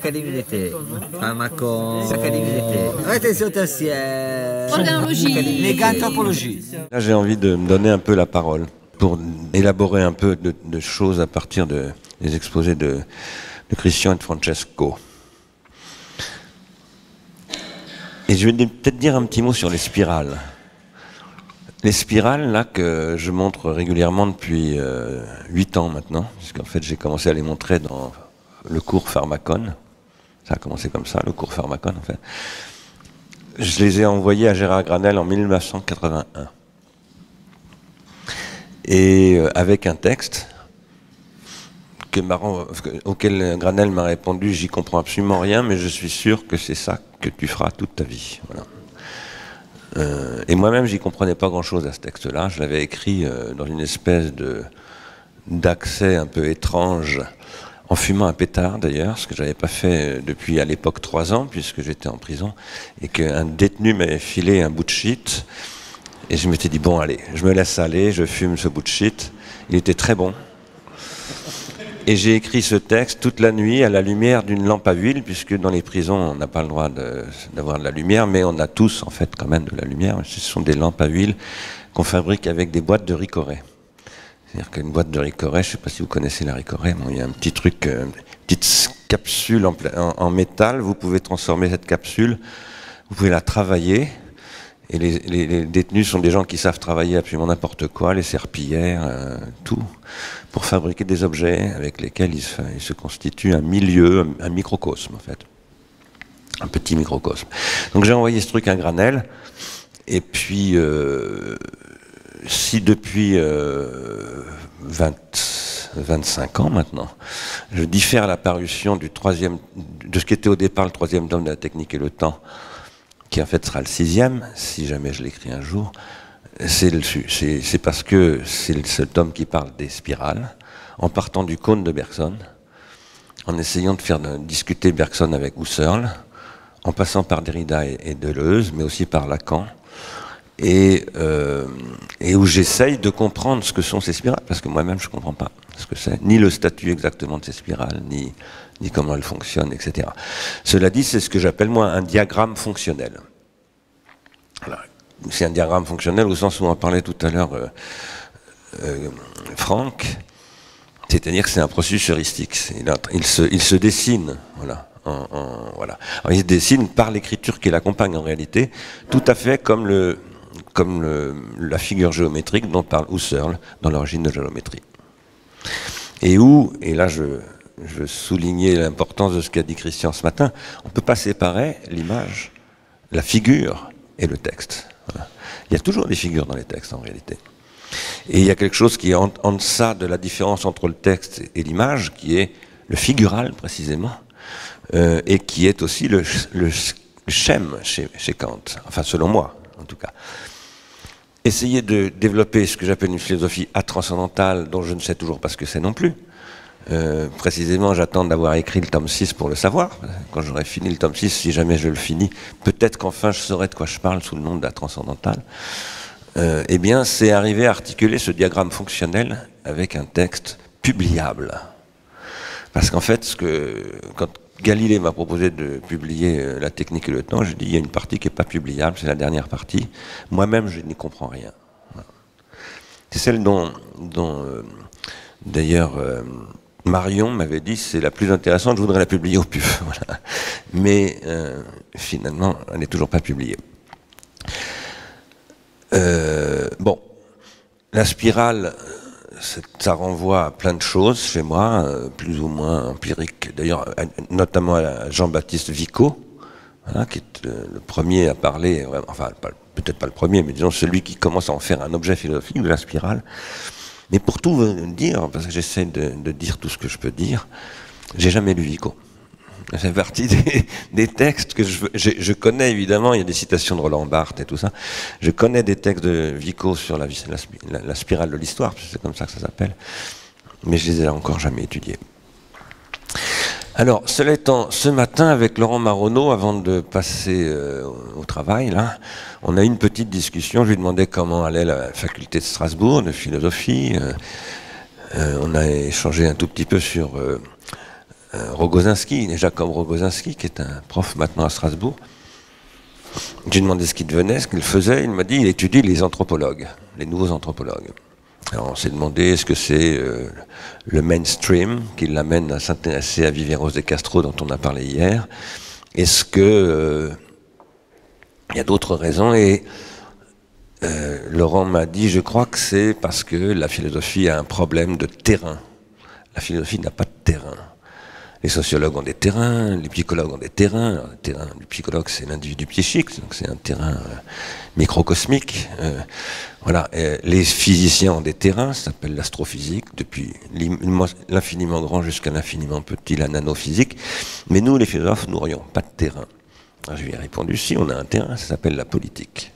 Saccalimité, pharmacon, saccalimité, attention au ciel, organologie, négantropologie. Là, j'ai envie de me donner un peu la parole pour élaborer un peu de choses à partir des exposés de Christian et de Francesco. Et je vais peut-être dire un petit mot sur les spirales. Les spirales, là, que je montre régulièrement depuis 8 ans maintenant, puisqu'en fait j'ai commencé à les montrer dans le cours Pharmacon. Ça a commencé comme ça, le cours Pharmacon, en fait. Je les ai envoyés à Gérard Granel en 1981. Et avec un texte auquel Granel m'a répondu, j'y comprends absolument rien, mais je suis sûr que c'est ça que tu feras toute ta vie. Voilà. Et moi-même, j'y comprenais pas grand-chose à ce texte-là. Je l'avais écrit dans une espèce d'accès un peu étrange, en fumant un pétard d'ailleurs, ce que j'avais pas fait depuis à l'époque 3 ans, puisque j'étais en prison, et qu'un détenu m'avait filé un bout de shit, et je m'étais dit, bon allez, je me laisse aller, je fume ce bout de shit. Il était très bon. Et j'ai écrit ce texte toute la nuit à la lumière d'une lampe à huile, puisque dans les prisons, on n'a pas le droit d'avoir de la lumière, mais on a tous, en fait, quand même de la lumière. Ce sont des lampes à huile qu'on fabrique avec des boîtes de ricoré. C'est-à-dire qu'une boîte de ricoré, je ne sais pas si vous connaissez la ricoré, bon, il y a un petit truc, une petite capsule en métal, vous pouvez transformer cette capsule, vous pouvez la travailler. Et les détenus sont des gens qui savent travailler absolument n'importe quoi, les serpillères, tout, pour fabriquer des objets avec lesquels ils se constituent un milieu, un microcosme en fait. Un petit microcosme. Donc j'ai envoyé ce truc à Granel, et puis si depuis 25 ans maintenant, je diffère la parution de ce qui était au départ le 3e tome de la technique et le temps, qui en fait sera le 6e, si jamais je l'écris un jour, c'est parce que c'est le seul tome qui parle des spirales, en partant du cône de Bergson, en essayant de faire discuter Bergson avec Husserl, en passant par Derrida et Deleuze, mais aussi par Lacan, et où j'essaye de comprendre ce que sont ces spirales, parce que moi-même je ne comprends pas ce que c'est, ni le statut exactement de ces spirales, ni comment elles fonctionnent, etc. Cela dit, c'est ce que j'appelle moi un diagramme fonctionnel. C'est un diagramme fonctionnel au sens où on en parlait tout à l'heure Franck, c'est-à-dire que c'est un processus heuristique. Il se dessine, voilà. Voilà. Alors, il se dessine par l'écriture qui l'accompagne en réalité, tout à fait comme la figure géométrique dont parle Husserl dans l'origine de la géométrie. Et là je soulignais l'importance de ce qu'a dit Christian ce matin, on ne peut pas séparer l'image, la figure et le texte. Voilà. Il y a toujours des figures dans les textes en réalité. Et il y a quelque chose qui est en deçà de la différence entre le texte et l'image, qui est le figural précisément, et qui est aussi le schème chez Kant, enfin selon moi en tout cas. Essayer de développer ce que j'appelle une philosophie atranscendantale, dont je ne sais toujours pas ce que c'est non plus. Précisément, j'attends d'avoir écrit le tome 6 pour le savoir. Quand j'aurai fini le tome 6, si jamais je le finis, peut-être qu'enfin je saurai de quoi je parle sous le nom de la transcendantale. Eh bien, c'est arriver à articuler ce diagramme fonctionnel avec un texte publiable. Parce qu'en fait, quand Galilée m'a proposé de publier La technique et le temps, je dis il y a une partie qui n'est pas publiable, c'est la dernière partie. Moi-même, je n'y comprends rien. Voilà. C'est celle dont d'ailleurs, Marion m'avait dit c'est la plus intéressante, je voudrais la publier au PUF. Voilà. Mais finalement, elle n'est toujours pas publiée. Bon, la spirale, ça renvoie à plein de choses chez moi, plus ou moins empiriques. D'ailleurs, notamment à Jean-Baptiste Vico, hein, qui est le premier à parler, enfin, peut-être pas le premier, mais disons celui qui commence à en faire un objet philosophique de la spirale. Mais pour tout dire, parce que j'essaie de dire tout ce que je peux dire, j'ai jamais lu Vico. Ça fait partie des textes que je connais évidemment, il y a des citations de Roland Barthes et tout ça. Je connais des textes de Vico sur la spirale de l'histoire, c'est comme ça que ça s'appelle, mais je les ai encore jamais étudiés. Alors, cela étant, ce matin, avec Laurent Maronneau, avant de passer au travail, là, on a eu une petite discussion. Je lui demandais comment allait la faculté de Strasbourg, de philosophie. On a échangé un tout petit peu sur Rogozinski, Jacob Rogozinski, qui est un prof maintenant à Strasbourg. J'ai demandé ce qu'il devenait, ce qu'il faisait. Il m'a dit il étudie les anthropologues, les nouveaux anthropologues. Alors on s'est demandé est-ce que c'est le mainstream qui l'amène à s'intéresser à Viveros de Castro dont on a parlé hier. Est-ce que il y a d'autres raisons? Et Laurent m'a dit je crois que c'est parce que la philosophie a un problème de terrain. La philosophie n'a pas de terrain. Les sociologues ont des terrains, les psychologues ont des terrains. Alors, le terrain du psychologue, c'est l'individu psychique, donc c'est un terrain microcosmique. Voilà. Et les physiciens ont des terrains, ça s'appelle l'astrophysique, depuis l'infiniment grand jusqu'à l'infiniment petit, la nanophysique. Mais nous, les philosophes, nous n'aurions pas de terrain. Alors, je lui ai répondu, si, on a un terrain, ça s'appelle la politique.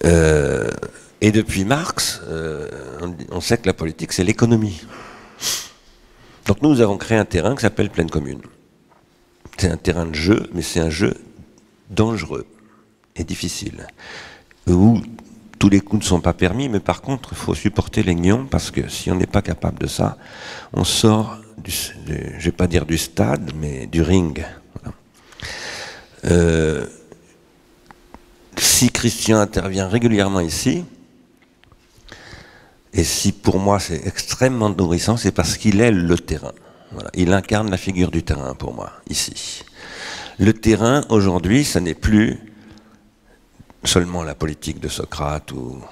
Et depuis Marx, on sait que la politique, c'est l'économie. Donc nous avons créé un terrain qui s'appelle pleine commune. C'est un terrain de jeu, mais c'est un jeu dangereux et difficile, où tous les coups ne sont pas permis, mais par contre, il faut supporter les gnons, parce que si on n'est pas capable de ça, on sort, je ne vais pas dire du stade, mais du ring. Voilà. Si Christian intervient régulièrement ici, et si pour moi c'est extrêmement nourrissant, c'est parce qu'il est le terrain. Voilà. Il incarne la figure du terrain pour moi, ici. Le terrain, aujourd'hui, ça n'est plus seulement la politique de Socrate ou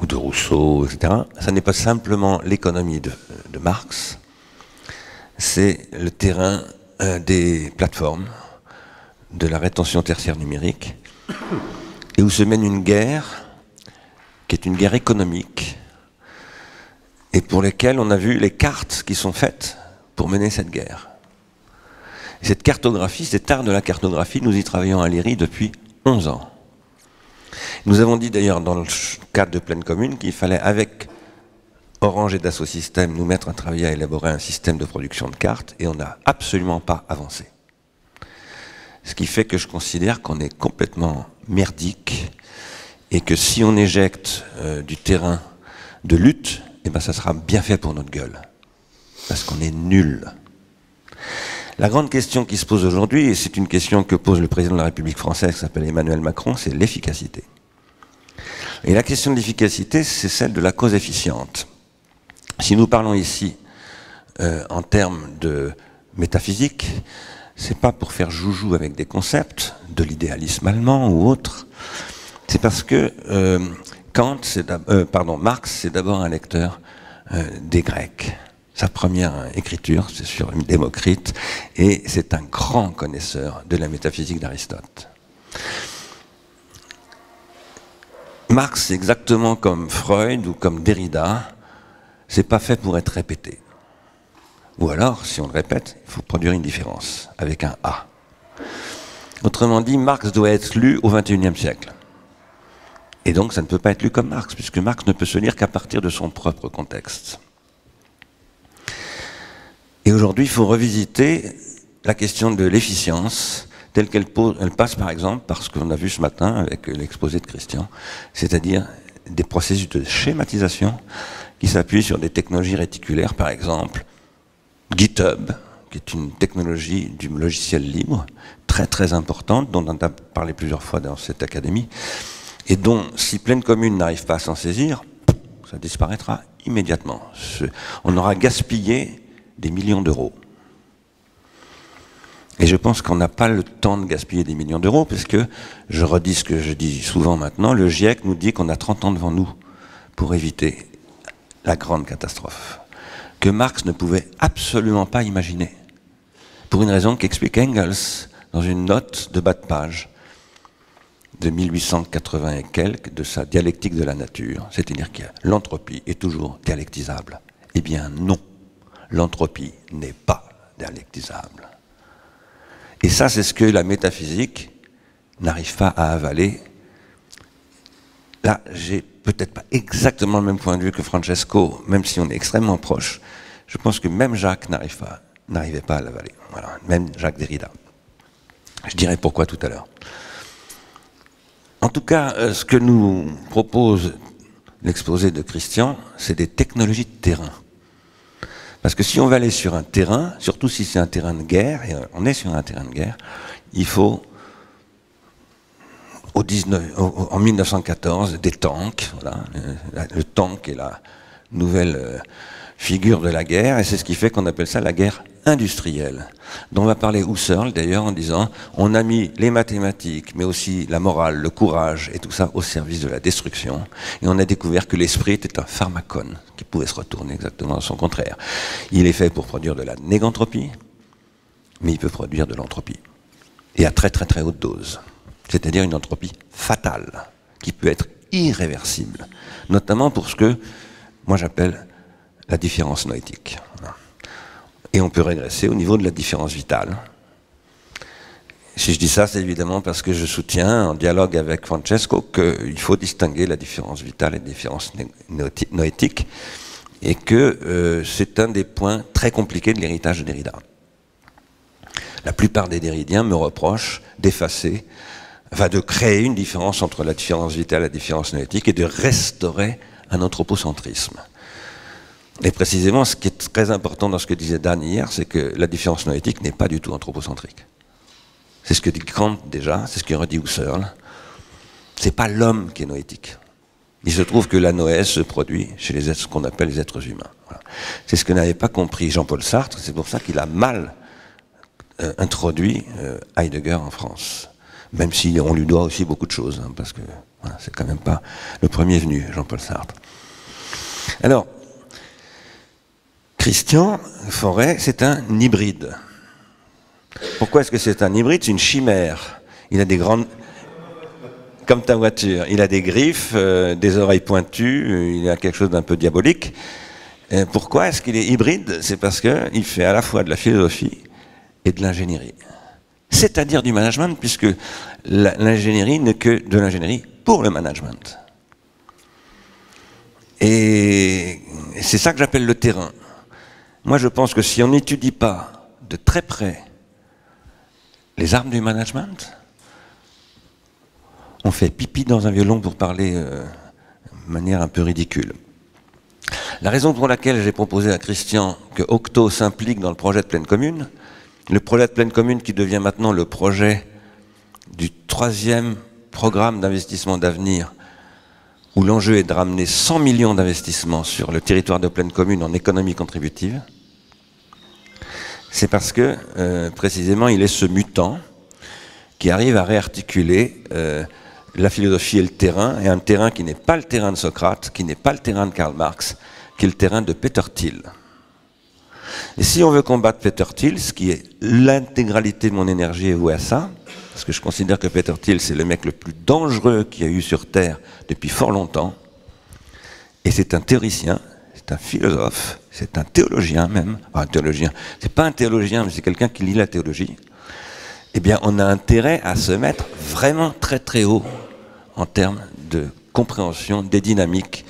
de Rousseau, etc. Ça n'est pas simplement l'économie de Marx, c'est le terrain des plateformes, de la rétention tertiaire numérique, et où se mène une guerre qui est une guerre économique, et pour lesquelles on a vu les cartes qui sont faites pour mener cette guerre. Et cette cartographie, cet art de la cartographie, nous y travaillons à l'IRI depuis 11 ans. Nous avons dit d'ailleurs dans le cadre de Pleine Commune qu'il fallait, avec Orange et Dassault Systèmes, nous mettre à travailler à élaborer un système de production de cartes, et on n'a absolument pas avancé. Ce qui fait que je considère qu'on est complètement merdique, et que si on éjecte du terrain de lutte, eh ben ça sera bien fait pour notre gueule, parce qu'on est nul. La grande question qui se pose aujourd'hui, et c'est une question que pose le président de la République française, qui s'appelle Emmanuel Macron, c'est l'efficacité. Et la question de l'efficacité, c'est celle de la cause efficiente. Si nous parlons ici en termes de métaphysique, c'est pas pour faire joujou avec des concepts de l'idéalisme allemand ou autre, c'est parce que Marx, c'est d'abord un lecteur des Grecs. Sa première écriture, c'est sur Démocrite, et c'est un grand connaisseur de la métaphysique d'Aristote. Marx, c'est exactement comme Freud ou comme Derrida, c'est pas fait pour être répété. Ou alors, si on le répète, il faut produire une différence, avec un A. Autrement dit, Marx doit être lu au XXIe siècle. Et donc, ça ne peut pas être lu comme Marx, puisque Marx ne peut se lire qu'à partir de son propre contexte. Et aujourd'hui, il faut revisiter la question de l'efficience, telle qu'elle passe par exemple par ce qu'on a vu ce matin avec l'exposé de Christian, c'est-à-dire des processus de schématisation qui s'appuient sur des technologies réticulaires, par exemple GitHub, qui est une technologie du logiciel libre, très très importante, dont on a parlé plusieurs fois dans cette académie, et dont, si Pleine Commune n'arrive pas à s'en saisir, ça disparaîtra immédiatement. On aura gaspillé des millions d'euros. Et je pense qu'on n'a pas le temps de gaspiller des millions d'euros, parce que, je redis ce que je dis souvent maintenant, le GIEC nous dit qu'on a 30 ans devant nous pour éviter la grande catastrophe, que Marx ne pouvait absolument pas imaginer, pour une raison qu'explique Engels dans une note de bas de page de 1880 et quelques de sa dialectique de la nature, c'est-à-dire que l'entropie est toujours dialectisable. Eh bien non, l'entropie n'est pas dialectisable. Et ça, c'est ce que la métaphysique n'arrive pas à avaler. Là, j'ai peut-être pas exactement le même point de vue que Francesco, même si on est extrêmement proche. Je pense que même Jacques n'arrivait pas à l'avaler. Voilà, même Jacques Derrida. Je dirai pourquoi tout à l'heure. En tout cas, ce que nous propose l'exposé de Christian, c'est des technologies de terrain. Parce que si on va aller sur un terrain, surtout si c'est un terrain de guerre, et on est sur un terrain de guerre, il faut, en 1914, des tanks. Voilà. Le tank est la nouvelle figure de la guerre, et c'est ce qui fait qu'on appelle ça la guerre industrielle, dont va parler Husserl d'ailleurs en disant on a mis les mathématiques, mais aussi la morale, le courage et tout ça au service de la destruction, et on a découvert que l'esprit était un pharmacone qui pouvait se retourner exactement à son contraire. Il est fait pour produire de la négantropie, mais il peut produire de l'entropie, et à très très très haute dose, c'est-à-dire une entropie fatale qui peut être irréversible, notamment pour ce que moi j'appelle la différence noétique. Et on peut régresser au niveau de la différence vitale. Si je dis ça, c'est évidemment parce que je soutiens, en dialogue avec Francesco, qu'il faut distinguer la différence vitale et la différence noétique, et que c'est un des points très compliqués de l'héritage de Derrida. La plupart des Derridiens me reprochent d'effacer, enfin de créer une différence entre la différence vitale et la différence noétique, et de restaurer un anthropocentrisme. Et précisément, ce qui est très important dans ce que disait Dan hier, c'est que la différence noétique n'est pas du tout anthropocentrique. C'est ce que dit Kant déjà, c'est ce que redit Husserl. C'est pas l'homme qui est noétique. Il se trouve que la noèse se produit chez les êtres, ce qu'on appelle les êtres humains. Voilà. C'est ce que n'avait pas compris Jean-Paul Sartre, c'est pour ça qu'il a mal introduit Heidegger en France. Même si on lui doit aussi beaucoup de choses, hein, parce que voilà, c'est quand même pas le premier venu, Jean-Paul Sartre. Alors, Christian Fauré, c'est un hybride. Pourquoi est-ce que c'est un hybride? C'est une chimère. Il a des grandes... Comme ta voiture. Il a des griffes, des oreilles pointues, il a quelque chose d'un peu diabolique. Et pourquoi est-ce qu'il est hybride? C'est parce qu'il fait à la fois de la philosophie et de l'ingénierie. C'est-à-dire du management, puisque l'ingénierie n'est que de l'ingénierie pour le management. Et c'est ça que j'appelle le terrain. Moi, je pense que si on n'étudie pas de très près les armes du management, on fait pipi dans un violon pour parler de manière un peu ridicule. La raison pour laquelle j'ai proposé à Christian que Octo s'implique dans le projet de pleine commune, le projet de pleine commune qui devient maintenant le projet du 3e programme d'investissement d'avenir, où l'enjeu est de ramener 100 millions d'investissements sur le territoire de pleine commune en économie contributive, c'est parce que, précisément, il est ce mutant qui arrive à réarticuler la philosophie et le terrain, et un terrain qui n'est pas le terrain de Socrate, qui n'est pas le terrain de Karl Marx, qui est le terrain de Peter Thiel. Et si on veut combattre Peter Thiel, ce qui est l'intégralité de mon énergie est vouée à ça, parce que je considère que Peter Thiel, c'est le mec le plus dangereux qu'il y a eu sur Terre depuis fort longtemps, et c'est un théoricien, c'est un philosophe, c'est un théologien même, enfin un théologien, c'est pas un théologien, mais c'est quelqu'un qui lit la théologie. Eh bien, on a intérêt à se mettre vraiment très très haut en termes de compréhension des dynamiques,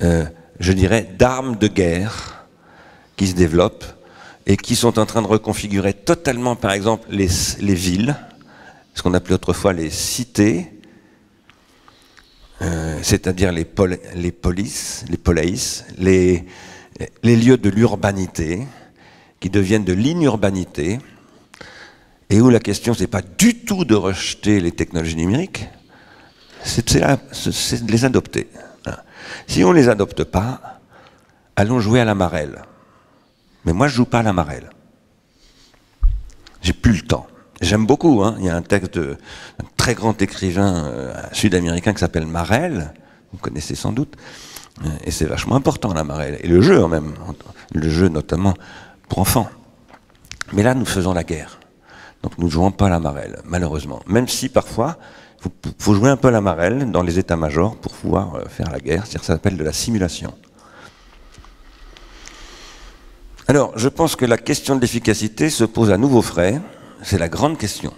je dirais, d'armes de guerre qui se développent et qui sont en train de reconfigurer totalement, par exemple, les villes, ce qu'on appelait autrefois les cités, c'est-à-dire les polices, les lieux de l'urbanité, qui deviennent de l'inurbanité, et où la question, c'est pas du tout de rejeter les technologies numériques, c'est de les adopter. Si on ne les adopte pas, allons jouer à la marelle. Mais moi, je ne joue pas à la marelle. J'ai plus le temps. J'aime beaucoup, hein. Il y a un texte d'un très grand écrivain sud-américain qui s'appelle Marel, vous connaissez sans doute, et c'est vachement important la marelle, et le jeu même, le jeu notamment pour enfants. Mais là, nous faisons la guerre. Donc nous ne jouons pas à la marelle, malheureusement. Même si parfois, il faut jouer un peu à la marelle dans les états-majors pour pouvoir faire la guerre, c'est-à-dire ça s'appelle de la simulation. Alors, je pense que la question de l'efficacité se pose à nouveau frais, c'est la grande question.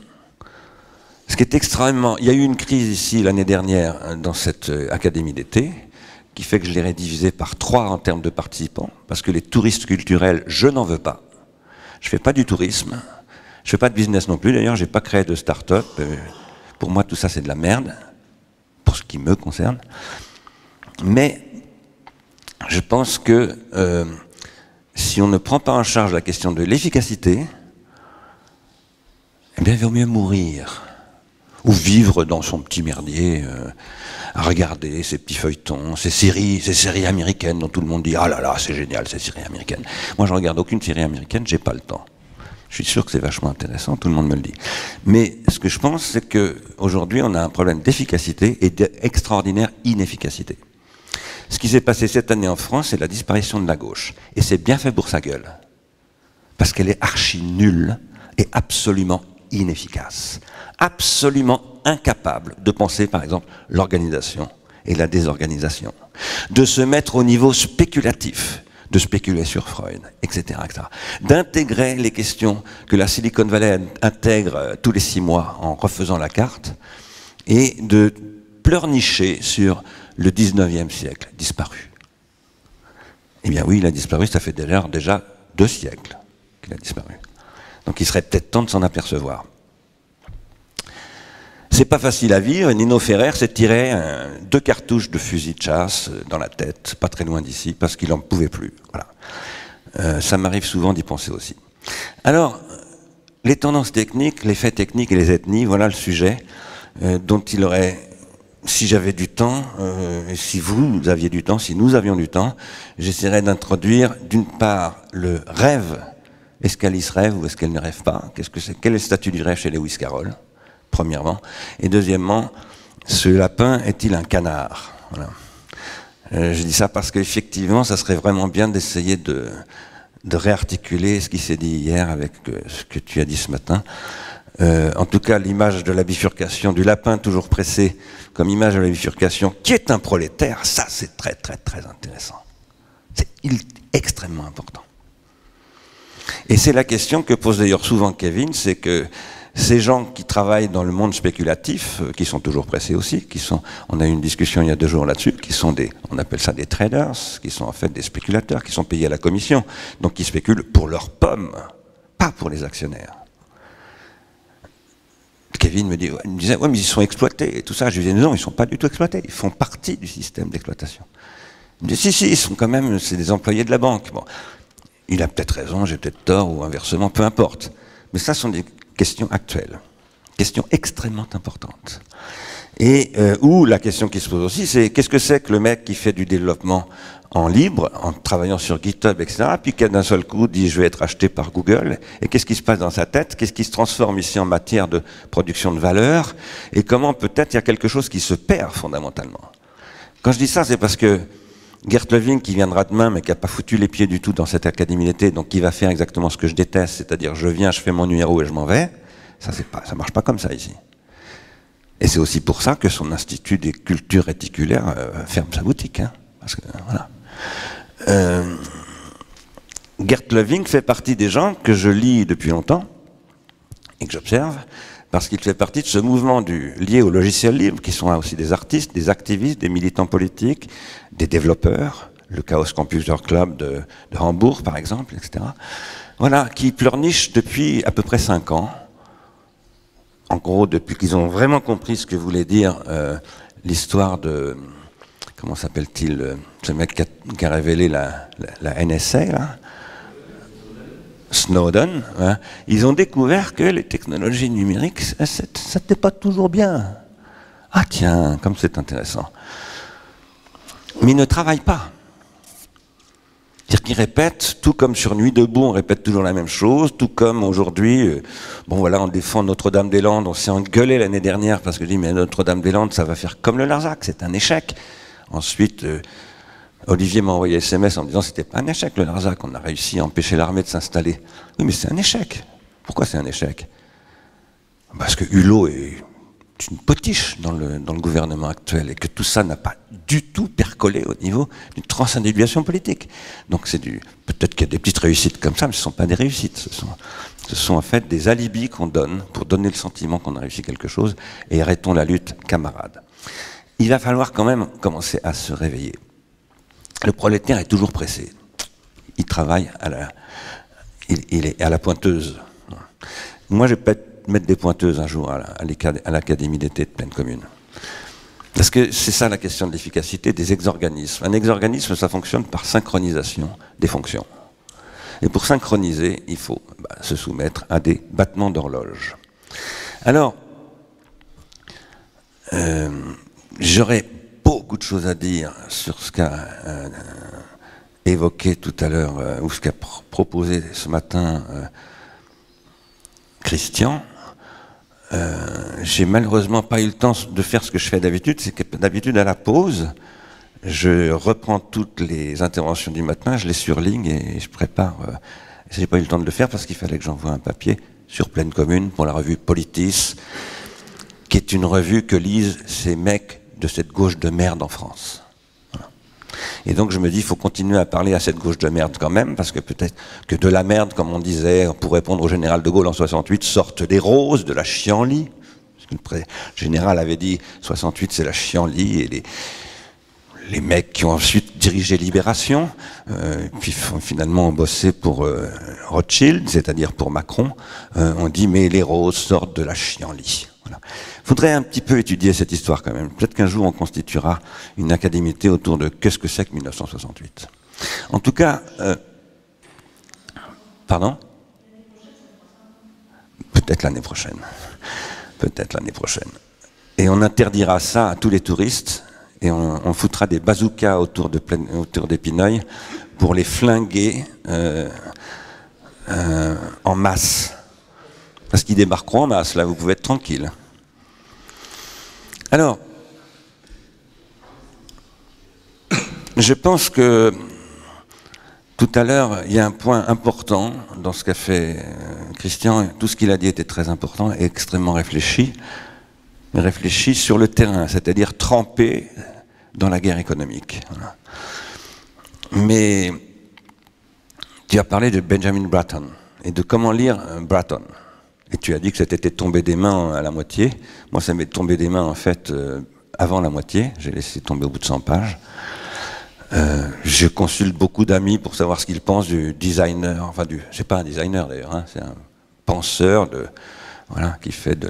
Ce qui est extrêmement... Il y a eu une crise ici l'année dernière dans cette académie d'été, qui fait que je l'ai divisée par 3 en termes de participants, parce que les touristes culturels, je n'en veux pas. Je ne fais pas du tourisme, je ne fais pas de business non plus, d'ailleurs, je n'ai pas créé de start-up. Pour moi, tout ça, c'est de la merde, pour ce qui me concerne. Mais je pense que si on ne prend pas en charge la question de l'efficacité, eh bien, il vaut mieux mourir. Ou vivre dans son petit merdier, à regarder ces petits feuilletons, ces séries américaines dont tout le monde dit « Ah là là, c'est génial, ces séries américaines ». Moi, je regarde aucune série américaine, j'ai pas le temps. Je suis sûr que c'est vachement intéressant, tout le monde me le dit. Mais ce que je pense, c'est qu'aujourd'hui, on a un problème d'efficacité et d'extraordinaire inefficacité. Ce qui s'est passé cette année en France, c'est la disparition de la gauche. Et c'est bien fait pour sa gueule. Parce qu'elle est archi nulle et absolument inefficace. Absolument incapable de penser, par exemple, l'organisation et la désorganisation. De se mettre au niveau spéculatif, de spéculer sur Freud, etc., etc. D'intégrer les questions que la Silicon Valley intègre tous les 6 mois en refaisant la carte, et de pleurnicher sur le 19e siècle disparu. Eh bien oui, il a disparu, ça fait déjà 2 siècles qu'il a disparu. Donc il serait peut-être temps de s'en apercevoir. C'est pas facile à vivre, et Nino Ferrer s'est tiré 2 cartouches de fusil de chasse dans la tête, pas très loin d'ici, parce qu'il n'en pouvait plus. Voilà. Ça m'arrive souvent d'y penser aussi. Alors, les tendances techniques, les faits techniques et les ethnies, voilà le sujet dont il aurait, si j'avais du temps, et si vous aviez du temps, si nous avions du temps, j'essaierais d'introduire d'une part le rêve. Est-ce qu'Alice rêve ou est-ce qu'elle ne rêve pas? Qu'est-ce que c'est? Quel est le statut du rêve chez Lewis Carroll? Premièrement. Et deuxièmement, ce lapin est-il un canard? Voilà. Je dis ça parce qu'effectivement, ça serait vraiment bien d'essayer de réarticuler ce qui s'est dit hier avec ce que tu as dit ce matin. En tout cas, l'image de la bifurcation du lapin toujours pressé comme image de la bifurcation, qui est un prolétaire, ça c'est très très très intéressant. C'est extrêmement important. Et c'est la question que pose d'ailleurs souvent Kevin, c'est que ces gens qui travaillent dans le monde spéculatif, qui sont toujours pressés aussi, on a eu une discussion il y a 2 jours là-dessus, qui sont on appelle ça des traders, qui sont en fait des spéculateurs, qui sont payés à la commission, donc qui spéculent pour leurs pommes, pas pour les actionnaires. Kevin me disait, ouais, mais ils sont exploités et tout ça. Je lui disais, non, ils ne sont pas du tout exploités, ils font partie du système d'exploitation. Il me dit, si, ils sont quand même, c'est des employés de la banque. Bon, il a peut-être raison, j'ai peut-être tort, ou inversement, peu importe. Mais ça sont des questions actuelles, questions extrêmement importantes. Et où la question qui se pose aussi, c'est qu'est-ce que c'est que le mec qui fait du développement en libre, en travaillant sur GitHub, etc., puis qui d'un seul coup dit je vais être acheté par Google, et qu'est-ce qui se passe dans sa tête, qu'est-ce qui se transforme ici en matière de production de valeur, et comment peut-être il y a quelque chose qui se perd fondamentalement. Quand je dis ça, c'est parce que Gert Leving, qui viendra demain, mais qui n'a pas foutu les pieds du tout dans cette académie d'été, donc qui va faire exactement ce que je déteste, c'est-à-dire je viens, je fais mon numéro et je m'en vais, ça marche pas comme ça ici. Et c'est aussi pour ça que son institut des cultures réticulaires ferme sa boutique. Hein, parce que, voilà. Gert Leving fait partie des gens que je lis depuis longtemps et que j'observe, parce qu'il fait partie de ce mouvement lié au logiciel libre, qui sont là aussi des artistes, des activistes, des militants politiques, des développeurs, le Chaos Computer Club de Hambourg par exemple, etc. Voilà, qui pleurnichent depuis à peu près 5 ans. En gros, depuis qu'ils ont vraiment compris ce que voulait dire l'histoire de... Comment s'appelle-t-il, ce mec qui a révélé la NSA, là, Snowden, hein, ils ont découvert que les technologies numériques, ça n'était pas toujours bien. Ah tiens, comme c'est intéressant. Mais ils ne travaillent pas. C'est-à-dire qu'ils répètent, tout comme sur Nuit debout, on répète toujours la même chose, tout comme aujourd'hui, bon voilà, on défend Notre-Dame-des-Landes, on s'est engueulé l'année dernière parce que je dis, mais Notre-Dame-des-Landes, ça va faire comme le Larzac, c'est un échec. Ensuite, Olivier m'a envoyé SMS en me disant c'était pas un échec le Larzac, on a réussi à empêcher l'armée de s'installer. Oui, mais c'est un échec. Pourquoi c'est un échec? Parce que Hulot est une potiche dans le gouvernement actuel et que tout ça n'a pas du tout percolé au niveau d'une transindividuation politique. Donc peut-être qu'il y a des petites réussites comme ça, mais ce ne sont pas des réussites. Ce sont en fait des alibis qu'on donne pour donner le sentiment qu'on a réussi quelque chose et arrêtons la lutte, camarades. Il va falloir quand même commencer à se réveiller. Le prolétaire est toujours pressé. Il travaille il est à la pointeuse. Moi, je vais peut-être mettre des pointeuses un jour à l'Académie d'été de Pleine Commune. Parce que c'est ça la question de l'efficacité des exorganismes. Un exorganisme, ça fonctionne par synchronisation des fonctions. Et pour synchroniser, il faut se soumettre à des battements d'horloge. Alors, j'aurais beaucoup de choses à dire sur ce qu'a évoqué tout à l'heure, ou ce qu'a proposé ce matin Christian. J'ai malheureusement pas eu le temps de faire ce que je fais d'habitude, c'est que d'habitude à la pause, je reprends toutes les interventions du matin, je les surligne et je prépare. J'ai pas eu le temps de le faire parce qu'il fallait que j'envoie un papier sur Pleine Commune pour la revue Politis, qui est une revue que lisent ces mecs de cette gauche de merde en France. Voilà. Et donc je me dis, il faut continuer à parler à cette gauche de merde quand même, parce que peut-être que de la merde, comme on disait, pour répondre au général de Gaulle en 68, sortent des roses, de la chienlit. Le général avait dit 68 c'est la chienlit, et les mecs qui ont ensuite dirigé Libération, puis finalement ont bossé pour Rothschild, c'est-à-dire pour Macron, ont dit mais les roses sortent de la chienlit. Voilà. Faudrait un petit peu étudier cette histoire quand même. Peut-être qu'un jour on constituera une académité autour de qu'est-ce que c'est que 1968. En tout cas, pardon ? Peut-être l'année prochaine. Peut-être l'année prochaine. Et on interdira ça à tous les touristes, et on foutra des bazookas autour d'Épineuil pour les flinguer en masse. Parce qu'ils débarqueront en masse, là, vous pouvez être tranquille. Alors, je pense que tout à l'heure, il y a un point important dans ce qu'a fait Christian. Tout ce qu'il a dit était très important et extrêmement réfléchi. Mais réfléchi sur le terrain, c'est-à-dire trempé dans la guerre économique. Voilà. Mais tu as parlé de Benjamin Bratton et de comment lire Bratton. Et tu as dit que c'était tombé des mains à la moitié. Moi, ça m'est tombé des mains, en fait, avant la moitié. J'ai laissé tomber au bout de 100 pages. Je consulte beaucoup d'amis pour savoir ce qu'ils pensent du designer. Enfin, c'est pas un designer, d'ailleurs. Hein, c'est un penseur voilà, qui fait de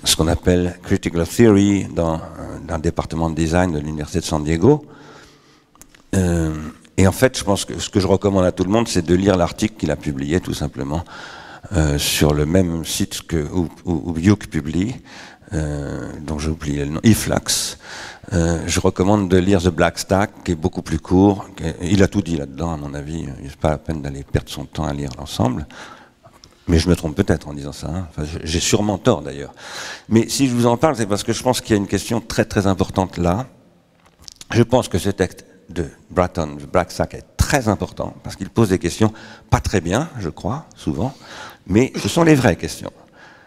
ce qu'on appelle critical theory dans un département de design de l'université de San Diego. Et en fait, je pense que ce que je recommande à tout le monde, c'est de lire l'article qu'il a publié, tout simplement, sur le même site où Hugh publie, dont j'ai oublié le nom, eFlux. Je recommande de lire The Black Stack, qui est beaucoup plus court. Il a tout dit là-dedans, à mon avis. Il n'est pas la peine d'aller perdre son temps à lire l'ensemble. Mais je me trompe peut-être en disant ça. Hein. Enfin, j'ai sûrement tort, d'ailleurs. Mais si je vous en parle, c'est parce que je pense qu'il y a une question très très importante là. Je pense que ce texte de Bratton, The Black Stack, est très important, parce qu'il pose des questions pas très bien, je crois, souvent, mais ce sont les vraies questions.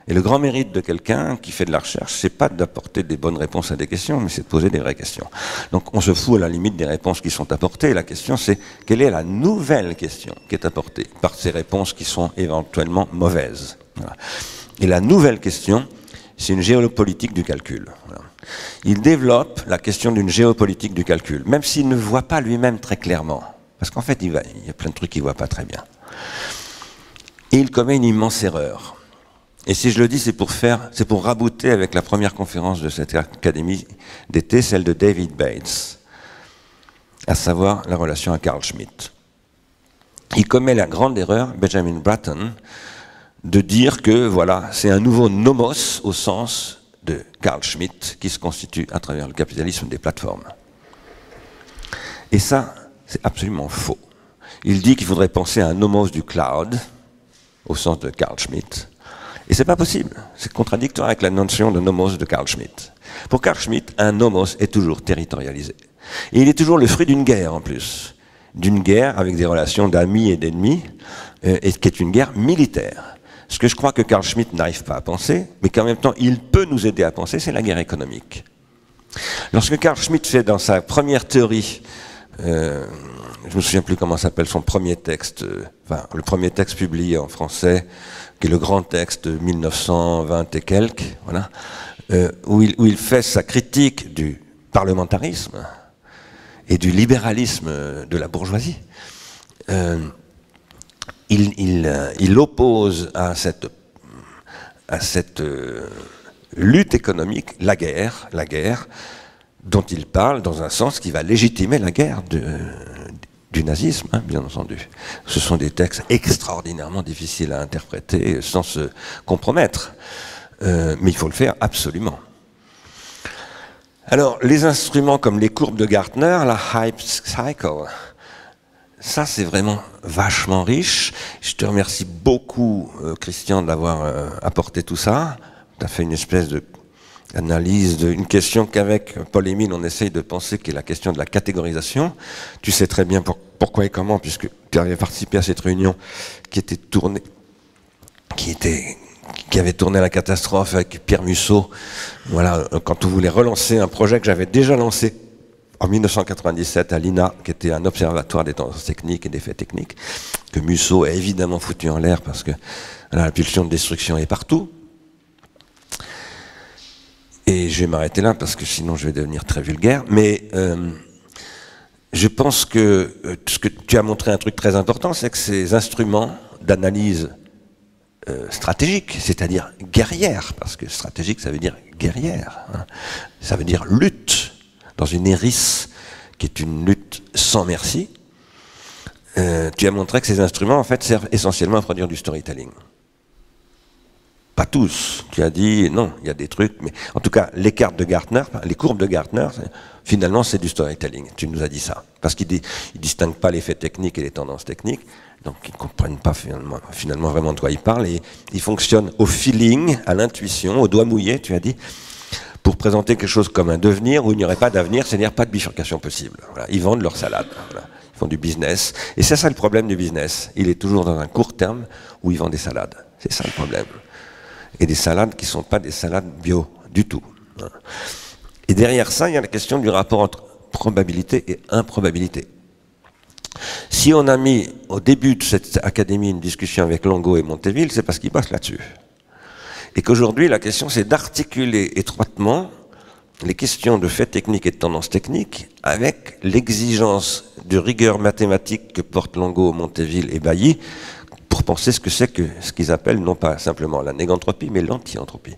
Et le grand mérite de quelqu'un qui fait de la recherche, c'est pas d'apporter des bonnes réponses à des questions, mais c'est de poser des vraies questions. Donc on se fout à la limite des réponses qui sont apportées. La question c'est, quelle est la nouvelle question qui est apportée par ces réponses qui sont éventuellement mauvaises. Voilà. Et la nouvelle question, c'est une géopolitique du calcul. Voilà. Il développe la question d'une géopolitique du calcul, même s'il ne voit pas lui-même très clairement. Parce qu'en fait, il y a plein de trucs qu'il ne voit pas très bien. Et il commet une immense erreur. Et si je le dis, c'est pour rabouter avec la première conférence de cette académie d'été, celle de David Bates, à savoir la relation à Carl Schmitt. Il commet la grande erreur, Benjamin Bratton, de dire que voilà, c'est un nouveau nomos au sens de Carl Schmitt qui se constitue à travers le capitalisme des plateformes. Et ça, c'est absolument faux. Il dit qu'il faudrait penser à un nomos du cloud, au sens de Carl Schmitt. Et c'est pas possible. C'est contradictoire avec la notion de nomos de Carl Schmitt. Pour Carl Schmitt, un nomos est toujours territorialisé. Et il est toujours le fruit d'une guerre, en plus. D'une guerre avec des relations d'amis et d'ennemis, et qui est une guerre militaire. Ce que je crois que Carl Schmitt n'arrive pas à penser, mais qu'en même temps, il peut nous aider à penser, c'est la guerre économique. Lorsque Carl Schmitt fait dans sa première théorie, je ne me souviens plus comment s'appelle son premier texte, enfin, le premier texte publié en français, qui est le grand texte de 1920 et quelques, voilà, où il fait sa critique du parlementarisme et du libéralisme de la bourgeoisie. Il oppose à cette lutte économique la guerre dont il parle dans un sens qui va légitimer la guerre du nazisme, hein, bien entendu. Ce sont des textes extraordinairement difficiles à interpréter sans se compromettre. Mais il faut le faire absolument. Alors, les instruments comme les courbes de Gartner, la Hype Cycle, ça c'est vraiment vachement riche. Je te remercie beaucoup, Christian, d'avoir apporté tout ça. Tu as fait une espèce d'analyse d'une question qu'avec Paul-Émile, on essaye de penser, qui est la question de la catégorisation. Tu sais très bien pourquoi et comment, puisque tu avais participé à cette réunion qui était tournée, qui avait tourné à la catastrophe avec Pierre Musso, voilà, quand on voulait relancer un projet que j'avais déjà lancé en 1997 à l'INA, qui était un observatoire des tendances techniques et des faits techniques, que Musso a évidemment foutu en l'air parce que la pulsion de destruction est partout. Et je vais m'arrêter là parce que sinon je vais devenir très vulgaire, mais je pense que ce que tu as montré un truc très important, c'est que ces instruments d'analyse stratégique, c'est-à-dire guerrière, parce que stratégique ça veut dire guerrière, hein. Ça veut dire lutte, dans une hérisse qui est une lutte sans merci. Tu as montré que ces instruments en fait servent essentiellement à produire du storytelling. Pas tous, tu as dit non, il y a des trucs, mais en tout cas les cartes de Gartner, les courbes de Gartner, finalement c'est du storytelling, tu nous as dit ça, parce qu'ils ne distinguent pas les faits techniques et les tendances techniques, donc ils ne comprennent pas finalement vraiment de quoi ils parlent, et ils fonctionnent au feeling, à l'intuition, au doigt mouillé, tu as dit, pour présenter quelque chose comme un devenir où il n'y aurait pas d'avenir, c'est-à-dire pas de bifurcation possible. Voilà. Ils vendent leur salade, voilà. Ils font du business, et c'est ça le problème du business, il est toujours dans un court terme où ils vendent des salades, c'est ça le problème. Et des salades qui ne sont pas des salades bio du tout. Et derrière ça, il y a la question du rapport entre probabilité et improbabilité. Si on a mis au début de cette académie une discussion avec Longo et Monteville, c'est parce qu'ils bossent là-dessus. Et qu'aujourd'hui, la question, c'est d'articuler étroitement les questions de faits techniques et de tendances techniques avec l'exigence de rigueur mathématique que portent Longo, Monteville et Bailly pour penser ce que c'est que ce qu'ils appellent non pas simplement la négantropie, mais l'anti-entropie.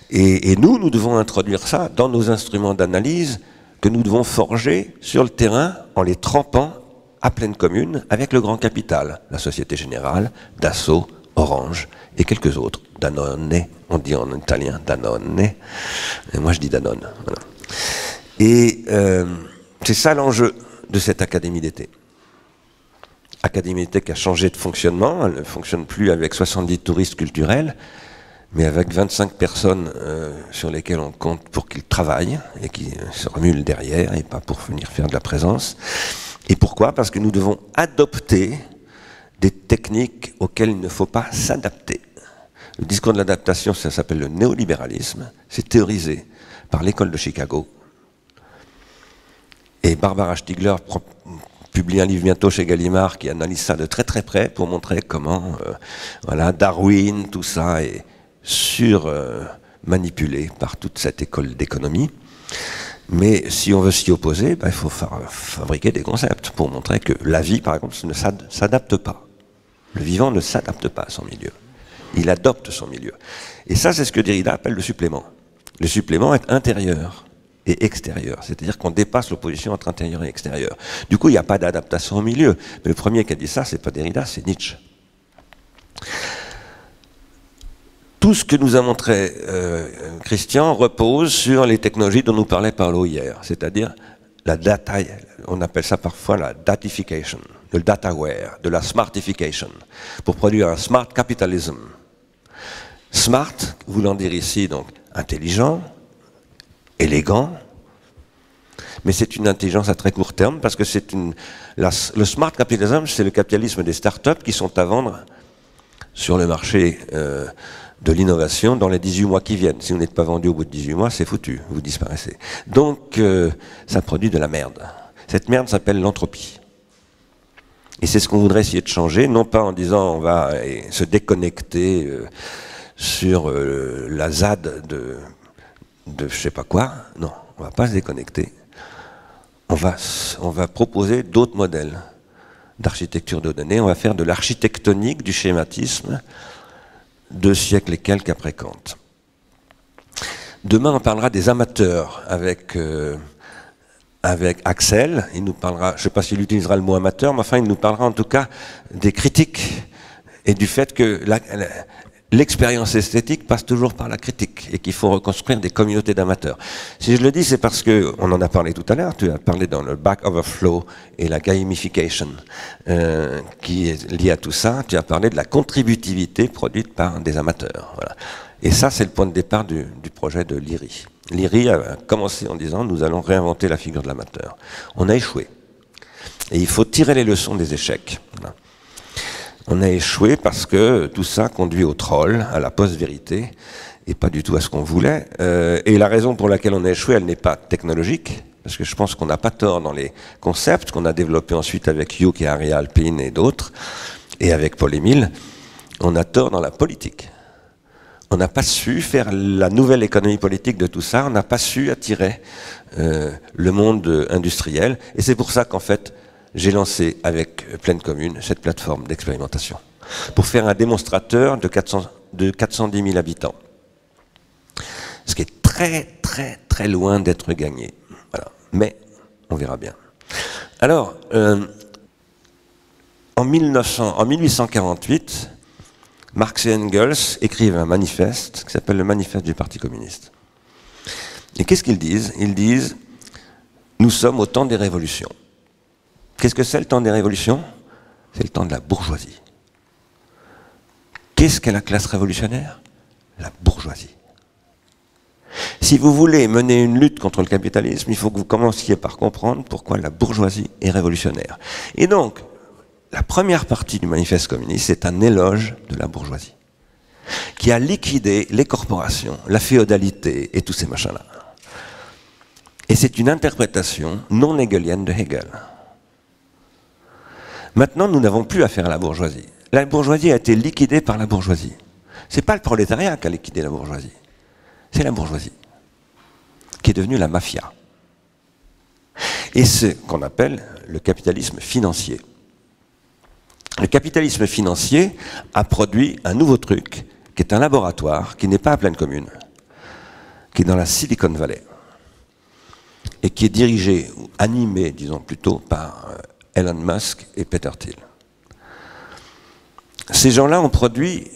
Et nous devons introduire ça dans nos instruments d'analyse que nous devons forger sur le terrain en les trempant à pleine commune avec le grand capital, la Société Générale, Dassault, Orange et quelques autres. Danone, on dit en italien Danone, et moi je dis Danone. Voilà. Et c'est ça l'enjeu de cette académie d'été. Académie d'été qui a changé de fonctionnement, elle ne fonctionne plus avec 70 touristes culturels, mais avec 25 personnes sur lesquelles on compte pour qu'ils travaillent et qui se remuent derrière et pas pour venir faire de la présence. Et pourquoi? Parce que nous devons adopter des techniques auxquelles il ne faut pas s'adapter. Le discours de l'adaptation, ça s'appelle le néolibéralisme, c'est théorisé par l'école de Chicago. Et Barbara Stiegler publie un livre bientôt chez Gallimard qui analyse ça de très très près pour montrer comment voilà, Darwin, tout ça est manipulé par toute cette école d'économie. Mais si on veut s'y opposer, il faut fabriquer des concepts pour montrer que la vie, par exemple, ne s'adapte pas. Le vivant ne s'adapte pas à son milieu. Il adopte son milieu. Et ça, c'est ce que Derrida appelle le supplément. Le supplément est intérieur et extérieur. C'est-à-dire qu'on dépasse l'opposition entre intérieur et extérieur. Du coup, il n'y a pas d'adaptation au milieu. Mais le premier qui a dit ça, c'est pas Derrida, c'est Nietzsche. Tout ce que nous a montré Christian repose sur les technologies dont nous parlait Paolo hier, c'est-à-dire la data, on appelle ça parfois la datification, le dataware, de la smartification, pour produire un smart capitalism. Smart, voulant dire ici donc intelligent, élégant, mais c'est une intelligence à très court terme, parce que le smart capitalism, c'est le capitalisme des startups qui sont à vendre sur le marché de l'innovation dans les 18 mois qui viennent. Si vous n'êtes pas vendu au bout de 18 mois, c'est foutu, vous disparaissez. Donc, ça produit de la merde. Cette merde s'appelle l'entropie. Et c'est ce qu'on voudrait essayer de changer, non pas en disant on va se déconnecter sur la ZAD de je sais pas quoi. Non, on va pas se déconnecter. On va proposer d'autres modèles d'architecture de données. On va faire de l'architectonique, du schématisme, 2 siècles et quelques après Kant. Demain, on parlera des amateurs avec avec Axel, il nous parlera, je ne sais pas s'il utilisera le mot amateur, mais enfin il nous parlera en tout cas des critiques et du fait que l'expérience esthétique passe toujours par la critique et qu'il faut reconstruire des communautés d'amateurs. Si je le dis, c'est parce que, on en a parlé tout à l'heure, tu as parlé dans le back overflow et la gamification qui est liée à tout ça, tu as parlé de la contributivité produite par des amateurs. Voilà. Et ça, c'est le point de départ du projet de l'IRI. L'IRI a commencé en disant, nous allons réinventer la figure de l'amateur. On a échoué. Et il faut tirer les leçons des échecs. Voilà. On a échoué parce que tout ça conduit au troll, à la post-vérité, et pas du tout à ce qu'on voulait. Et la raison pour laquelle on a échoué, elle n'est pas technologique, parce que je pense qu'on n'a pas tort dans les concepts qu'on a développés ensuite avec Hugh et Ari Alpin et d'autres, et avec Paul-Émile. On a tort dans la politique. On n'a pas su faire la nouvelle économie politique de tout ça, on n'a pas su attirer le monde industriel, et c'est pour ça qu'en fait, j'ai lancé avec Pleine Commune cette plateforme d'expérimentation pour faire un démonstrateur de 410 000 habitants. Ce qui est très loin d'être gagné. Voilà. Mais on verra bien. Alors, en 1848, Marx et Engels écrivent un manifeste qui s'appelle le Manifeste du Parti communiste. Et qu'est-ce qu'ils disent? Ils disent « Nous sommes au temps des révolutions ». Qu'est-ce que c'est le temps des révolutions? C'est le temps de la bourgeoisie. Qu'est-ce qu'est la classe révolutionnaire? La bourgeoisie. Si vous voulez mener une lutte contre le capitalisme, il faut que vous commenciez par comprendre pourquoi la bourgeoisie est révolutionnaire. Et donc, la première partie du manifeste communiste, c'est un éloge de la bourgeoisie, qui a liquidé les corporations, la féodalité et tous ces machins-là. Et c'est une interprétation non hegelienne de Hegel. Maintenant, nous n'avons plus affaire à la bourgeoisie. La bourgeoisie a été liquidée par la bourgeoisie. Ce n'est pas le prolétariat qui a liquidé la bourgeoisie. C'est la bourgeoisie, qui est devenue la mafia. Et c'est ce qu'on appelle le capitalisme financier. Le capitalisme financier a produit un nouveau truc, qui est un laboratoire, qui n'est pas à Pleine Commune, qui est dans la Silicon Valley, et qui est dirigé, ou animé, disons plutôt, par Elon Musk et Peter Thiel. Ces gens-là ont produit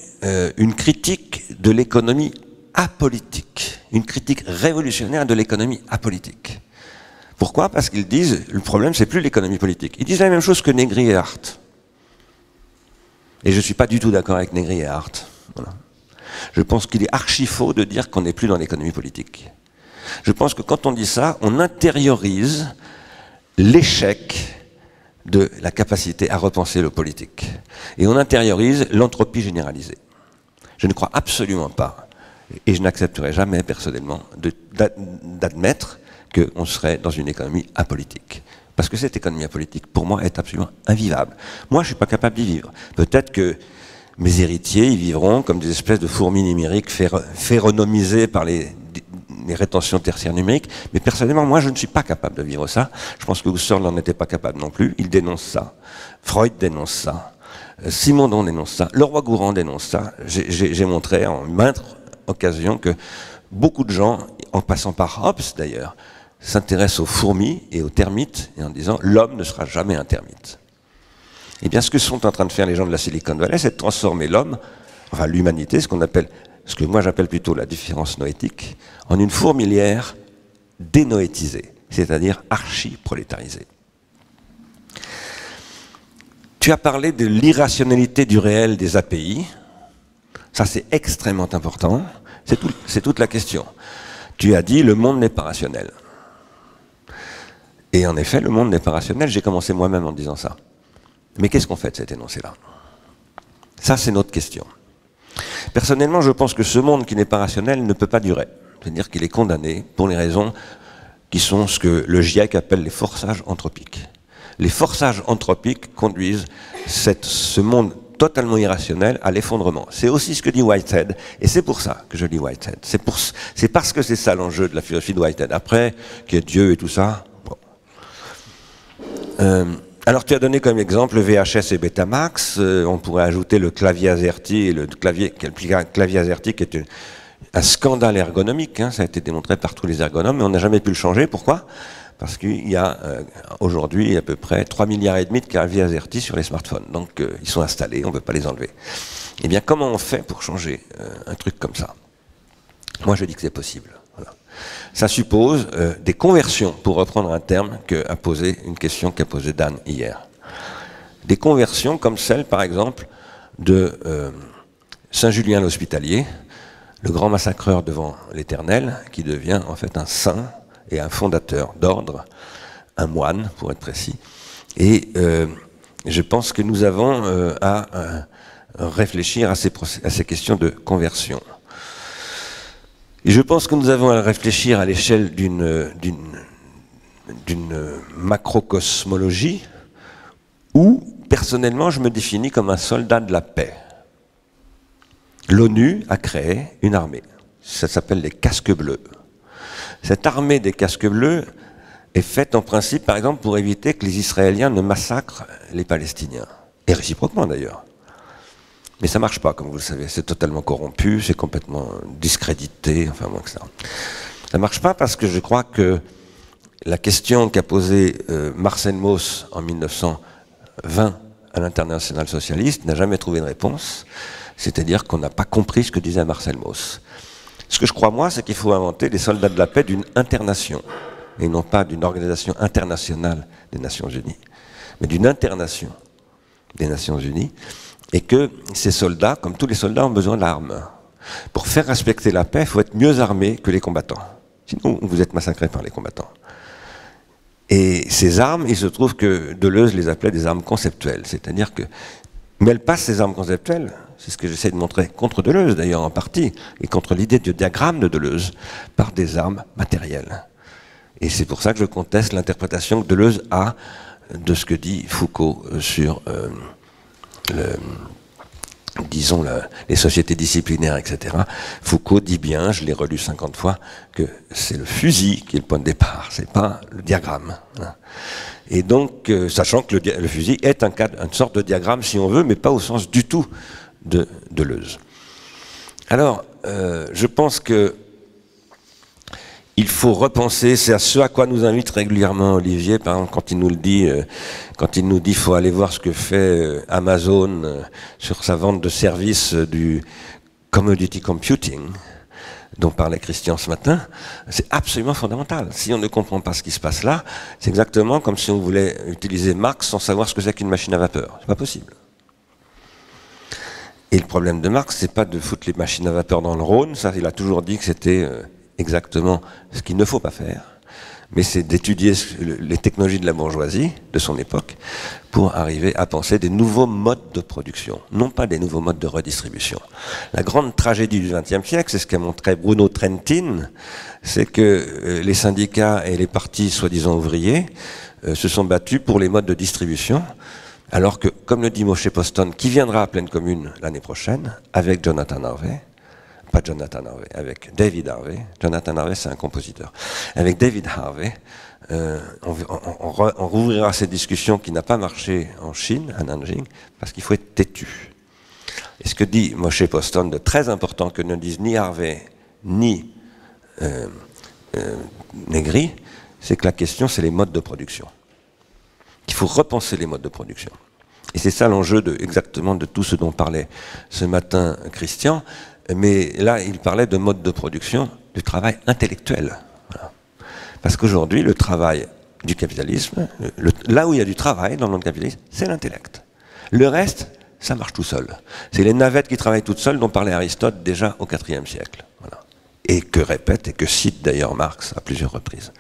une critique de l'économie apolitique, une critique révolutionnaire de l'économie apolitique. Pourquoi? Parce qu'ils disent, le problème c'est plus l'économie politique. Ils disent la même chose que Negri et Hart. Et je ne suis pas du tout d'accord avec Negri et Hart. Voilà. Je pense qu'il est archi faux de dire qu'on n'est plus dans l'économie politique. Je pense que quand on dit ça, on intériorise l'échec de la capacité à repenser le politique. Et on intériorise l'entropie généralisée. Je ne crois absolument pas, et je n'accepterai jamais personnellement, d'admettre qu'on serait dans une économie apolitique. Parce que cette économie apolitique, pour moi, est absolument invivable. Moi, je ne suis pas capable d'y vivre. Peut-être que mes héritiers y vivront comme des espèces de fourmis numériques phéronomisées par les rétentions tertiaires numériques, mais personnellement, moi, je ne suis pas capable de vivre ça. Je pense que Husserl n'en était pas capable non plus. Il dénonce ça. Freud dénonce ça. Simondon dénonce ça. Leroi-Gourhan dénonce ça. J'ai montré en maintes occasions que beaucoup de gens, en passant par Hobbes d'ailleurs, s'intéressent aux fourmis et aux termites et en disant « l'homme ne sera jamais un termite ». Eh bien, ce que sont en train de faire les gens de la Silicon Valley, c'est de transformer l'homme, enfin l'humanité, ce que moi j'appelle plutôt la différence noétique, en une fourmilière dénoétisée, c'est-à-dire archi-prolétarisée. Tu as parlé de l'irrationalité du réel des API. Ça, c'est extrêmement important. C'est toute la question. Tu as dit, le monde n'est pas rationnel. Et en effet, le monde n'est pas rationnel. J'ai commencé moi-même en disant ça. Mais qu'est-ce qu'on fait de cet énoncé-là? Ça, c'est notre question. Personnellement, je pense que ce monde qui n'est pas rationnel ne peut pas durer. C'est-à-dire qu'il est condamné pour les raisons qui sont ce que le GIEC appelle les forçages anthropiques. Les forçages anthropiques conduisent ce monde totalement irrationnel à l'effondrement. C'est aussi ce que dit Whitehead, et c'est pour ça que je lis Whitehead. C'est parce que c'est ça l'enjeu de la philosophie de Whitehead. Après, qu'il y ait Dieu et tout ça, bon. Alors tu as donné comme exemple le VHS et Betamax, on pourrait ajouter le clavier AZERTY, et le clavier AZERTY qui est un scandale ergonomique, hein, ça a été démontré par tous les ergonomes, mais on n'a jamais pu le changer. Pourquoi? parce qu'il y a aujourd'hui à peu près 3,5 milliards de claviers AZERTY sur les smartphones. Donc ils sont installés, on ne peut pas les enlever. Eh bien, comment on fait pour changer un truc comme ça? Moi, je dis que c'est possible. Voilà. Ça suppose des conversions, pour reprendre un terme une question qu'a posée Dan hier. Des conversions comme celle, par exemple, de Saint-Julien l'Hospitalier, le grand massacreur devant l'Éternel, qui devient en fait un saint et un fondateur d'ordre, un moine, pour être précis. Et je pense que nous avons à réfléchir à ces questions de conversion. Et je pense que nous avons à réfléchir à l'échelle d'une macrocosmologie où, personnellement, je me définis comme un soldat de la paix. L'ONU a créé une armée. Ça s'appelle les casques bleus. Cette armée des casques bleus est faite en principe, par exemple, pour éviter que les Israéliens ne massacrent les Palestiniens. Et réciproquement, d'ailleurs. Mais ça ne marche pas, comme vous le savez. C'est totalement corrompu, c'est complètement discrédité, enfin bon, etc. Ça ne marche pas parce que je crois que la question qu'a posée Marcel Mauss en 1920 à l'Internationale socialiste n'a jamais trouvé de réponse. C'est-à-dire qu'on n'a pas compris ce que disait Marcel Mauss. Ce que je crois, moi, c'est qu'il faut inventer des soldats de la paix d'une internation, et non pas d'une organisation internationale des Nations Unies, mais d'une internation des Nations Unies, et que ces soldats, comme tous les soldats, ont besoin d'armes. Pour faire respecter la paix, il faut être mieux armé que les combattants. Sinon, vous êtes massacrés par les combattants. Et ces armes, il se trouve que Deleuze les appelait des armes conceptuelles, c'est-à-dire que... Mais elles passent, ces armes conceptuelles, c'est ce que j'essaie de montrer contre Deleuze d'ailleurs en partie, et contre l'idée de diagramme de Deleuze, par des armes matérielles. Et c'est pour ça que je conteste l'interprétation que Deleuze a de ce que dit Foucault sur les sociétés disciplinaires, etc. Foucault dit bien, je l'ai relu 50 fois, que c'est le fusil qui est le point de départ, c'est pas le diagramme. Et donc, sachant que le fusil est une sorte de diagramme, si on veut, mais pas au sens du tout de Deleuze. Alors, je pense que il faut repenser, c'est à ce à quoi nous invite régulièrement Olivier, par exemple, quand il nous dit qu'il faut aller voir ce que fait Amazon sur sa vente de services du commodity computing, dont parlait Christian ce matin, c'est absolument fondamental. Si on ne comprend pas ce qui se passe là, c'est exactement comme si on voulait utiliser Marx sans savoir ce que c'est qu'une machine à vapeur. C'est pas possible. Et le problème de Marx, c'est pas de foutre les machines à vapeur dans le Rhône, ça, il a toujours dit que c'était exactement ce qu'il ne faut pas faire, mais c'est d'étudier les technologies de la bourgeoisie de son époque pour arriver à penser des nouveaux modes de production, non pas des nouveaux modes de redistribution. La grande tragédie du XXe siècle, c'est ce qu'a montré Bruno Trentin, c'est que les syndicats et les partis soi-disant ouvriers se sont battus pour les modes de distribution, alors que, comme le dit Moshe Poston, qui viendra à Pleine Commune l'année prochaine, avec Jonathan Harvey, pas Jonathan Harvey, avec David Harvey. Jonathan Harvey, c'est un compositeur. Avec David Harvey, on rouvrira cette discussion qui n'a pas marché en Chine, à Nanjing, parce qu'il faut être têtu. Et ce que dit Moshe Poston de très important, que ne disent ni Harvey, ni Negri, c'est que la question, c'est les modes de production. Il faut repenser les modes de production. Et c'est ça l'enjeu exactement de tout ce dont parlait ce matin Christian. Mais là, il parlait de mode de production du travail intellectuel. Voilà. Parce qu'aujourd'hui, le travail du capitalisme, là où il y a du travail dans le monde capitaliste, c'est l'intellect. Le reste, ça marche tout seul. C'est les navettes qui travaillent toutes seules dont parlait Aristote déjà au IVe siècle. Voilà. Et que répète et que cite d'ailleurs Marx à plusieurs reprises.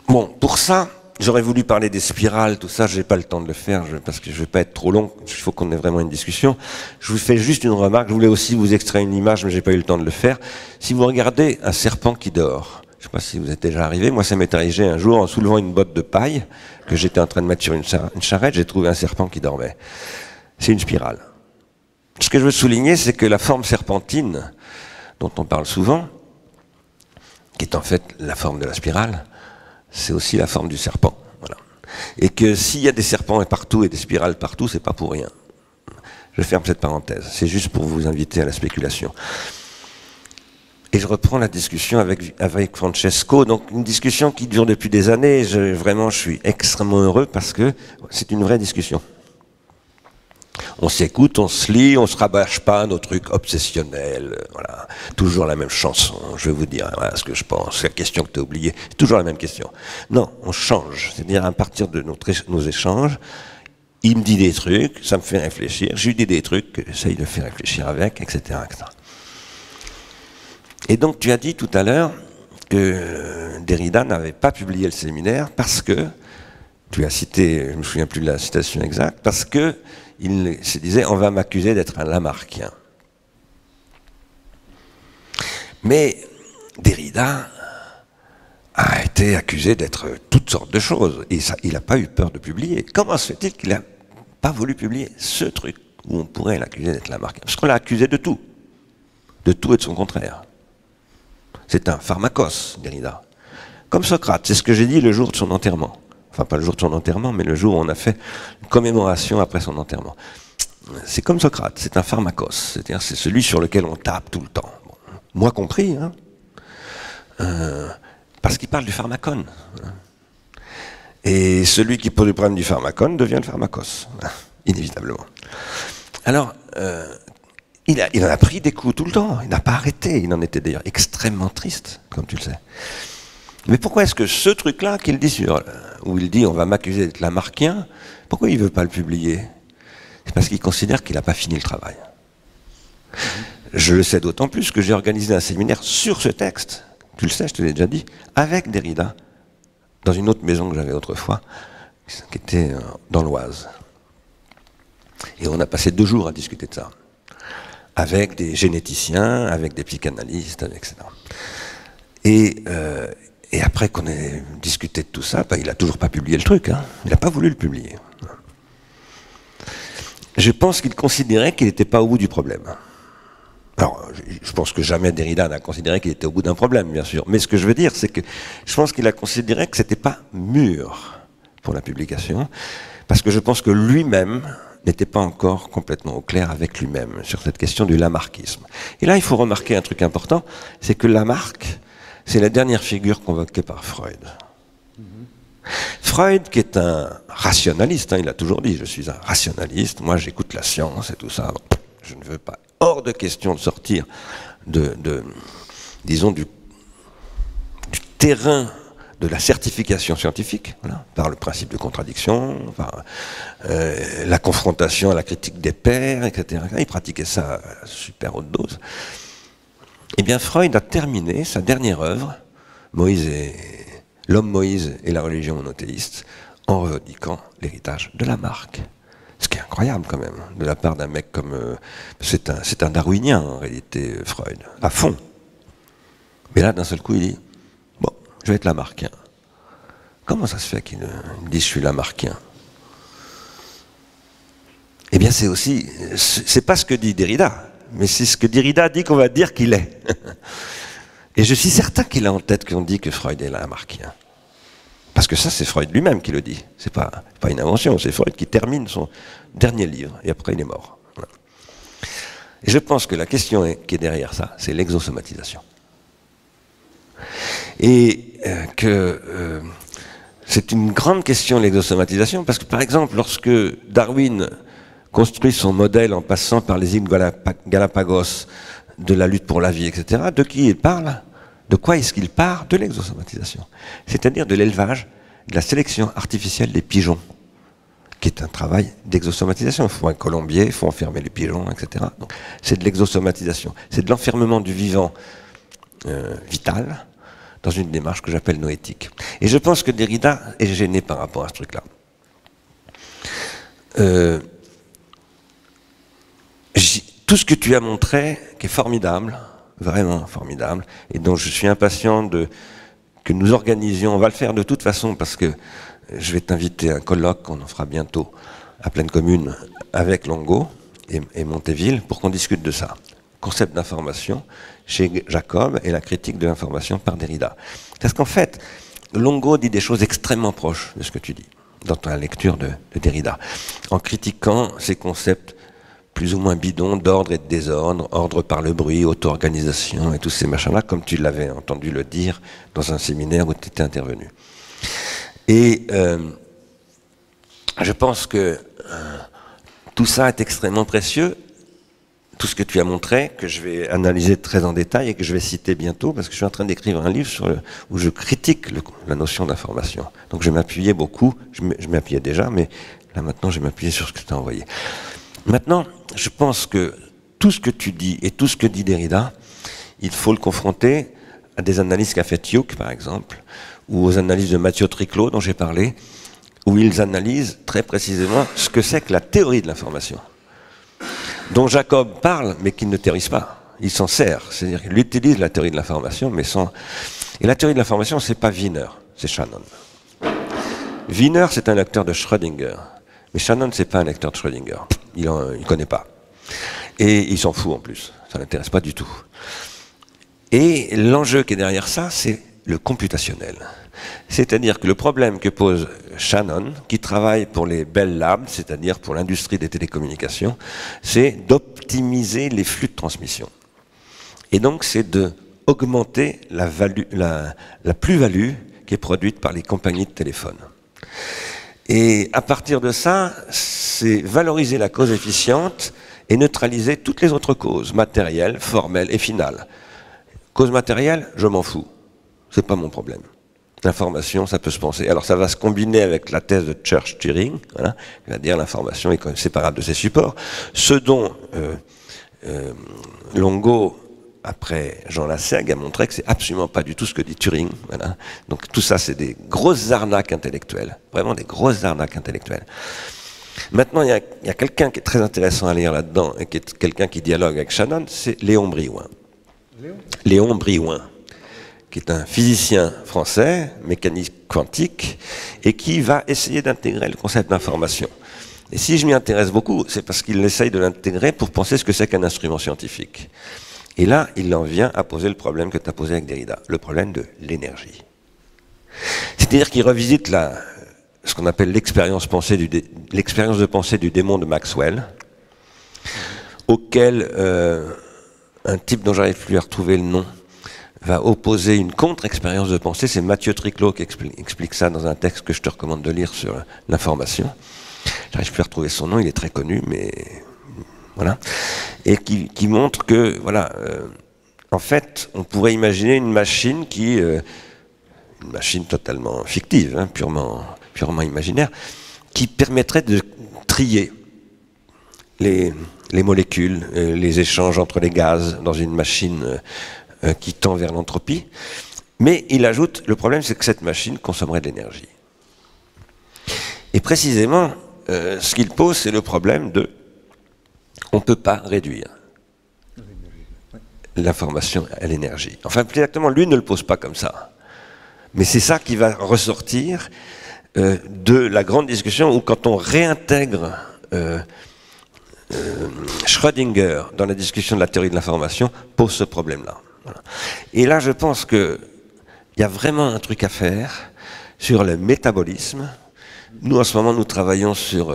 Bon, pour ça, j'aurais voulu parler des spirales, tout ça, je n'ai pas le temps de le faire, parce que je ne vais pas être trop long, il faut qu'on ait vraiment une discussion. Je vous fais juste une remarque, je voulais aussi vous extraire une image, mais je n'ai pas eu le temps de le faire. Si vous regardez un serpent qui dort, je ne sais pas si vous êtes déjà arrivé, moi ça m'est arrivé un jour en soulevant une botte de paille, que j'étais en train de mettre sur une charrette, j'ai trouvé un serpent qui dormait. C'est une spirale. Ce que je veux souligner, c'est que la forme serpentine, dont on parle souvent, qui est en fait la forme de la spirale, c'est aussi la forme du serpent. Voilà. Et que s'il y a des serpents partout et des spirales partout, c'est pas pour rien. Je ferme cette parenthèse. C'est juste pour vous inviter à la spéculation. Et je reprends la discussion avec Francesco, donc une discussion qui dure depuis des années. Vraiment, je suis extrêmement heureux parce que c'est une vraie discussion. On s'écoute, on se lit, on se rabâche pas nos trucs obsessionnels, voilà. Toujours la même chanson, je vais vous dire voilà ce que je pense, la question que tu as oubliée, c'est toujours la même question. Non, on change, c'est-à-dire à partir de nos échanges, il me dit des trucs, ça me fait réfléchir, je lui dis des trucs, j'essaye de faire réfléchir avec, etc., etc. Et donc tu as dit tout à l'heure que Derrida n'avait pas publié le séminaire parce que, tu as cité, je ne me souviens plus de la citation exacte, parce que il se disait on va m'accuser d'être un lamarckien. Mais Derrida a été accusé d'être toutes sortes de choses et ça, il n'a pas eu peur de publier. Comment se fait-il qu'il n'a pas voulu publier ce truc où on pourrait l'accuser d'être lamarckien? Parce qu'on l'a accusé de tout et de son contraire. C'est un pharmakos, Derrida. Comme Socrate, c'est ce que j'ai dit le jour de son enterrement. Enfin, pas le jour de son enterrement, mais le jour où on a fait une commémoration après son enterrement. C'est comme Socrate, c'est un pharmakos, c'est-à-dire c'est celui sur lequel on tape tout le temps. Bon, moi compris, hein, parce qu'il parle du pharmacone. Et celui qui pose le problème du pharmacone devient le pharmakos, inévitablement. Alors, il en a pris des coups tout le temps, il n'a pas arrêté, il en était d'ailleurs extrêmement triste, comme tu le sais. Mais pourquoi est-ce que ce truc-là qu'il dit où il dit on va m'accuser d'être lamarckien, pourquoi il ne veut pas le publier? C'est parce qu'il considère qu'il n'a pas fini le travail. Je le sais d'autant plus que j'ai organisé un séminaire sur ce texte, tu le sais, je te l'ai déjà dit, avec Derrida, dans une autre maison que j'avais autrefois, qui était dans l'Oise. Et on a passé 2 jours à discuter de ça, avec des généticiens, avec des psychanalystes, etc. Et après qu'on ait discuté de tout ça, il n'a toujours pas publié le truc, hein. Il n'a pas voulu le publier. Je pense qu'il considérait qu'il n'était pas au bout du problème. Alors, je pense que jamais Derrida n'a considéré qu'il était au bout d'un problème, bien sûr. Mais ce que je veux dire, c'est que je pense qu'il a considéré que ce n'était pas mûr pour la publication, parce que je pense que lui-même n'était pas encore complètement au clair avec lui-même sur cette question du lamarckisme. Et là, il faut remarquer un truc important, c'est que Lamarck, c'est la dernière figure convoquée par Freud. Freud, qui est un rationaliste, hein, il a toujours dit, je suis un rationaliste, moi j'écoute la science et tout ça, je ne veux pas, hors de question de sortir disons, du terrain de la certification scientifique, voilà, par le principe de contradiction, par la confrontation à la critique des pairs, etc. Il pratiquait ça à super haute dose. Eh bien, Freud a terminé sa dernière œuvre, L'homme Moïse et la religion monothéiste, en revendiquant l'héritage de Lamarck. Ce qui est incroyable quand même, de la part d'un mec comme... c'est un darwinien en réalité, Freud, à fond. Mais là, d'un seul coup, il dit, bon, je vais être lamarckien. Comment ça se fait qu'il dit je suis lamarckien? Eh bien, c'est aussi... c'est pas ce que dit Derrida, mais c'est ce que Derrida dit qu'on va dire qu'il est. Et je suis certain qu'il a en tête qu'on dit que Freud est lamarckien. Parce que ça, c'est Freud lui-même qui le dit. C'est pas une invention, c'est Freud qui termine son dernier livre, et après il est mort. Voilà. Et je pense que la question qui est derrière ça, c'est l'exosomatisation. Et c'est une grande question, l'exosomatisation, parce que par exemple, lorsque Darwin construit son modèle en passant par les îles Galapagos, de la lutte pour la vie, etc., de qui il parle? De quoi est-ce qu'il part? De l'exosomatisation. C'est-à-dire de l'élevage, de la sélection artificielle des pigeons, qui est un travail d'exosomatisation. Il faut un colombier, il faut enfermer les pigeons, etc. Donc, c'est de l'exosomatisation. C'est de l'enfermement du vivant vital dans une démarche que j'appelle noétique. Et je pense que Derrida est gêné par rapport à ce truc-là. Tout ce que tu as montré, qui est formidable, vraiment formidable, et dont je suis impatient que nous organisions, on va le faire de toute façon, parce que je vais t'inviter à un colloque qu'on en fera bientôt à Pleine Commune avec Longo et Monteville, pour qu'on discute de ça. Concept d'information chez Jacob et la critique de l'information par Derrida. Parce qu'en fait, Longo dit des choses extrêmement proches de ce que tu dis, dans ta lecture de Derrida, en critiquant ces concepts plus ou moins bidons d'ordre et de désordre, ordre par le bruit, auto-organisation et tous ces machins-là, comme tu l'avais entendu le dire dans un séminaire où tu étais intervenu. Et je pense que tout ça est extrêmement précieux, tout ce que tu as montré, que je vais analyser très en détail et que je vais citer bientôt, parce que je suis en train d'écrire un livre où je critique la notion d'information. Donc je m'appuyais beaucoup, je m'appuyais déjà, mais là maintenant je vais m'appuyer sur ce que tu as envoyé. Maintenant, je pense que tout ce que tu dis et tout ce que dit Derrida, il faut le confronter à des analyses qu'a fait Hughes, par exemple, ou aux analyses de Mathieu Triclot, dont j'ai parlé, où ils analysent très précisément ce que c'est que la théorie de l'information, dont Jacob parle, mais qu'il ne théorise pas. Il s'en sert, c'est-à-dire qu'il utilise la théorie de l'information, mais sans... Et la théorie de l'information, c'est pas Wiener, c'est Shannon. Wiener, c'est un lecteur de Schrödinger, mais Shannon, c'est pas un lecteur de Schrödinger. Il ne connaît pas. Et il s'en fout en plus, ça ne l'intéresse pas du tout. Et l'enjeu qui est derrière ça, c'est le computationnel. C'est-à-dire que le problème que pose Shannon, qui travaille pour les Bell Labs, c'est-à-dire pour l'industrie des télécommunications, c'est d'optimiser les flux de transmission. Et donc c'est d'augmenter la plus-value qui est produite par les compagnies de téléphone. Et à partir de ça, c'est valoriser la cause efficiente et neutraliser toutes les autres causes, matérielles, formelles et finales. Cause matérielle, je m'en fous. C'est pas mon problème. L'information, ça peut se penser. Alors ça va se combiner avec la thèse de Church-Turing, voilà, qui va dire l'information est séparable de ses supports. Ce dont Longo, après Jean Lassagne, a montré que c'est absolument pas du tout ce que dit Turing. Voilà. Donc tout ça, c'est des grosses arnaques intellectuelles. Vraiment des grosses arnaques intellectuelles. Maintenant, il y a quelqu'un qui est très intéressant à lire là-dedans, et qui est quelqu'un qui dialogue avec Shannon, c'est Léon Briouin. Léon Briouin, qui est un physicien français, mécanique quantique, et qui va essayer d'intégrer le concept d'information. Et si je m'y intéresse beaucoup, c'est parce qu'il essaye de l'intégrer pour penser ce que c'est qu'un instrument scientifique. Et là, il en vient à poser le problème que tu as posé avec Derrida, le problème de l'énergie. C'est-à-dire qu'il revisite ce qu'on appelle l'expérience de pensée du démon de Maxwell, auquel un type dont j'arrive plus à retrouver le nom va opposer une contre-expérience de pensée. C'est Mathieu Triclot qui explique ça dans un texte que je te recommande de lire sur l'information. J'arrive plus à retrouver son nom, il est très connu, mais voilà. Et qui montre que, voilà, en fait, on pourrait imaginer une machine une machine totalement fictive, hein, purement imaginaire, qui permettrait de trier les molécules, les échanges entre les gaz dans une machine qui tend vers l'entropie. Mais il ajoute, le problème c'est que cette machine consommerait de l'énergie. Et précisément, ce qu'il pose, c'est le problème de on ne peut pas réduire l'information à l'énergie. Enfin, plus exactement, lui ne le pose pas comme ça. Mais c'est ça qui va ressortir de la grande discussion où quand on réintègre Schrödinger dans la discussion de la théorie de l'information pose ce problème-là. Voilà. Et là, je pense qu'il y a vraiment un truc à faire sur le métabolisme. Nous, en ce moment, nous travaillons sur...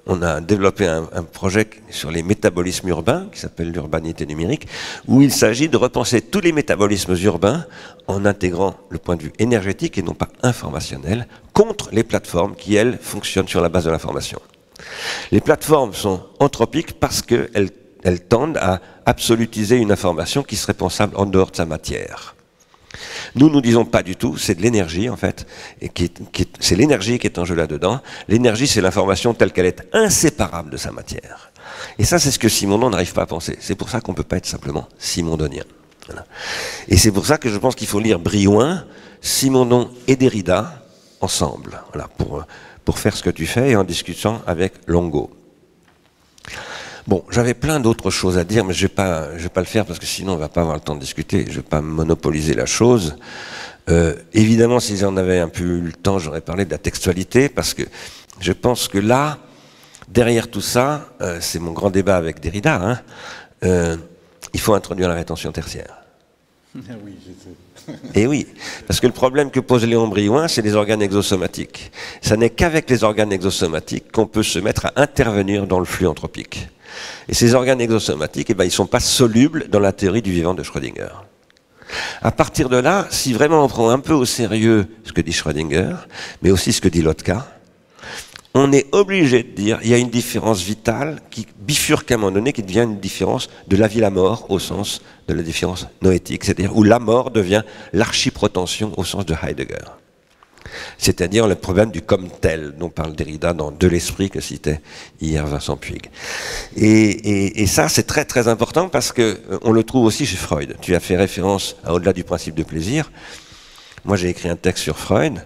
on a développé un projet sur les métabolismes urbains, qui s'appelle l'urbanité numérique, où il s'agit de repenser tous les métabolismes urbains en intégrant le point de vue énergétique et non pas informationnel, contre les plateformes qui, elles, fonctionnent sur la base de l'information. Les plateformes sont anthropiques parce qu'elles tendent à absolutiser une information qui serait pensable en dehors de sa matière. Nous disons pas du tout, c'est de l'énergie en fait, et c'est l'énergie qui est en jeu là-dedans. L'énergie, c'est l'information telle qu'elle est inséparable de sa matière. Et ça, c'est ce que Simondon n'arrive pas à penser. C'est pour ça qu'on ne peut pas être simplement simondonien. Voilà. Et c'est pour ça que je pense qu'il faut lire Briouin, Simondon et Derrida ensemble, voilà, pour faire ce que tu fais et en discutant avec Longo. Bon, j'avais plein d'autres choses à dire, mais je vais pas le faire parce que sinon on va pas avoir le temps de discuter. Je vais pas monopoliser la chose. Évidemment, si j'en avais un peu eu le temps, j'aurais parlé de la textualité parce que je pense que là, derrière tout ça, c'est mon grand débat avec Derrida. Hein, il faut introduire la rétention tertiaire. Oui, je sais. Et oui, parce que le problème que pose Léon Briouin, c'est les organes exosomatiques. Ça n'est qu'avec les organes exosomatiques qu'on peut se mettre à intervenir dans le flux anthropique. Et ces organes exosomatiques, eh ben, ils ne sont pas solubles dans la théorie du vivant de Schrödinger. À partir de là, si vraiment on prend un peu au sérieux ce que dit Schrödinger, mais aussi ce que dit Lotka, on est obligé de dire qu'il y a une différence vitale qui bifurque à un moment donné, qui devient une différence de la vie à la mort au sens de la différence noétique, c'est-à-dire où la mort devient l'archiprotension au sens de Heidegger. C'est-à-dire le problème du comme tel dont parle Derrida dans De l'esprit que citait hier Vincent Puig. Et ça c'est très très important parce que on le trouve aussi chez Freud. Tu as fait référence à Au-delà du principe de plaisir. Moi j'ai écrit un texte sur Freud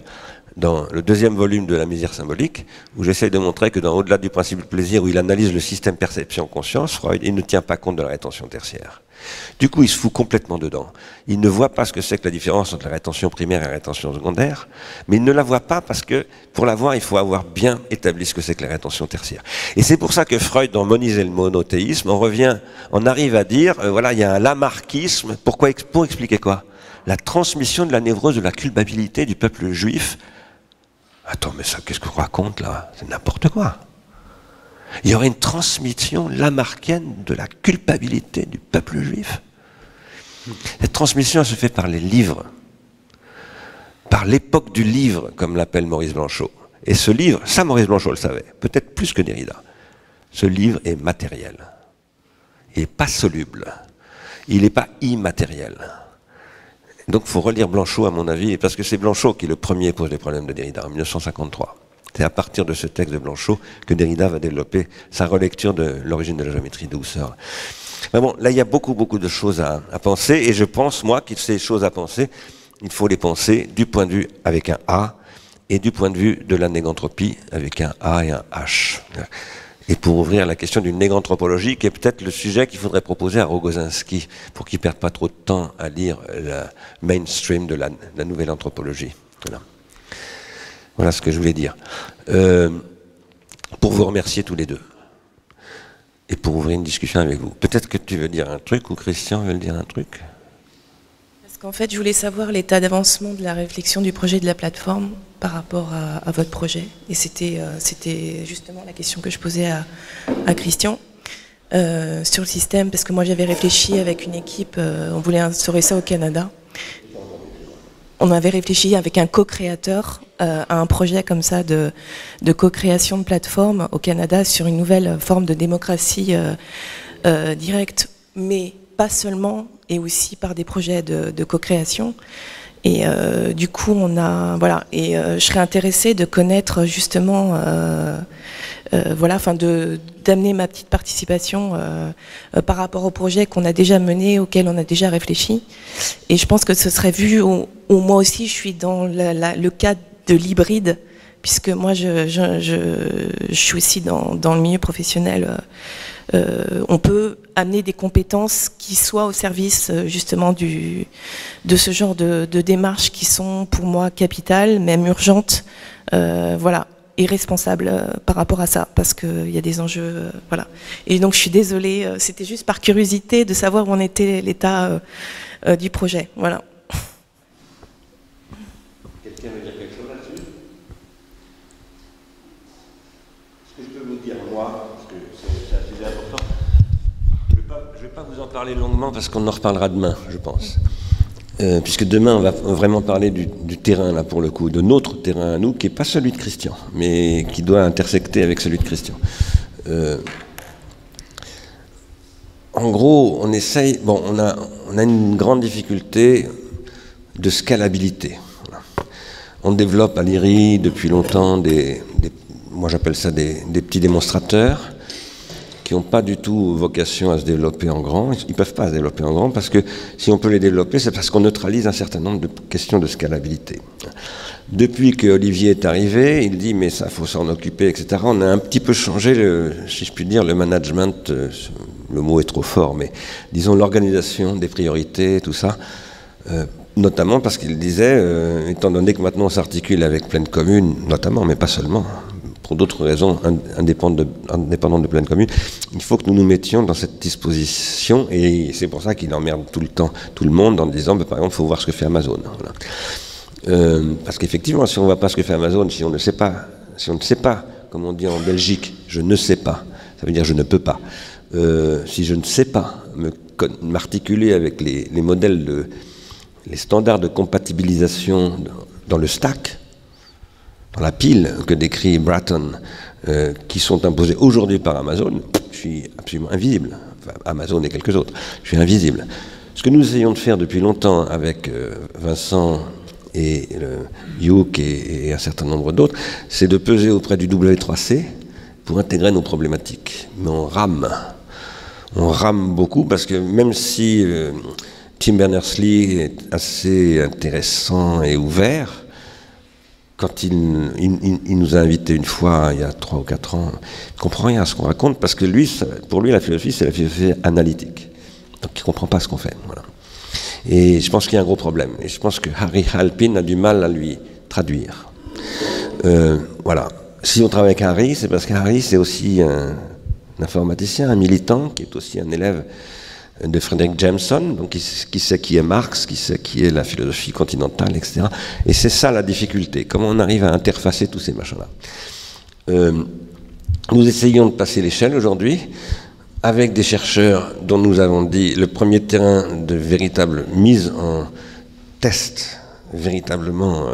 dans le deuxième volume de La misère symbolique, où j'essaye de montrer que dans Au-delà du principe de plaisir, où il analyse le système perception-conscience, Freud, il ne tient pas compte de la rétention tertiaire. Du coup, il se fout complètement dedans. Il ne voit pas ce que c'est que la différence entre la rétention primaire et la rétention secondaire, mais il ne la voit pas parce que, pour la voir, il faut avoir bien établi ce que c'est que la rétention tertiaire. Et c'est pour ça que Freud, dans Moniser le monothéisme, on arrive à dire, voilà, il y a un lamarckisme. Pourquoi, pour expliquer quoi? La transmission de la névrose de la culpabilité du peuple juif. Attends, mais ça, qu'est-ce qu'on raconte là? C'est n'importe quoi. Il y aurait une transmission lamarckienne de la culpabilité du peuple juif. Cette transmission, elle se fait par les livres, par l'époque du livre, comme l'appelle Maurice Blanchot. Et ce livre, ça Maurice Blanchot le savait, peut-être plus que Derrida. Ce livre est matériel. Il n'est pas soluble. Il n'est pas immatériel. Donc il faut relire Blanchot, à mon avis, parce que c'est Blanchot qui le premier pose les problèmes de Derrida, en 1953. C'est à partir de ce texte de Blanchot que Derrida va développer sa relecture de l'origine de la géométrie de Husserl. Mais bon, là il y a beaucoup de choses à penser, et je pense, moi, que ces choses à penser, il faut les penser du point de vue avec un A, et du point de vue de la négantropie avec un A et un H. Et pour ouvrir la question d'une néganthropologie, qui est peut-être le sujet qu'il faudrait proposer à Rogozinski, pour qu'il ne perde pas trop de temps à lire le mainstream de la nouvelle anthropologie. Voilà ce que je voulais dire. Pour vous remercier tous les deux. Et pour ouvrir une discussion avec vous. Peut-être que tu veux dire un truc, ou Christian veut dire un truc? Parce qu'en fait, je voulais savoir l'état d'avancement de la réflexion du projet de la plateforme par rapport à votre projet. Et c'était justement la question que je posais à Christian sur le système, parce que moi j'avais réfléchi avec une équipe, on voulait instaurer ça au Canada. On avait réfléchi avec un co-créateur à un projet comme ça de co-création de plateforme au Canada sur une nouvelle forme de démocratie directe, mais pas seulement, et aussi par des projets de co-création. Et du coup, voilà. Et je serais intéressée de connaître justement, voilà, enfin d'amener ma petite participation par rapport au projet qu'on a déjà mené, auquel on a déjà réfléchi. Et je pense que ce serait vu où moi aussi je suis dans le cadre de l'hybride, puisque moi je suis aussi dans le milieu professionnel. On peut amener des compétences qui soient au service justement de ce genre de démarches qui sont pour moi capitales, même urgentes, voilà, et responsables par rapport à ça, parce qu'il y a des enjeux, voilà. Et donc je suis désolée, c'était juste par curiosité de savoir où en était l'état du projet, voilà. Quelqu'un veut dire quelque chose là-dessus? Ce que je peux vous dire, moi, parce que c'est un sujet important, je ne vais pas vous en parler longuement parce qu'on en reparlera demain, je pense. Puisque demain, on va vraiment parler du terrain, là, pour le coup, de notre terrain à nous, qui n'est pas celui de Christian, mais qui doit intersecter avec celui de Christian. En gros, on essaye, bon, on a une grande difficulté de scalabilité. Voilà. On développe à l'IRI depuis longtemps moi j'appelle ça des petits démonstrateurs, qui n'ont pas du tout vocation à se développer en grand. Ils ne peuvent pas se développer en grand parce que si on peut les développer, c'est parce qu'on neutralise un certain nombre de questions de scalabilité. Depuis que Olivier est arrivé, il dit mais ça faut s'en occuper, etc. On a un petit peu changé, si je puis dire, le management, le mot est trop fort, mais disons l'organisation des priorités, tout ça, notamment parce qu'il disait, étant donné que maintenant on s'articule avec Pleine Commune, notamment, mais pas seulement, pour d'autres raisons indépendantes de Pleine Commune, il faut que nous nous mettions dans cette disposition, et c'est pour ça qu'il emmerde tout le temps tout le monde en disant, bah, par exemple, il faut voir ce que fait Amazon. Voilà. Parce qu'effectivement, si on ne voit pas ce que fait Amazon, si on ne sait pas, comme on dit en Belgique, je ne sais pas, ça veut dire je ne peux pas. si je ne sais pas m'articuler avec les modèles les standards de compatibilisation dans le stack, dans la pile que décrit Bratton, qui sont imposés aujourd'hui par Amazon, je suis absolument invisible. Enfin, Amazon et quelques autres, je suis invisible. Ce que nous essayons de faire depuis longtemps avec Vincent et Youk et un certain nombre d'autres, c'est de peser auprès du W3C pour intégrer nos problématiques. Mais on rame. On rame beaucoup parce que même si Tim Berners-Lee est assez intéressant et ouvert, quand il nous a invités une fois, il y a 3 ou 4 ans, il ne comprend rien à ce qu'on raconte, parce que pour lui, la philosophie, c'est la philosophie analytique. Donc il ne comprend pas ce qu'on fait. Voilà. Et je pense qu'il y a un gros problème. Et je pense que Harry Halpin a du mal à lui traduire. Voilà. Si on travaille avec Harry, c'est parce qu'Harry, c'est aussi un informaticien, un militant, qui est aussi un élève de Frederick Jameson, donc qui sait qui est Marx, qui sait qui est la philosophie continentale, etc. Et c'est ça la difficulté, comment on arrive à interfacer tous ces machins-là. Nous essayons de passer l'échelle aujourd'hui avec des chercheurs dont nous avons dit le premier terrain de véritable mise en test, véritablement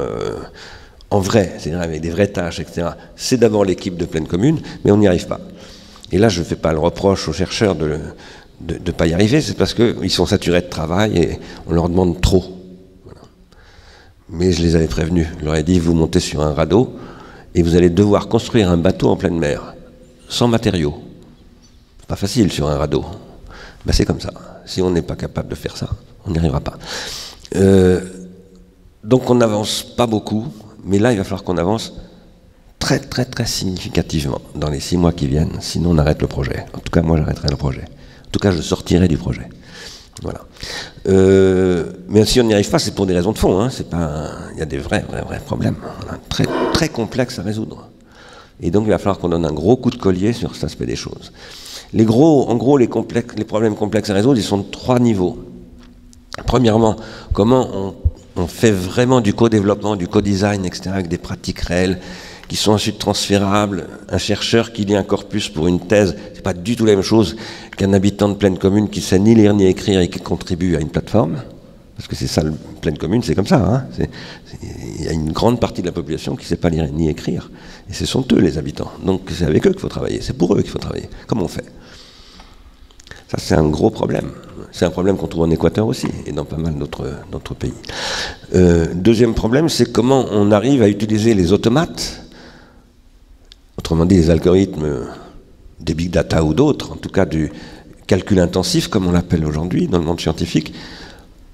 en vrai, c'est-à-dire avec des vraies tâches, etc. C'est d'abord l'équipe de Pleine Commune, mais on n'y arrive pas. Et là, je ne fais pas le reproche aux chercheurs de ne pas y arriver, c'est parce qu'ils sont saturés de travail et on leur demande trop. Voilà. Mais je les avais prévenus, je leur ai dit, vous montez sur un radeau et vous allez devoir construire un bateau en pleine mer, sans matériaux. C'est pas facile sur un radeau. Ben, c'est comme ça. Si on n'est pas capable de faire ça, on n'y arrivera pas. Donc on n'avance pas beaucoup, mais là il va falloir qu'on avance très très très significativement dans les 6 mois qui viennent, sinon on arrête le projet. En tout cas, moi j'arrêterai le projet. En tout cas, je sortirai du projet. Voilà. Mais si on n'y arrive pas, c'est pour des raisons de fond. Hein. Il y a des vrais problèmes. Voilà. Très, très complexes à résoudre. Et donc, il va falloir qu'on donne un gros coup de collier sur cet aspect des choses. En gros, les problèmes complexes à résoudre, ils sont de 3 niveaux. Premièrement, comment on fait vraiment du co-développement, du co-design, etc., avec des pratiques réelles, qui sont ensuite transférables. Un chercheur qui lit un corpus pour une thèse, c'est pas du tout la même chose qu'un habitant de Pleine Commune qui sait ni lire ni écrire et qui contribue à une plateforme. Parce que c'est ça, Pleine Commune, c'est comme ça. Hein. Il y a une grande partie de la population qui ne sait pas lire ni écrire. Et ce sont eux les habitants. Donc c'est avec eux qu'il faut travailler. C'est pour eux qu'il faut travailler. Comment on fait? Ça, c'est un gros problème. C'est un problème qu'on trouve en Équateur aussi, et dans pas mal d'autres pays. Deuxième problème, c'est comment on arrive à utiliser les automates, autrement dit les algorithmes des big data ou d'autres, en tout cas du calcul intensif, comme on l'appelle aujourd'hui dans le monde scientifique,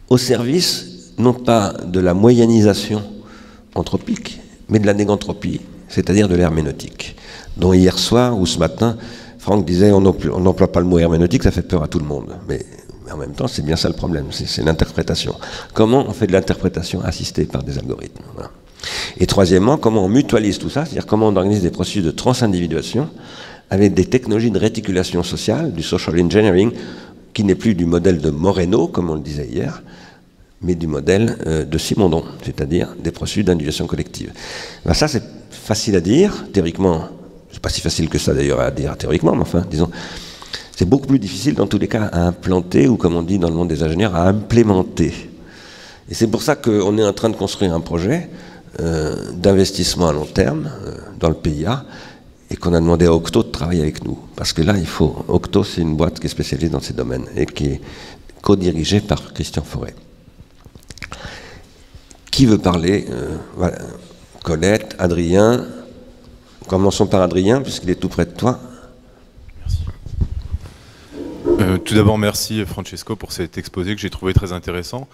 au service, non pas de la moyennisation anthropique, mais de la négantropie, c'est-à-dire de l'herméneutique, dont hier soir ou ce matin, Franck disait on n'emploie pas le mot herméneutique, ça fait peur à tout le monde. Mais en même temps, c'est bien ça le problème, c'est l'interprétation. Comment on fait de l'interprétation assistée par des algorithmes? Voilà. Et troisièmement, comment on mutualise tout ça, c'est-à-dire comment on organise des processus de transindividuation avec des technologies de réticulation sociale, du social engineering, qui n'est plus du modèle de Moreno, comme on le disait hier, mais du modèle de Simondon, c'est-à-dire des processus d'individuation collective. Ben ça, c'est facile à dire, théoriquement. C'est pas si facile que ça d'ailleurs à dire théoriquement, mais enfin, disons, c'est beaucoup plus difficile dans tous les cas à implanter, ou comme on dit dans le monde des ingénieurs, à implémenter. Et c'est pour ça qu'on est en train de construire un projet d'investissement à long terme dans le PIA, et qu'on a demandé à Octo de travailler avec nous. Parce que là, Octo, c'est une boîte qui est spécialisée dans ces domaines, et qui est co-dirigée par Christian Forêt. Qui veut parler? Voilà. Colette, Adrien. Commençons par Adrien, puisqu'il est tout près de toi. Merci. Tout d'abord, merci Francesco pour cet exposé que j'ai trouvé très intéressant.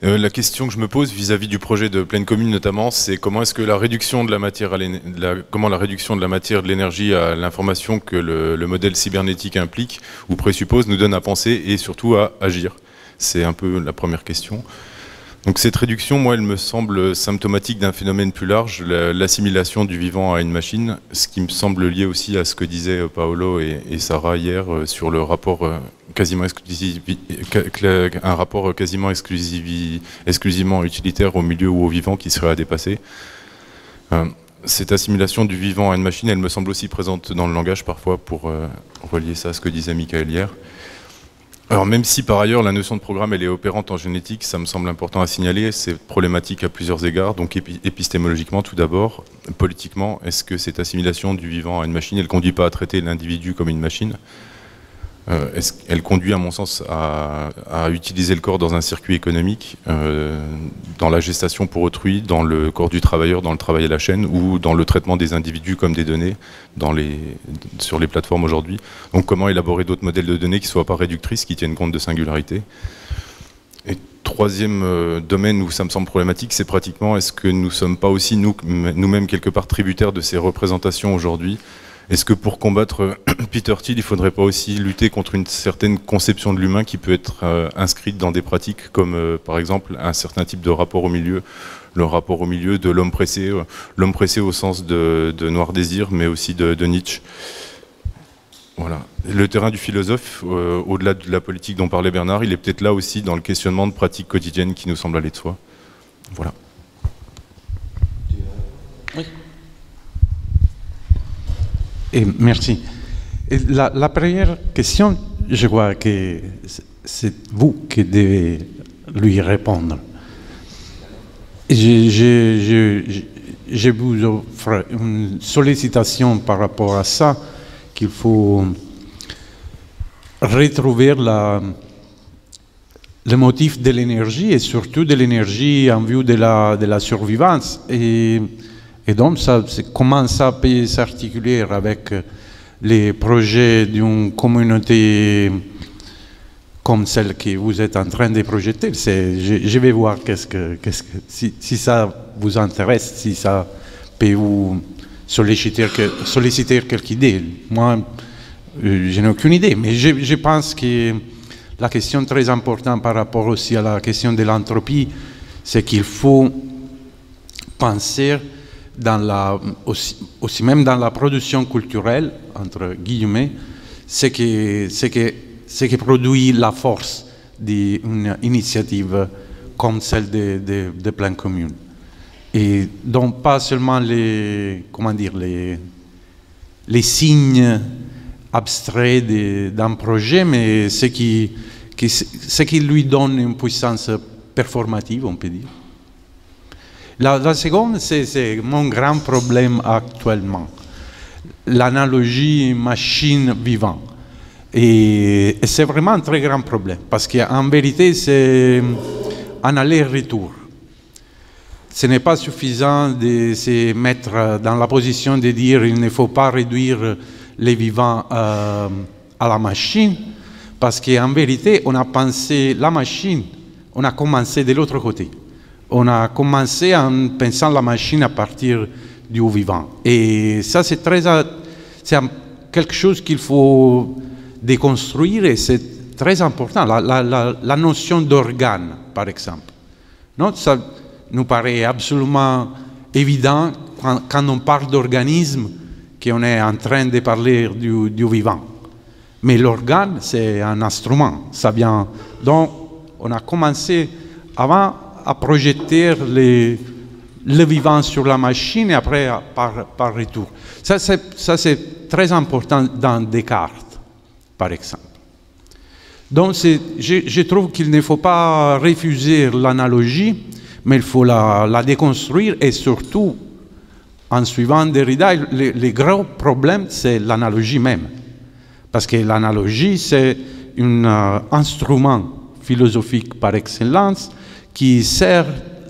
La question que je me pose vis-à-vis du projet de Pleine Commune notamment, c'est comment est-ce que la réduction de la matière de l'énergie à l'information que le modèle cybernétique implique ou présuppose nous donne à penser et surtout à agir. C'est un peu la première question. Donc cette réduction, moi, elle me semble symptomatique d'un phénomène plus large, l'assimilation du vivant à une machine, ce qui me semble lié aussi à ce que disaient Paolo et Sarah hier sur le rapport quasiment exclusivement utilitaire au milieu ou au vivant qui serait à dépasser. cette assimilation du vivant à une machine, elle me semble aussi présente dans le langage parfois, pour relier ça à ce que disait Michael hier. Alors même si par ailleurs la notion de programme elle est opérante en génétique, ça me semble important à signaler, c'est problématique à plusieurs égards, donc épistémologiquement tout d'abord, politiquement, est-ce que cette assimilation du vivant à une machine, elle ne conduit pas à traiter l'individu comme une machine? Elle conduit à mon sens à utiliser le corps dans un circuit économique, dans la gestation pour autrui, dans le corps du travailleur, dans le travail à la chaîne, ou dans le traitement des individus comme des données sur les plateformes aujourd'hui. Donc comment élaborer d'autres modèles de données qui ne soient pas réductrices, qui tiennent compte de singularité. Et troisième domaine où ça me semble problématique, c'est pratiquement, est-ce que nous ne sommes pas aussi nous-mêmes quelque part tributaires de ces représentations aujourd'hui? Est-ce que pour combattre Peter Thiel, il ne faudrait pas aussi lutter contre une certaine conception de l'humain qui peut être inscrite dans des pratiques comme par exemple un certain type de rapport au milieu, le rapport au milieu de l'homme pressé au sens de Noir Désir, mais aussi de Nietzsche. Voilà. Le terrain du philosophe, au-delà de la politique dont parlait Bernard, il est peut-être là aussi dans le questionnement de pratiques quotidiennes qui nous semblent aller de soi. Voilà. Oui. Et merci. Et la première question, je crois que c'est vous qui devez lui répondre. Je vous offre une sollicitation par rapport à ça, qu'il faut retrouver le motif de l'énergie et surtout de l'énergie en vue de la survivance. Et donc, comment ça peut s'articuler avec les projets d'une communauté comme celle que vous êtes en train de projeter? Je vais voir si ça vous intéresse, si ça peut vous solliciter quelques idées. Moi, je n'ai aucune idée, mais je pense que la question très importante par rapport aussi à la question de l'entropie, c'est qu'il faut penser aussi même dans la production culturelle, entre guillemets, ce qui produit la force d'une initiative comme celle de Pleine Commune. Et donc pas seulement les signes abstraits d'un projet, mais ce qui lui donne une puissance performative, on peut dire. La seconde, c'est mon grand problème actuellement, l'analogie machine-vivant. Et c'est vraiment un très grand problème, parce qu'en vérité, c'est un aller-retour. Ce n'est pas suffisant de se mettre dans la position de dire qu'il ne faut pas réduire les vivants à la machine, parce qu'en vérité, on a pensé la machine, on a commencé de l'autre côté. On a commencé en pensant la machine à partir du vivant. Et ça, c'est quelque chose qu'il faut déconstruire et c'est très important. La notion d'organe, par exemple. Non, ça nous paraît absolument évident quand on parle d'organisme qu'on est en train de parler du vivant. Mais l'organe, c'est un instrument. Ça vient. Donc, on a commencé avant à projeter le vivant sur la machine et après par retour. Ça c'est très important dans Descartes, par exemple. Donc, je trouve qu'il ne faut pas refuser l'analogie, mais il faut la déconstruire et surtout, en suivant Derrida, le gros problème, c'est l'analogie même. Parce que l'analogie, c'est un instrument philosophique par excellence qui sert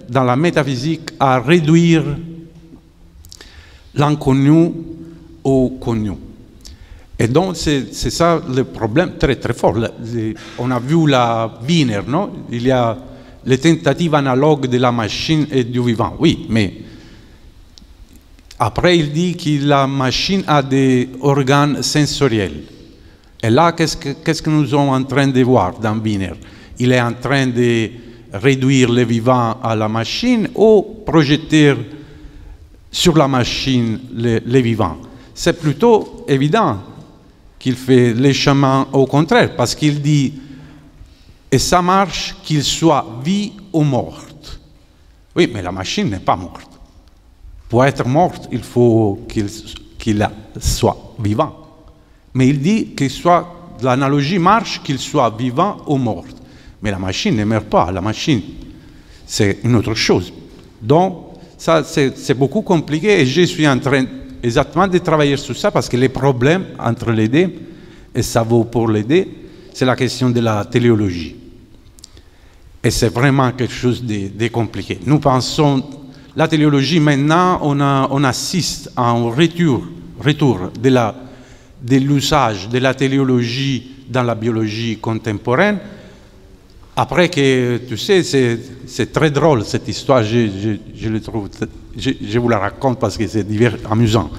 dans la métaphysique à réduire l'inconnu au connu. Et donc, c'est ça le problème très très fort. On a vu la Wiener, non? Il y a les tentatives analogues de la machine et du vivant. Oui, mais après, il dit que la machine a des organes sensoriels. Et là, qu'est-ce que nous sommes en train de voir dans Wiener? Il est en train de réduire le vivant à la machine ou projeter sur la machine le vivant. C'est plutôt évident qu'il fait les chemins au contraire, parce qu'il dit « et ça marche qu'il soit vie ou morte ». Oui, mais la machine n'est pas morte. Pour être mort, il faut qu'il soit vivant. Mais il dit que l'analogie marche, qu'il soit vivant ou mort. Mais la machine ne meurt pas, la machine, c'est une autre chose. Donc, ça, c'est beaucoup compliqué et je suis en train exactement de travailler sur ça parce que les problèmes entre les deux, et ça vaut pour les deux, c'est la question de la téléologie. Et c'est vraiment quelque chose de compliqué. Nous pensons, la téléologie maintenant, on assiste à un retour de l'usage de la téléologie dans la biologie contemporaine. Après que, tu sais, c'est très drôle cette histoire, je le trouve, je vous la raconte parce que c'est amusant.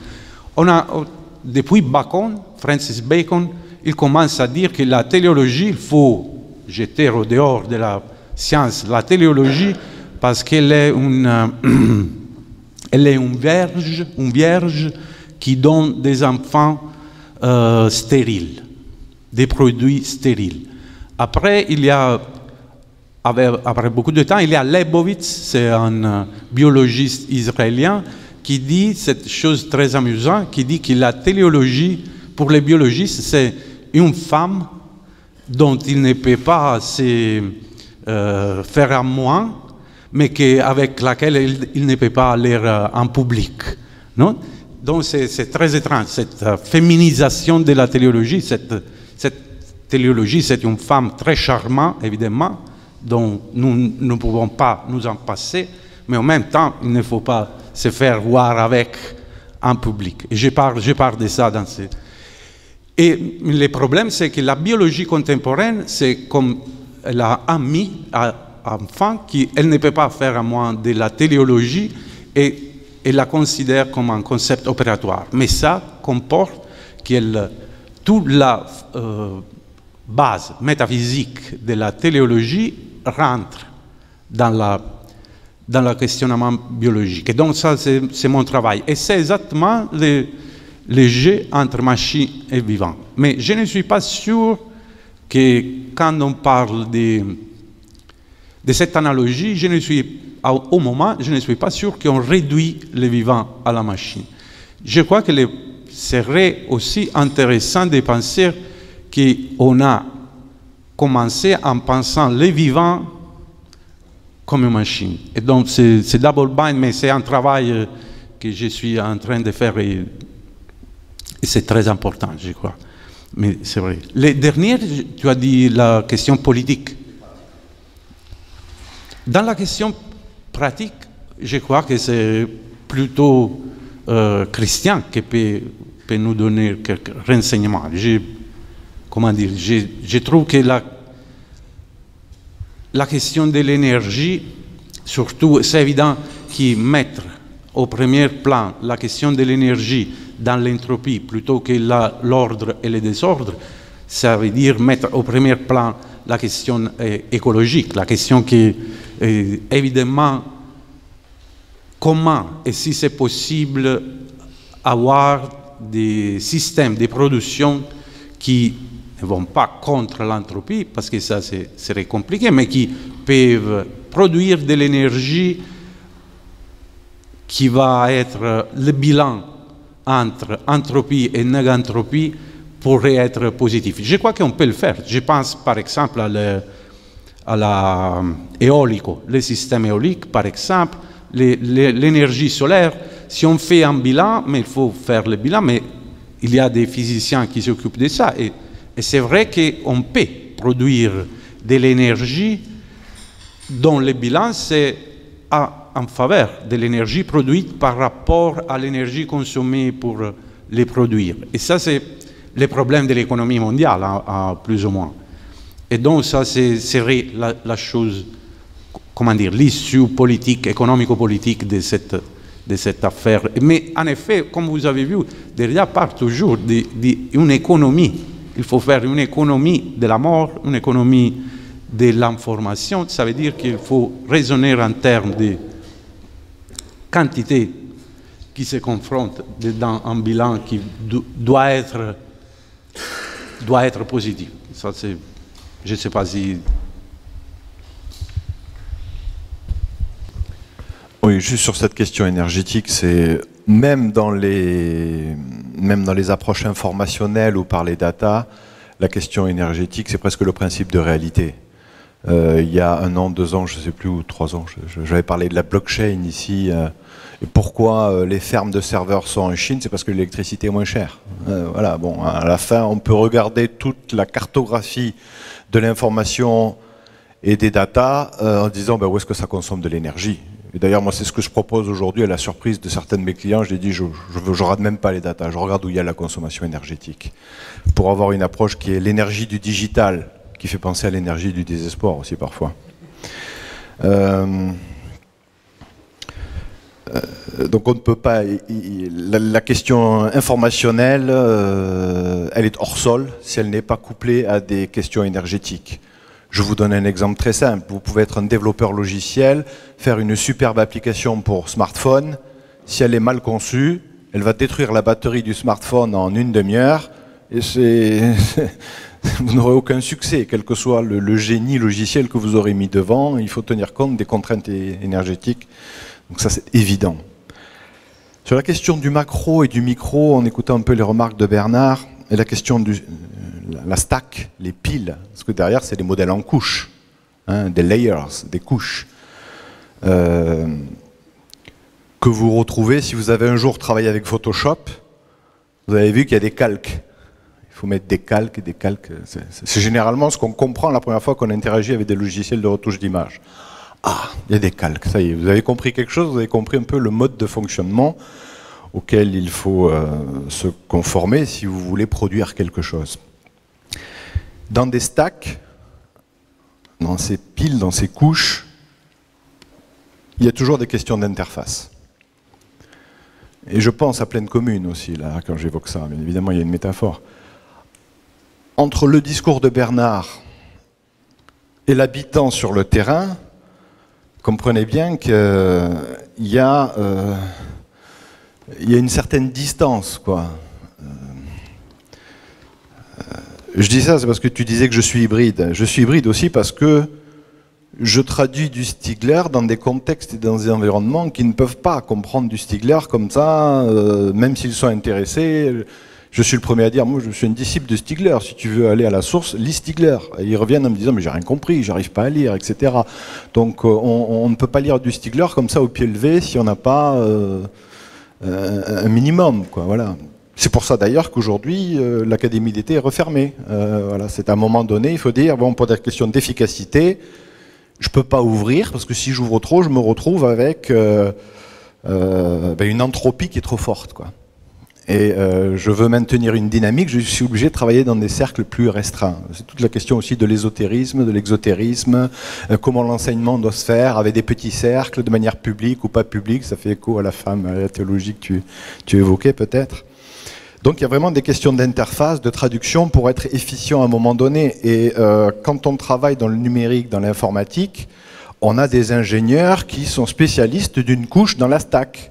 Depuis Bacon, Francis Bacon, il commence à dire que la téléologie, il faut jeter au dehors de la science la téléologie parce qu'elle est une vierge qui donne des enfants stériles, des produits stériles. Après, après beaucoup de temps, il y a Leibowitz, c'est un biologiste israélien, qui dit cette chose très amusante, qui dit que la téléologie, pour les biologistes, c'est une femme dont il ne peut pas se faire à moins, mais avec laquelle il ne peut pas aller en public. Non? Donc c'est très étrange, cette féminisation de la téléologie. Cette téléologie, c'est une femme très charmante, évidemment, dont nous ne pouvons pas nous en passer, mais en même temps, il ne faut pas se faire voir avec en public. Et je parle de ça dans ces... Et le problème, c'est que la biologie contemporaine, c'est comme elle a mis à enfant qu'elle ne peut pas faire à moins de la téléologie et elle la considère comme un concept opératoire. Mais ça comporte que toute la base métaphysique de la téléologie rentre dans le questionnement biologique. Et donc ça, c'est mon travail. Et c'est exactement le jeu entre machine et vivant. Mais je ne suis pas sûr que quand on parle de cette analogie, au moment, je ne suis pas sûr qu'on réduit le vivant à la machine. Je crois que serait aussi intéressant de penser qu'on a commencé en pensant les vivants comme une machine. Et donc c'est double bind, mais c'est un travail que je suis en train de faire et c'est très important, je crois. Mais c'est vrai. Les dernières, tu as dit la question politique. Dans la question pratique, je crois que c'est plutôt Christian qui peut nous donner quelques renseignements. Je trouve que la question de l'énergie, surtout, c'est évident qu'il mettre au premier plan la question de l'énergie dans l'entropie plutôt que l'ordre et le désordre, ça veut dire mettre au premier plan la question écologique, la question qui est évidemment comment et si c'est possible avoir des systèmes de production qui ne vont pas contre l'entropie, parce que ça serait compliqué, mais qui peuvent produire de l'énergie qui va être le bilan entre entropie et négantropie pourrait être positif. Je crois qu'on peut le faire. Je pense par exemple à l'éolico, le système éolique par exemple, l'énergie solaire. Si on fait un bilan, mais il faut faire le bilan, mais il y a des physiciens qui s'occupent de ça. Et c'est vrai qu'on peut produire de l'énergie dont le bilan c'est en faveur de l'énergie produite par rapport à l'énergie consommée pour les produire. Et ça, c'est le problème de l'économie mondiale, plus ou moins. Et donc, ça, serait la chose, comment dire, l'issue politique, économico-politique de cette affaire. Mais en effet, comme vous avez vu, derrière part toujours d'une économie. Il faut faire une économie de la mort, une économie de l'information. Ça veut dire qu'il faut raisonner en termes de quantité qui se confrontent dans un bilan qui doit être positif. Ça, je ne sais pas si... Oui, juste sur cette question énergétique, c'est même dans les approches informationnelles ou par les data, la question énergétique, c'est presque le principe de réalité. Il y a 1 an, 2 ans, je ne sais plus, ou 3 ans, j'avais parlé de la blockchain ici. Et pourquoi les fermes de serveurs sont en Chine? C'est parce que l'électricité est moins chère. Voilà, bon, à la fin, on peut regarder toute la cartographie de l'information et des data en disant où est-ce que ça consomme de l'énergie. Et d'ailleurs, moi, c'est ce que je propose aujourd'hui à la surprise de certains de mes clients. Je les dis, je regarde même pas les data, je regarde où il y a la consommation énergétique. Pour avoir une approche qui est l'énergie du digital, qui fait penser à l'énergie du désespoir aussi parfois. Donc on ne peut pas... La question informationnelle, elle est hors sol si elle n'est pas couplée à des questions énergétiques. Je vous donne un exemple très simple. Vous pouvez être un développeur logiciel, faire une superbe application pour smartphone. Si elle est mal conçue, elle va détruire la batterie du smartphone en 1 demi-heure. Et vous n'aurez aucun succès, quel que soit le génie logiciel que vous aurez mis devant. Il faut tenir compte des contraintes énergétiques. Donc ça, c'est évident. Sur la question du macro et du micro, en écoutant un peu les remarques de Bernard, et la question de la stack, les piles, parce que derrière, c'est des modèles en couches, hein, des layers, des couches, que vous retrouvez si vous avez un jour travaillé avec Photoshop. Vous avez vu qu'il y a des calques. Il faut mettre des calques et des calques. C'est généralement ce qu'on comprend la première fois qu'on interagit avec des logiciels de retouche d'image. Ah, il y a des calques, ça y est, vous avez compris quelque chose, vous avez compris un peu le mode de fonctionnement auquel il faut se conformer si vous voulez produire quelque chose. Dans des stacks, dans ces piles, dans ces couches, il y a toujours des questions d'interface. Et je pense à pleine commune aussi, là, quand j'évoque ça, bien évidemment, il y a une métaphore. Entre le discours de Bernard et l'habitant sur le terrain, comprenez bien qu'il y a une certaine distance, quoi. Je dis ça, c'est parce que tu disais que je suis hybride. Je suis hybride aussi parce que je traduis du Stigler dans des contextes et dans des environnements qui ne peuvent pas comprendre du Stigler comme ça, même s'ils sont intéressés. Je suis le premier à dire, moi je suis un disciple de Stigler, si tu veux aller à la source, lis Stigler. Et ils reviennent en me disant, mais j'ai rien compris, j'arrive pas à lire, etc. Donc on ne peut pas lire du Stigler comme ça au pied levé si on n'a pas un minimum, quoi, voilà. C'est pour ça d'ailleurs qu'aujourd'hui l'Académie d'été est refermée. Voilà, c'est à un moment donné, il faut dire, bon, pour des questions d'efficacité, je peux pas ouvrir, parce que si j'ouvre trop, je me retrouve avec une entropie qui est trop forte, quoi. Et je veux maintenir une dynamique, je suis obligé de travailler dans des cercles plus restreints. C'est toute la question aussi de l'ésotérisme, de l'exotérisme, comment l'enseignement doit se faire avec des petits cercles, de manière publique ou pas publique, ça fait écho à la femme, à la théologie que tu évoquais peut-être. Donc il y a vraiment des questions d'interface, de traduction pour être efficient à un moment donné. Et quand on travaille dans le numérique, dans l'informatique, on a des ingénieurs qui sont spécialistes d'une couche dans la stack.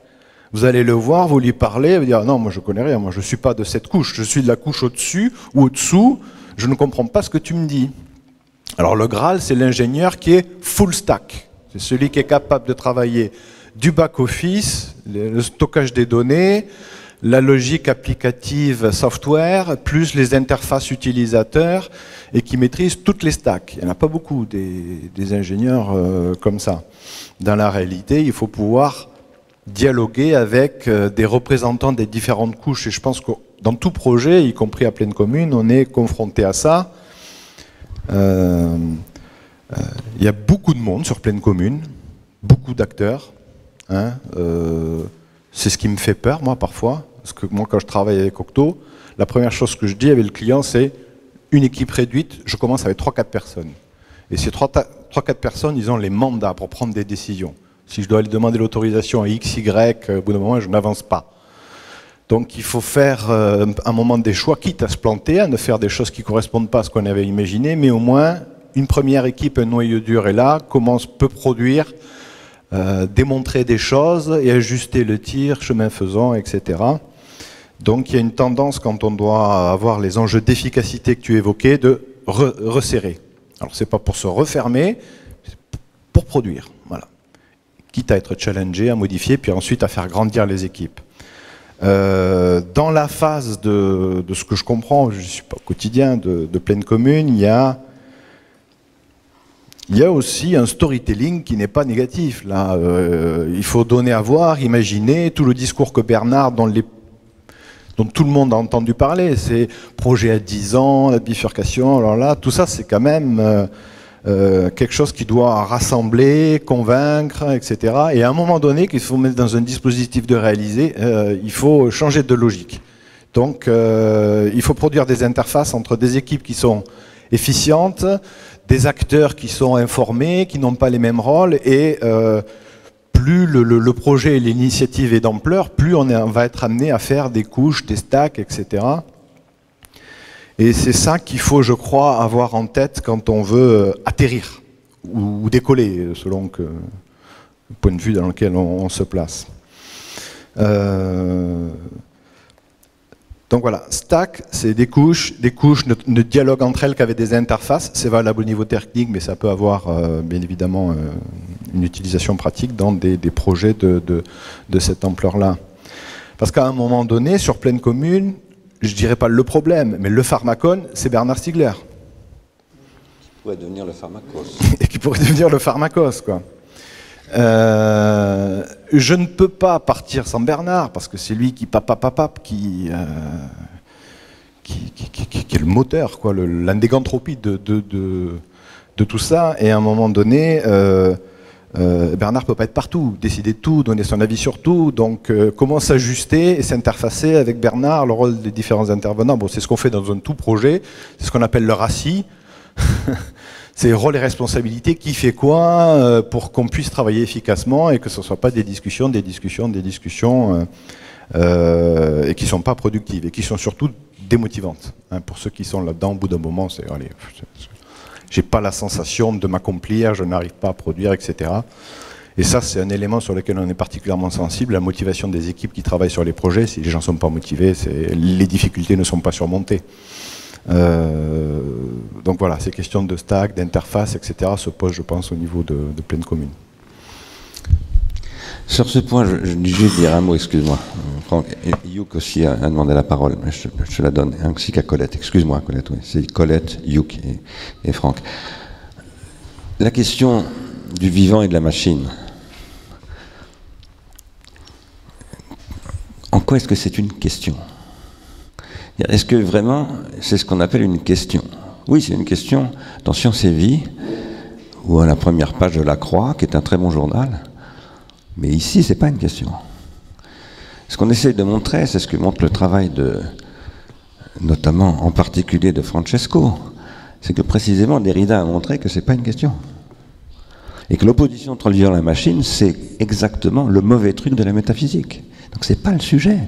Vous allez le voir, vous lui parlez, vous dire non, moi je connais rien, moi je ne suis pas de cette couche, je suis de la couche au-dessus ou au-dessous, je ne comprends pas ce que tu me dis. Alors le Graal, c'est l'ingénieur qui est full stack. C'est celui qui est capable de travailler du back-office, le stockage des données, la logique applicative software, plus les interfaces utilisateurs, et qui maîtrise toutes les stacks. Il n'y en a pas beaucoup des ingénieurs comme ça. Dans la réalité, il faut pouvoir dialoguer avec des représentants des différentes couches. Et je pense que dans tout projet, y compris à pleine commune, on est confronté à ça. Il y a beaucoup de monde sur pleine commune, beaucoup d'acteurs. Hein, c'est ce qui me fait peur, moi, parfois. Parce que moi, quand je travaille avec Octo, la première chose que je dis avec le client, c'est une équipe réduite, je commence avec 3-4 personnes. Et ces 3-4 personnes, ils ont les mandats pour prendre des décisions. Si je dois aller demander l'autorisation à X, Y, au bout d'un moment, je n'avance pas. Donc il faut faire un moment des choix, quitte à se planter, à ne faire des choses qui ne correspondent pas à ce qu'on avait imaginé, mais au moins, une première équipe, un noyau dur est là, peut produire, démontrer des choses et ajuster le tir, chemin faisant, etc. Donc il y a une tendance, quand on doit avoir les enjeux d'efficacité que tu évoquais, de resserrer. Alors c'est pas pour se refermer, c'est pour produire. Voilà. quitte à être challengé, à modifier, puis ensuite à faire grandir les équipes. Dans la phase de ce que je comprends, je ne suis pas au quotidien, de pleine commune, il y a aussi un storytelling qui n'est pas négatif. Là, il faut donner à voir, imaginer tout le discours que Bernard, dont tout le monde a entendu parler, c'est projet à 10 ans, la bifurcation, alors là, tout ça c'est quand même quelque chose qui doit rassembler, convaincre, etc. Et à un moment donné, qu'il faut mettre dans un dispositif de réaliser, il faut changer de logique. Donc il faut produire des interfaces entre des équipes qui sont efficientes, des acteurs qui sont informés, qui n'ont pas les mêmes rôles, et plus le projet et l'initiative est d'ampleur, plus on va être amené à faire des couches, des stacks, etc. Et c'est ça qu'il faut, je crois, avoir en tête quand on veut atterrir ou décoller, selon le point de vue dans lequel on se place. Donc voilà, stack, c'est des couches ne dialoguent entre elles qu'avec des interfaces. C'est valable au niveau technique, mais ça peut avoir bien évidemment une utilisation pratique dans des projets de cette ampleur-là. Parce qu'à un moment donné, sur pleine commune, je dirais pas le problème, mais le pharmacone, c'est Bernard Stiegler. Qui pourrait devenir le pharmacos. Et qui pourrait devenir le pharmacos, quoi. Je ne peux pas partir sans Bernard, parce que c'est lui qui qui est le moteur, quoi, l'indégantropie de tout ça. Et à un moment donné, Bernard ne peut pas être partout, décider de tout, donner son avis sur tout. Donc comment s'ajuster et s'interfacer avec Bernard, le rôle des différents intervenants. Bon, c'est ce qu'on fait dans un tout projet, c'est ce qu'on appelle le RACI. C'est rôle et responsabilité, qui fait quoi pour qu'on puisse travailler efficacement et que ce ne soit pas des discussions et qui ne sont pas productives et qui sont surtout démotivantes. Hein, pour ceux qui sont là-dedans, au bout d'un moment, c'est allez, j'ai pas la sensation de m'accomplir, je n'arrive pas à produire, etc. Et ça, c'est un élément sur lequel on est particulièrement sensible, la motivation des équipes qui travaillent sur les projets. Si les gens ne sont pas motivés, les difficultés ne sont pas surmontées. Donc voilà, ces questions de stack, d'interface, etc. se posent, je pense, au niveau de pleine commune. Sur ce point, je vais dire un mot, excuse-moi. Franck, Youk aussi a demandé la parole, mais je te la donne, ainsi qu'à Colette. Excuse-moi, Colette, oui. C'est Colette, Youk et Franck. La question du vivant et de la machine. En quoi est-ce que c'est une question ? Est-ce que vraiment, c'est ce qu'on appelle une question? Oui, c'est une question dans Science et Vie, ou à la première page de La Croix, qui est un très bon journal. Mais ici, ce n'est pas une question. Ce qu'on essaye de montrer, c'est ce que montre le travail notamment en particulier de Francesco, c'est que précisément Derrida a montré que ce n'est pas une question. Et que l'opposition entre le vivant et la machine, c'est exactement le mauvais truc de la métaphysique. Donc ce n'est pas le sujet,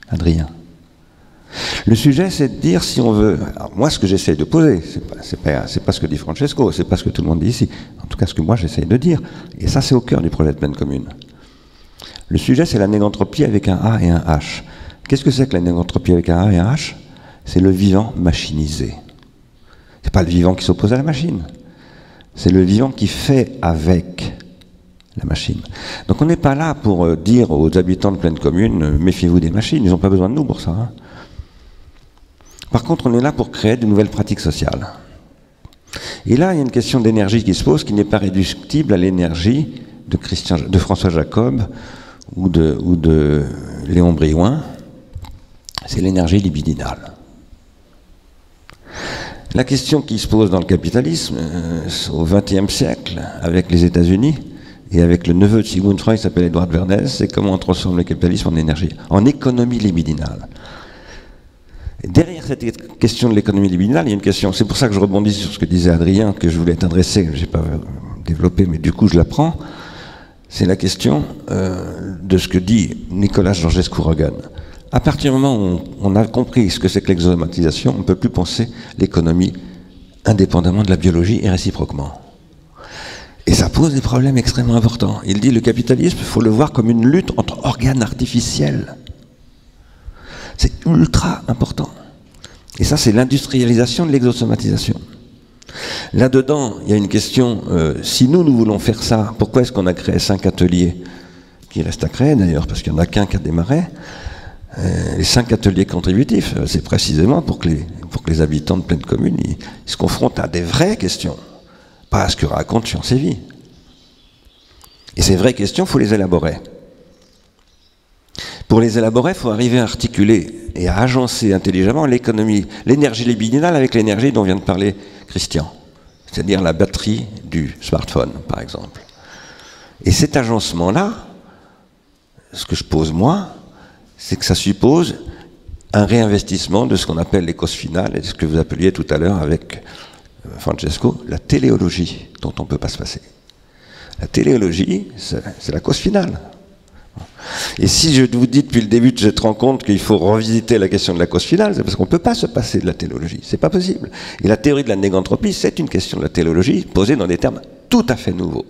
Adrien. Le sujet, c'est de dire si on veut... Alors moi, ce que j'essaye de poser, c'est pas ce que dit Francesco, c'est pas ce que tout le monde dit ici. En tout cas, ce que moi, j'essaye de dire. Et ça, c'est au cœur du projet de pleine commune. Le sujet, c'est la négantropie avec un A et un H. Qu'est-ce que c'est que la négantropie avec un A et un H? C'est le vivant machinisé. C'est pas le vivant qui s'oppose à la machine. C'est le vivant qui fait avec la machine. Donc on n'est pas là pour dire aux habitants de pleine commune, méfiez-vous des machines, ils n'ont pas besoin de nous pour ça. Hein. Par contre, on est là pour créer de nouvelles pratiques sociales. Et là, il y a une question d'énergie qui se pose, qui n'est pas réductible à l'énergie de François Jacob ou de Léon Briouin. C'est l'énergie libidinale. La question qui se pose dans le capitalisme, au XXe siècle, avec les États-Unis, et avec le neveu de Sigmund Freud qui s'appelle Edward Bernays, c'est comment on transforme le capitalisme en énergie, en économie libidinale. Et derrière cette question de l'économie libidinale, il y a une question, c'est pour ça que je rebondis sur ce que disait Adrien, que je voulais t'adresser, que je n'ai pas développé, mais du coup je la prends, c'est la question de ce que dit Nicolas Georgescu-Roegen. À partir du moment où on a compris ce que c'est que l'exomatisation, on ne peut plus penser l'économie indépendamment de la biologie et réciproquement. Et ça pose des problèmes extrêmement importants. Il dit le capitalisme, il faut le voir comme une lutte entre organes artificiels. C'est ultra important. Et ça, c'est l'industrialisation de l'exosomatisation. Là-dedans, il y a une question, si nous voulons faire ça, pourquoi est-ce qu'on a créé 5 ateliers, qui restent à créer d'ailleurs, parce qu'il n'y en a qu'un qui a démarré, les 5 ateliers contributifs, c'est précisément pour que les habitants de pleine commune ils se confrontent à des vraies questions, pas à ce que raconte Sciences et Vie. Et ces vraies questions, il faut les élaborer. Pour les élaborer, il faut arriver à articuler et à agencer intelligemment l'économie, l'énergie libidinale avec l'énergie dont vient de parler Christian, c'est-à-dire la batterie du smartphone, par exemple. Et cet agencement-là, ce que je pose moi, c'est que ça suppose un réinvestissement de ce qu'on appelle les causes finales, et ce que vous appeliez tout à l'heure avec Francesco, la téléologie, dont on ne peut pas se passer. La téléologie, c'est la cause finale. Et si je vous dis depuis le début de cette rencontre qu'il faut revisiter la question de la cause finale, c'est parce qu'on ne peut pas se passer de la téléologie. C'est pas possible. Et la théorie de la négantropie, c'est une question de la téléologie posée dans des termes tout à fait nouveaux.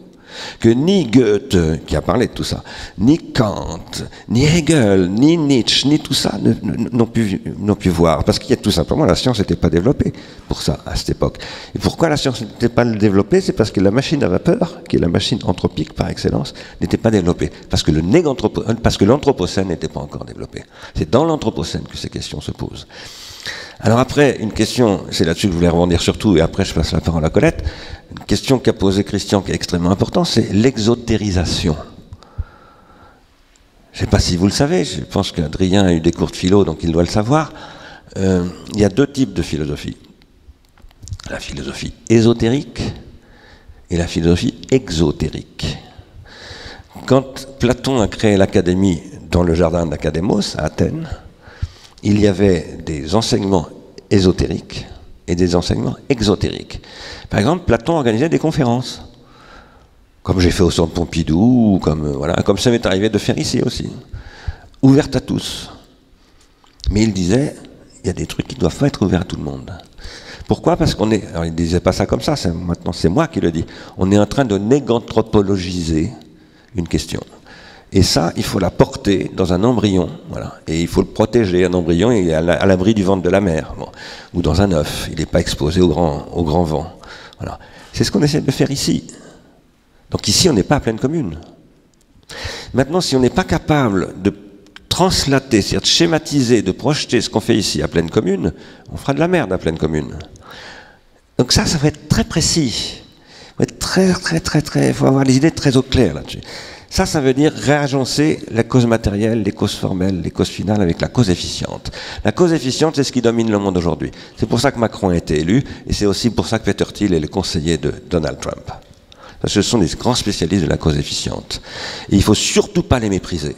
Que ni Goethe, qui a parlé de tout ça, ni Kant, ni Hegel, ni Nietzsche, ni tout ça n'ont pu voir. Parce qu'il y a tout simplement, la science n'était pas développée pour ça, à cette époque. Et pourquoi la science n'était pas développée? C'est parce que la machine à vapeur, qui est la machine anthropique par excellence, n'était pas développée. Parce que l'anthropocène n'était pas encore développé. C'est dans l'anthropocène que ces questions se posent. Alors après, une question, c'est là-dessus que je voulais rebondir surtout, et après je passe la parole à Colette. Une question qu'a posée Christian qui est extrêmement importante, c'est l'exotérisation. Je ne sais pas si vous le savez, je pense qu'Adrien a eu des cours de philo, donc il doit le savoir. Il y a 2 types de philosophie. La philosophie ésotérique et la philosophie exotérique. Quand Platon a créé l'académie dans le jardin d'Académos, à Athènes, il y avait des enseignements ésotériques et des enseignements exotériques. Par exemple, Platon organisait des conférences, comme j'ai fait au Centre Pompidou, ou comme ça m'est arrivé de faire ici aussi, ouvertes à tous. Mais il disait, il y a des trucs qui ne doivent pas être ouverts à tout le monde. Pourquoi? Parce qu'on est... Alors il ne disait pas ça comme ça, maintenant c'est moi qui le dis. On est en train de néganthropologiser une question. Et ça, il faut la porter dans un embryon, voilà. Et il faut le protéger. Un embryon, il est à l'abri du ventre de la mer, bon. Ou dans un œuf, il n'est pas exposé au grand vent. Voilà. C'est ce qu'on essaie de faire ici. Donc ici, on n'est pas à pleine commune. Maintenant, si on n'est pas capable de translater, c'est-à-dire de schématiser, de projeter ce qu'on fait ici à pleine commune, on fera de la merde à pleine commune. Donc ça va être très précis. Il faut avoir les idées très au clair là-dessus. Ça veut dire réagencer la cause matérielle, les causes formelles, les causes finales avec la cause efficiente. La cause efficiente, c'est ce qui domine le monde aujourd'hui. C'est pour ça que Macron a été élu, et c'est aussi pour ça que Peter Thiel est le conseiller de Donald Trump. Parce que ce sont des grands spécialistes de la cause efficiente. Et il ne faut surtout pas les mépriser.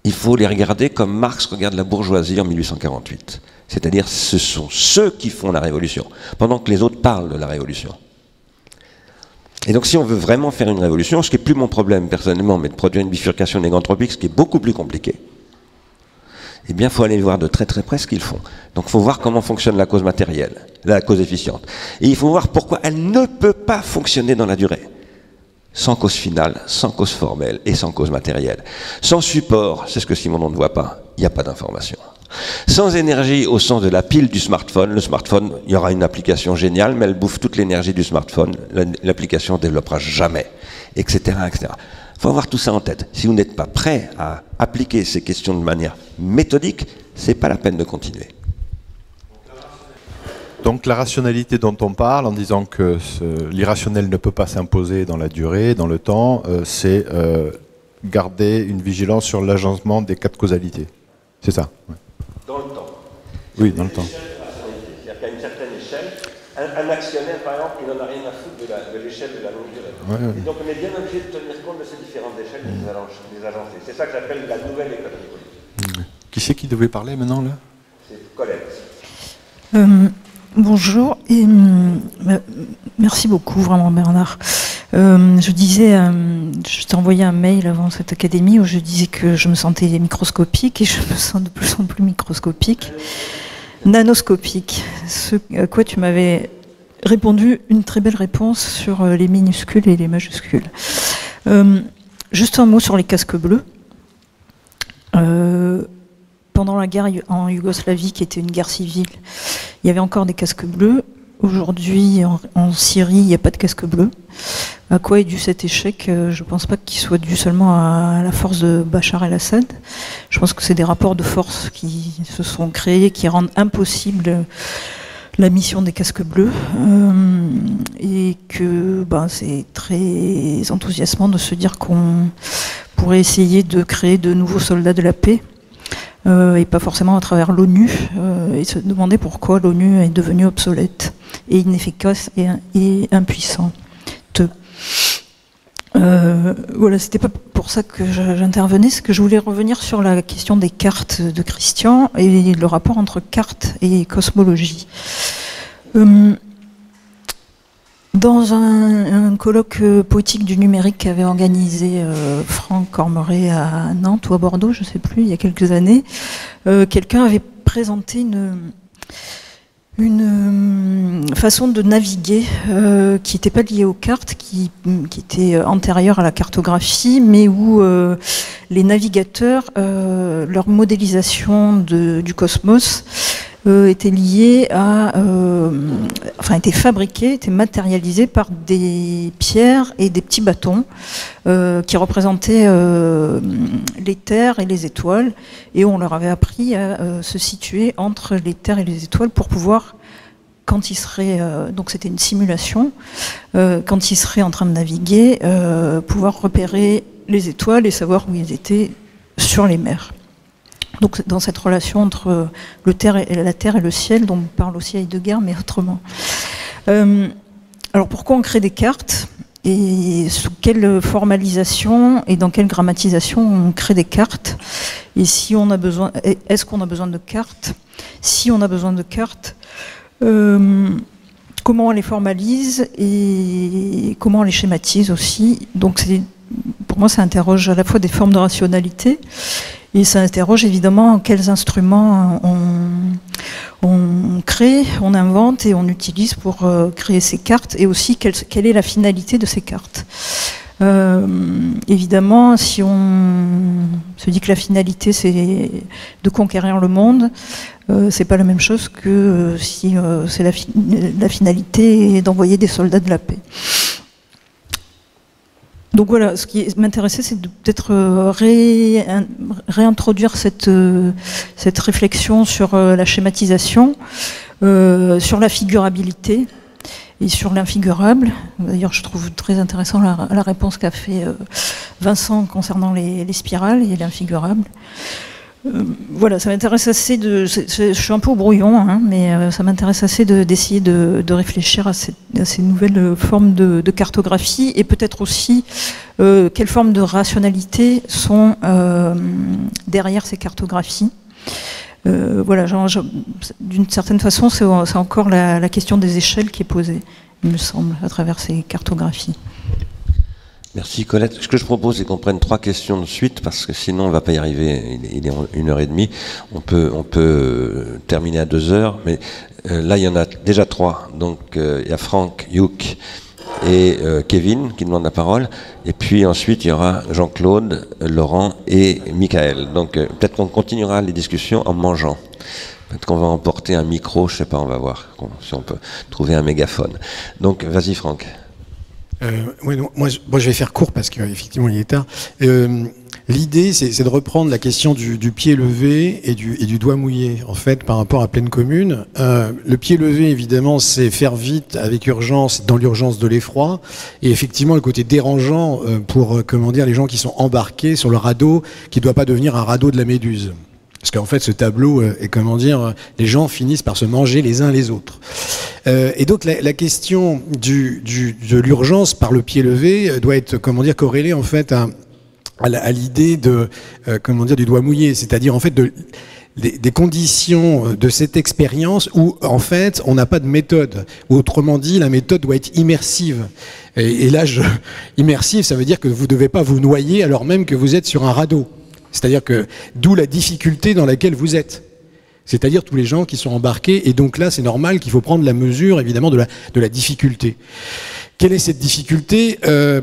Il faut les regarder comme Marx regarde la bourgeoisie en 1848. C'est-à-dire, ce sont ceux qui font la révolution, pendant que les autres parlent de la révolution. Et donc si on veut vraiment faire une révolution, ce qui n'est plus mon problème personnellement, mais de produire une bifurcation néganthropique, ce qui est beaucoup plus compliqué, eh bien il faut aller voir de très très près ce qu'ils font. Donc il faut voir comment fonctionne la cause matérielle, la cause efficiente. Et il faut voir pourquoi elle ne peut pas fonctionner dans la durée. Sans cause finale, sans cause formelle et sans cause matérielle. Sans support, c'est ce que Simondon ne voit pas, il n'y a pas d'information. Sans énergie au sens de la pile du smartphone, le smartphone, il y aura une application géniale, mais elle bouffe toute l'énergie du smartphone, l'application ne développera jamais, etc., etc. Il faut avoir tout ça en tête. Si vous n'êtes pas prêt à appliquer ces questions de manière méthodique, ce n'est pas la peine de continuer. Donc la rationalité dont on parle, en disant que l'irrationnel ne peut pas s'imposer dans la durée, dans le temps, c'est garder une vigilance sur l'agencement des 4 causalités. C'est ça, ouais. Dans le temps. Oui, dans le temps. C'est-à-dire qu'à une certaine échelle, un actionnaire, par exemple, il n'en a rien à foutre de l'échelle de la longue durée. Ouais. Et donc on est bien obligé de tenir compte de ces différentes échelles des agencées. C'est ça que j'appelle la nouvelle économie politique. Qui c'est qui devait parler maintenant, là? C'est Colette. Bonjour, et merci beaucoup vraiment Bernard. Je disais, je t'ai envoyé un mail avant cette académie où je disais que je me sentais microscopique et je me sens de plus en plus microscopique, nanoscopique, ce à quoi tu m'avais répondu une très belle réponse sur les minuscules et les majuscules. Juste un mot sur les casques bleus. Pendant la guerre en Yougoslavie, qui était une guerre civile, il y avait encore des casques bleus. aujourd'hui en Syrie, il n'y a pas de casque bleu. À quoi est dû cet échec? Je ne pense pas qu'il soit dû seulement à la force de Bachar el-Assad. Je pense que c'est des rapports de force qui se sont créés, qui rendent impossible la mission des casques bleus, et que c'est très enthousiasmant de se dire qu'on pourrait essayer de créer de nouveaux soldats de la paix, et pas forcément à travers l'ONU, et se demander pourquoi l'ONU est devenue obsolète et inefficace et impuissante. Voilà, c'était pas pour ça que j'intervenais, c'est que je voulais revenir sur la question des cartes de Christian et le rapport entre cartes et cosmologie. Dans un colloque poétique du numérique qu'avait organisé Franck Cormeret à Nantes ou à Bordeaux, je ne sais plus, il y a quelques années, quelqu'un avait présenté une façon de naviguer qui n'était pas liée aux cartes, qui était antérieure à la cartographie, mais où les navigateurs, leur modélisation du cosmos était liée à, était fabriquée, était matérialisée par des pierres et des petits bâtons qui représentaient les terres et les étoiles, et on leur avait appris à se situer entre les terres et les étoiles pour pouvoir, quand ils seraient, donc c'était une simulation, quand ils seraient en train de naviguer, pouvoir repérer les étoiles et savoir où ils étaient sur les mers. Donc dans cette relation entre la terre et le ciel, dont on parle aussi à Heidegger, mais autrement. Alors pourquoi on crée des cartes et sous quelle formalisation et dans quelle grammatisation on crée des cartes? Et si on a besoin, est-ce qu'on a besoin de cartes? Si on a besoin de cartes, comment on les formalise et comment on les schématise aussi? Donc pour moi, ça interroge à la fois des formes de rationalité, et ça interroge évidemment quels instruments on crée, on invente et on utilise pour créer ces cartes, et aussi quelle est la finalité de ces cartes. Évidemment, si on se dit que la finalité c'est de conquérir le monde, c'est pas la même chose que si c'est la finalité d'envoyer des soldats de la paix. Donc voilà, ce qui m'intéressait, c'est de peut-être réintroduire cette réflexion sur la schématisation, sur la figurabilité et sur l'infigurable. D'ailleurs, je trouve très intéressant la réponse qu'a fait Vincent concernant les spirales et l'infigurable. Voilà, ça m'intéresse assez je suis un peu au brouillon, hein, mais ça m'intéresse assez d'essayer de réfléchir à ces nouvelles formes de cartographie, et peut-être aussi quelles formes de rationalité sont derrière ces cartographies. Voilà, d'une certaine façon, c'est encore la question des échelles qui est posée, il me semble, à travers ces cartographies. Merci Colette. Ce que je propose, c'est qu'on prenne 3 questions de suite, parce que sinon on ne va pas y arriver. Il est 1h30. On peut terminer à 2h, mais là il y en a déjà 3. Donc il y a Franck, Youk et Kevin qui demandent la parole. Et puis ensuite il y aura Jean-Claude, Laurent et Michael. Donc peut-être qu'on continuera les discussions en mangeant. Peut-être qu'on va emporter un micro, je ne sais pas, on va voir si on peut trouver un mégaphone. Donc vas-y Franck. Oui, moi je vais faire court parce qu'effectivement il est tard. L'idée c'est de reprendre la question du pied levé et du doigt mouillé, en fait, par rapport à pleine commune. Le pied levé, évidemment, c'est faire vite avec urgence, dans l'urgence de l'effroi, et effectivement le côté dérangeant pour les gens qui sont embarqués sur le radeau, qui ne doit pas devenir un radeau de la Méduse. Parce qu'en fait, ce tableau est, les gens finissent par se manger les uns les autres. Et donc, la question de l'urgence par le pied levé doit être, corrélée, en fait, à l'idée du doigt mouillé. C'est-à-dire, en fait, des conditions de cette expérience où, en fait, on n'a pas de méthode. Ou autrement dit, la méthode doit être immersive. Et là, immersive, ça veut dire que vous ne devez pas vous noyer alors même que vous êtes sur un radeau. C'est-à-dire que, d'où la difficulté dans laquelle vous êtes. C'est-à-dire tous les gens qui sont embarqués, et donc là c'est normal qu'il faut prendre la mesure évidemment de la difficulté. Quelle est cette difficulté?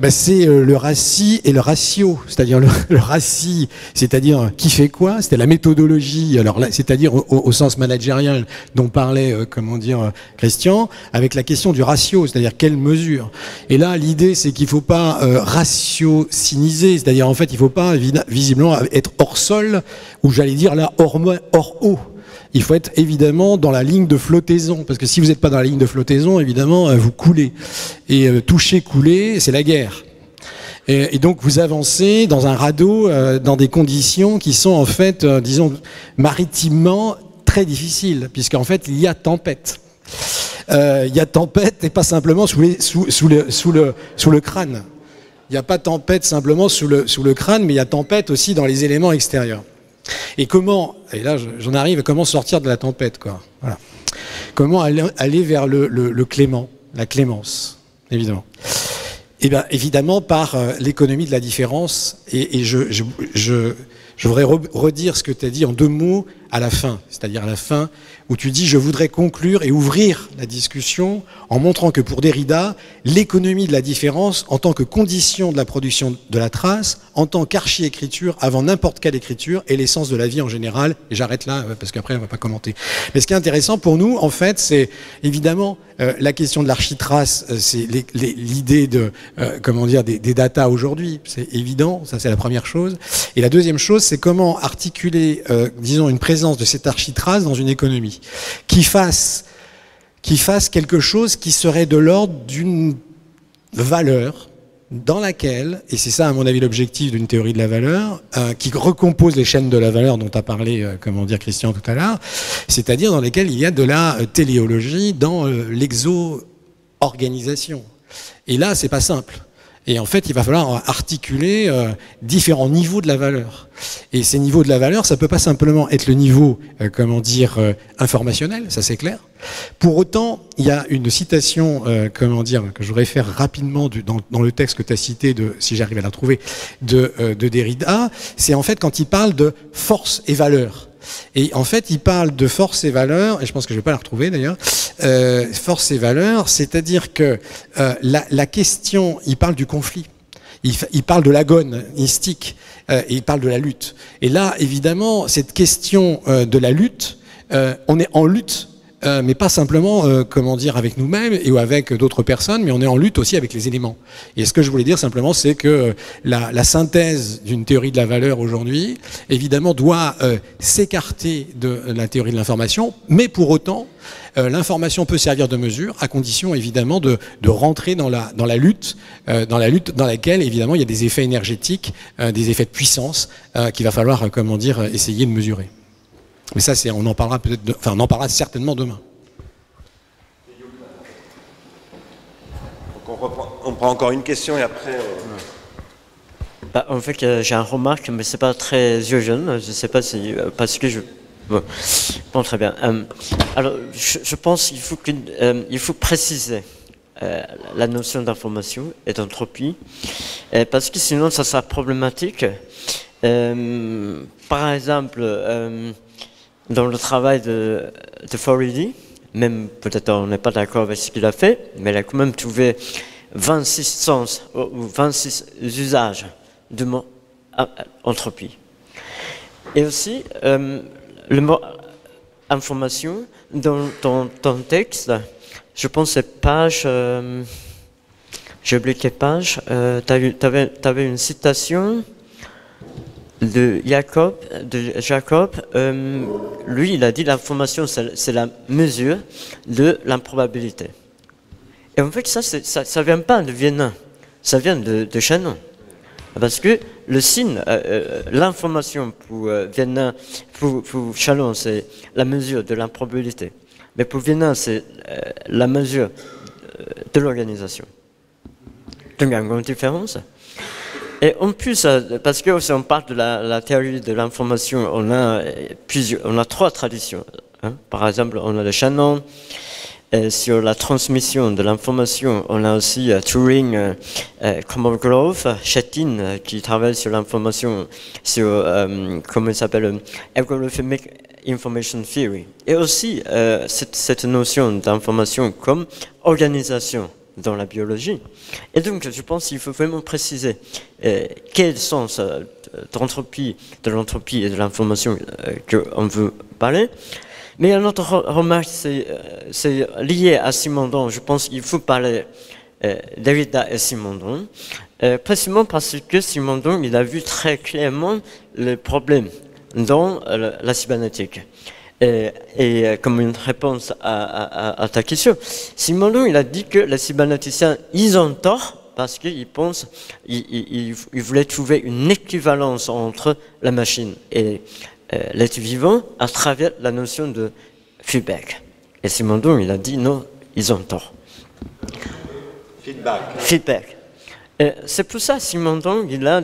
C'est le raci et le ratio, c'est-à-dire le raci, c'est-à-dire qui fait quoi, c'était la méthodologie, alors là, c'est-à-dire au sens managérial dont parlait Christian, avec la question du ratio, c'est-à-dire quelle mesure. Et là l'idée c'est qu'il ne faut pas ratiociniser, c'est-à-dire en fait il ne faut pas visiblement être hors sol, ou j'allais dire là hors eau. Il faut être évidemment dans la ligne de flottaison, parce que si vous n'êtes pas dans la ligne de flottaison, évidemment, vous coulez. Et toucher, couler, c'est la guerre. Et donc vous avancez dans un radeau, dans des conditions qui sont en fait, disons, maritimement très difficiles, puisqu'en fait il y a tempête. Il y a tempête, et pas simplement sous le crâne. Il n'y a pas tempête simplement sous le crâne, mais il y a tempête aussi dans les éléments extérieurs. Et comment, et là j'en arrive à comment sortir de la tempête, quoi. Voilà. Comment aller vers le clément, la clémence, évidemment. Et bien évidemment par l'économie de la différence, et je voudrais redire ce que tu as dit en 2 mots à la fin, c'est-à-dire à la fin où tu dis je voudrais conclure et ouvrir la discussion en montrant que pour Derrida, l'économie de la différence en tant que condition de la production de la trace, en tant qu'archi-écriture avant n'importe quelle écriture est l'essence de la vie en général, et j'arrête là parce qu'après on ne va pas commenter. Mais ce qui est intéressant pour nous en fait c'est évidemment la question de l'architrace, c'est l'idée de des data aujourd'hui, c'est évident, ça c'est la première chose. Et la deuxième chose c'est comment articuler disons une présence de cette architrace dans une économie qui fasse quelque chose qui serait de l'ordre d'une valeur dans laquelle, et c'est ça à mon avis l'objectif d'une théorie de la valeur, qui recompose les chaînes de la valeur dont a parlé Christian tout à l'heure, c'est-à-dire dans lesquelles il y a de la téléologie dans l'exo-organisation. Et là c'est pas simple. Et en fait, il va falloir articuler différents niveaux de la valeur. Et ces niveaux de la valeur, ça ne peut pas simplement être le niveau, informationnel, ça c'est clair. Pour autant, il y a une citation, que je voudrais faire rapidement dans le texte que tu as cité, si j'arrive à la trouver, de Derrida. C'est en fait quand il parle de force et valeur. Et en fait, il parle de force et valeur, et je pense que je ne vais pas la retrouver d'ailleurs, force et valeur, c'est-à-dire que la question, il parle du conflit, il parle de l'agonistique, et il parle de la lutte. Et là, évidemment, cette question de la lutte, on est en lutte, mais pas simplement, avec nous-mêmes et avec d'autres personnes, mais on est en lutte aussi avec les éléments. Et ce que je voulais dire simplement, c'est que la synthèse d'une théorie de la valeur aujourd'hui, évidemment, doit s'écarter de la théorie de l'information, mais pour autant, l'information peut servir de mesure, à condition évidemment de rentrer dans la lutte dans laquelle évidemment il y a des effets énergétiques, des effets de puissance qu'il va falloir, essayer de mesurer. Mais ça, on en parlera on en parlera certainement demain. Donc on prend encore une question et après. En fait, j'ai une remarque, mais c'est pas très urgent. Je sais pas si parce que je. Bon, très bien. Alors, je pense qu'il faut préciser la notion d'information et d'entropie, parce que sinon, ça sera problématique. Par exemple. Dans le travail de Faraday, même peut-être on n'est pas d'accord avec ce qu'il a fait, mais il a quand même trouvé 26 sens ou 26 usages du mot entropie. Et aussi, le mot information, dans ton texte, je pense que c'est page, j'ai oublié quelle page, tu avais une citation de Jacob, lui il a dit l'information c'est la mesure de l'improbabilité. Et en fait ça vient pas de Vienna, ça vient de Shannon. Parce que le signe, l'information pour Vienna, pour Shannon c'est la mesure de l'improbabilité. Mais pour Vienna c'est la mesure de l'organisation. Donc il y a une grande différence. Et en plus, parce que si on parle de la théorie de l'information, on a 3 traditions. Hein. Par exemple, on a le Shannon. Sur la transmission de l'information, on a aussi Turing, Komolov, Chetin, qui travaille sur l'information, sur, comment il s'appelle, information theory. Et aussi cette notion d'information comme organisation dans la biologie. Et donc, je pense qu'il faut vraiment préciser quel sens de l'entropie et de l'information qu'on veut parler. Mais une autre remarque, c'est lié à Simondon. Je pense qu'il faut parler Derrida et Simondon, précisément parce que Simondon, il a vu très clairement le problème dans la cybernétique. Et comme une réponse à ta question, Simondon, il a dit que les cybernéticiens, ils ont tort parce qu'ils pensent, ils voulaient trouver une équivalence entre la machine et l'être vivant à travers la notion de feedback. Et Simondon, il a dit non, ils ont tort. Feedback. C'est pour ça Simondon, il a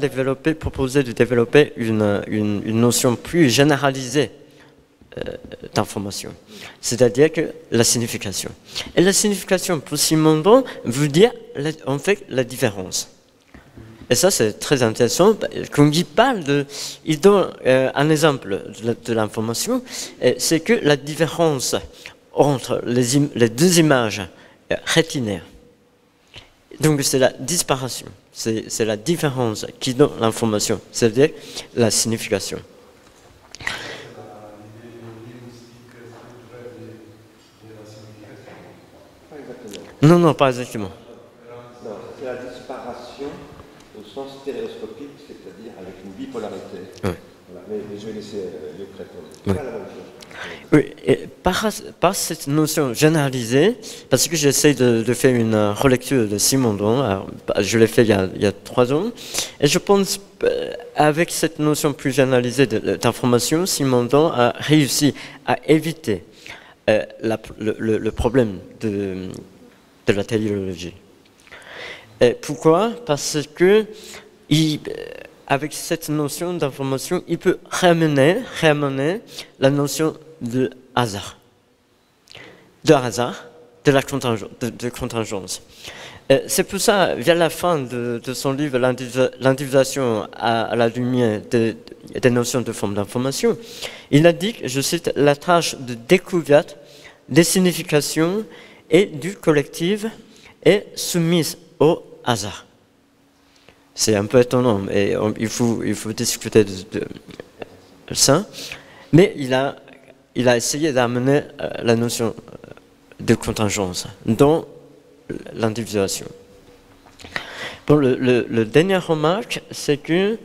proposé de développer une notion plus généralisée d'information, c'est-à-dire que la signification. Et la signification pour Simondon veut dire en fait la différence. Et ça c'est très intéressant, quand il parle il donne un exemple de l'information, c'est que la différence entre les deux images rétinaires, donc c'est la disparition, c'est la différence qui donne l'information, c'est-à-dire la signification. Non, non, pas exactement. Non, c'est la disparition au sens stéréoscopique, c'est-à-dire avec une bipolarité. Oui. Voilà. Mais je vais laisser Luc répondre. Oui. C'est pas la même chose. Oui, et par cette notion généralisée, parce que j'essaie de faire une relecture de Simondon, alors, je l'ai fait il y a 3 ans, et je pense avec cette notion plus généralisée d'information, Simondon a réussi à éviter le problème de la téléologie. Et pourquoi? Parce que avec cette notion d'information, il peut ramener la notion de hasard, de la contingence. C'est pour ça, via la fin de son livre, l'individuation à la lumière des notions de forme d'information, il a dit, je cite, la tâche de découverte des significations et du collectif est soumise au hasard. C'est un peu étonnant, et il faut discuter de ça. Mais il a essayé d'amener la notion de contingence dans l'individuation. Bon, le dernier remarque, c'est que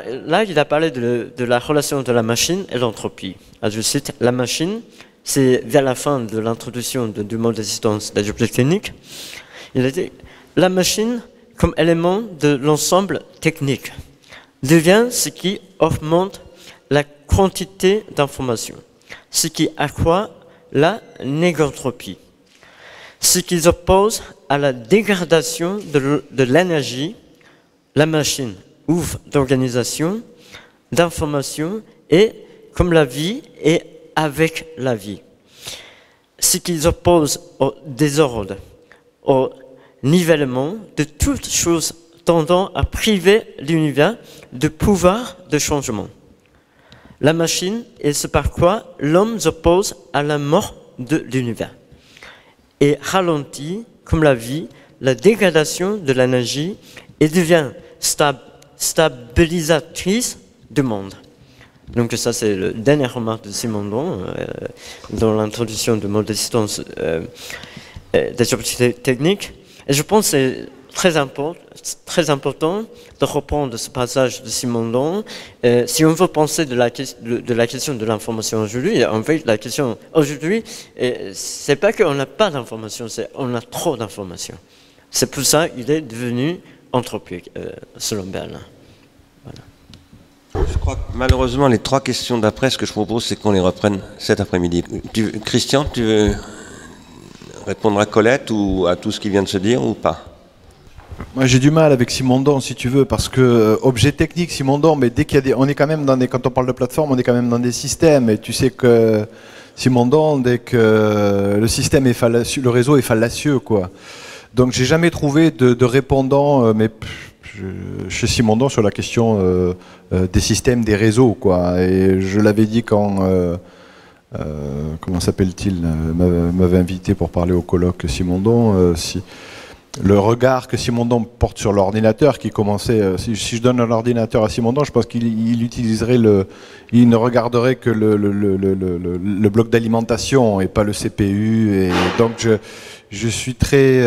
là, il a parlé de la relation de la machine et l'entropie. Je cite, la machine, c'est vers la fin de l'introduction du mode d'existence des objets techniques. Il a dit, la machine, comme élément de l'ensemble technique, devient ce qui augmente la quantité d'informations, ce qui accroît la négantropie, ce qui s'oppose à la dégradation de l'énergie. La machine ouvre d'organisation, d'information et comme la vie et avec la vie, ce qui s'oppose au désordre, au nivellement de toute chose tendant à priver l'univers de pouvoir de changement. La machine est ce par quoi l'homme s'oppose à la mort de l'univers et ralentit, comme la vie, la dégradation de l'énergie et devient stabilisatrice du monde. Donc ça c'est le dernier remarque de Simondon dans l'introduction du mode d'existence des objets techniques. Et je pense que c'est très important de reprendre ce passage de Simondon. Si on veut penser de la question de l'information aujourd'hui, en fait la question aujourd'hui, c'est pas qu'on n'a pas d'information, c'est qu'on a trop d'informations. C'est pour ça qu'il est devenu anthropique, selon Berlin. Voilà. Je crois que malheureusement, les 3 questions d'après, ce que je propose, c'est qu'on les reprenne cet après-midi. Christian, tu veux répondre à Colette ou à tout ce qui vient de se dire ou pas? Moi j'ai du mal avec Simondon si tu veux, parce que objet technique Simondon, mais dès qu'il y a on est quand même quand on parle de plateforme, on est quand même dans des systèmes, et tu sais que Simondon, dès que le système est fallacieux, le réseau est fallacieux, quoi. Donc j'ai jamais trouvé de répondant, chez Simondon sur la question des systèmes, des réseaux, quoi. Et je l'avais dit quand comment s'appelle-t-il, m'avait invité pour parler au colloque Simondon. Le regard que Simondon porte sur l'ordinateur, qui commençait, si je donne un ordinateur à Simondon, je pense qu'il utiliserait il ne regarderait que le bloc d'alimentation et pas le CPU. Et donc je suis très,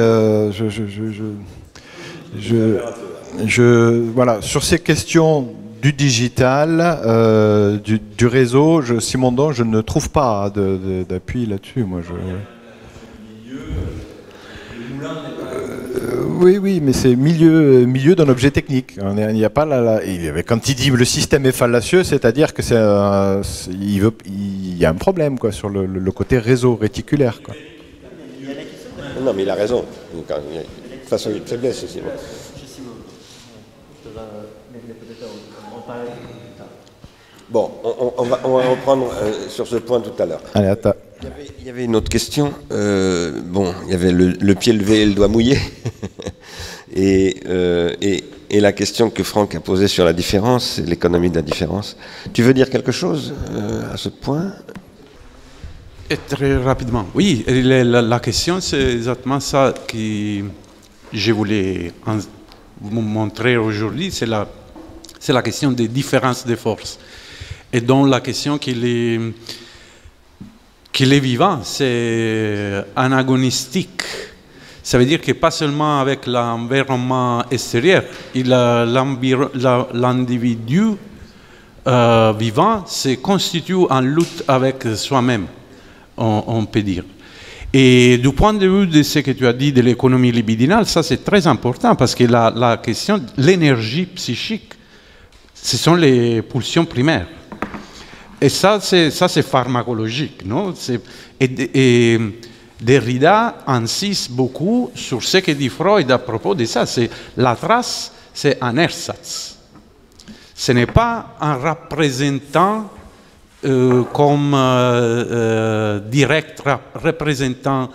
voilà, sur ces questions du digital, du réseau, Simondon, je ne trouve pas d'appui là-dessus. Moi, oui, mais c'est milieu d'un objet technique. Il n'y a pas quand il dit le système est fallacieux, c'est-à-dire que il y a un problème quoi sur le côté réseau réticulaire quoi. Non, mais il a raison. De toute façon, il y a une faiblesse aussi. Bon, on va reprendre sur ce point tout à l'heure. Allez, attends. Il y avait une autre question. Bon, il y avait le pied levé et le doigt mouillé. et la question que Franck a posée sur la différence, l'économie de la différence. Tu veux dire quelque chose à ce point ? Et très rapidement. Oui, la question, c'est exactement ça que je voulais vous montrer aujourd'hui. C'est la question des différences de force. Et donc la question qu'il est vivant, c'est anagonistique. Ça veut dire que pas seulement avec l'environnement extérieur, l'individu vivant se constitue en lutte avec soi-même, on peut dire. Et du point de vue de ce que tu as dit de l'économie libidinale, ça c'est très important parce que la question de l'énergie psychique, ce sont les pulsions primaires. Et ça c'est pharmacologique, non? Et Derrida insiste beaucoup sur ce que dit Freud à propos de ça. La trace, c'est un ersatz. Ce n'est pas un représentant comme direct représentant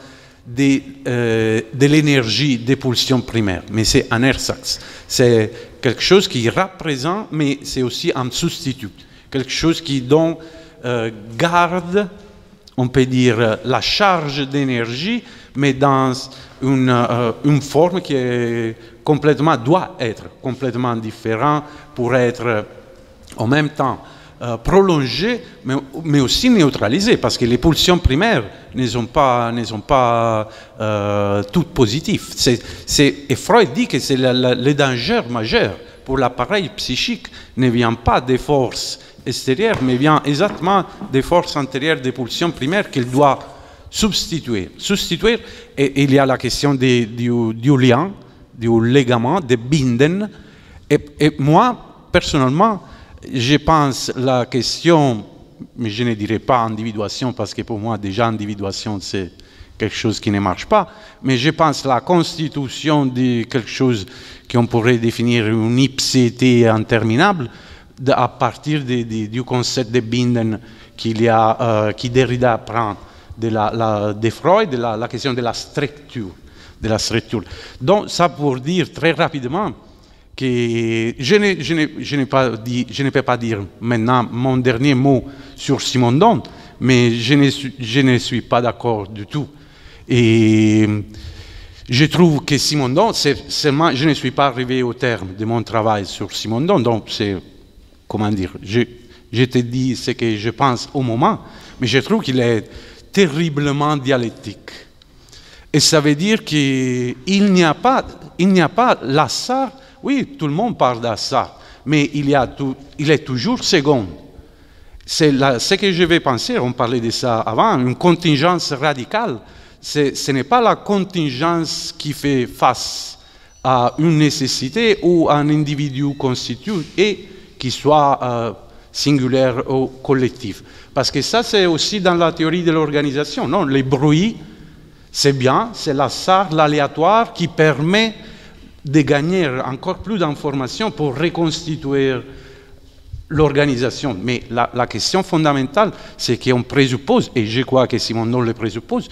de l'énergie des pulsions primaires, mais c'est un ersatz. C'est quelque chose qui représente, mais c'est aussi un substitut. Quelque chose qui donc garde, on peut dire, la charge d'énergie, mais dans une forme qui est doit être complètement différente pour être en même temps prolongée, mais aussi neutralisée, parce que les pulsions primaires ne sont pas toutes positives. Et Freud dit que c'est le danger majeur pour l'appareil psychique ne vient pas des forces extérieures, mais vient exactement des forces intérieures des pulsions primaires qu'il doit substituer. Et il y a la question du lien, du ligament, de binden. Et moi, personnellement, je pense la question, mais je ne dirais pas individuation, parce que pour moi, déjà, individuation, c'est quelque chose qui ne marche pas, mais je pense la constitution de quelque chose qu'on pourrait définir une ipséité interminable à partir du concept de binden qui Derrida prend de Freud, la question de la structure. Donc, ça pour dire très rapidement que je ne peux pas dire maintenant mon dernier mot sur Simondon, mais je ne suis pas d'accord du tout. Et je trouve que Simondon, seulement, je ne suis pas arrivé au terme de mon travail sur Simondon, donc c'est, comment dire, je te dis ce que je pense au moment, mais je trouve qu'il est terriblement dialectique. Et ça veut dire qu'il n'y a pas l'hasard. Oui, tout le monde parle d'hasard, mais il est toujours second. C'est ce que je vais penser, on parlait de ça avant, une contingence radicale. Ce n'est pas la contingence qui fait face à une nécessité ou à un individu constitué et qui soit singulaire ou collectif. Parce que ça, c'est aussi dans la théorie de l'organisation. Non, les bruits, c'est bien, c'est l'hasard, l'aléatoire qui permet de gagner encore plus d'informations pour reconstituer l'organisation. Mais la question fondamentale, c'est qu'on présuppose, et je crois que Simondon le présuppose,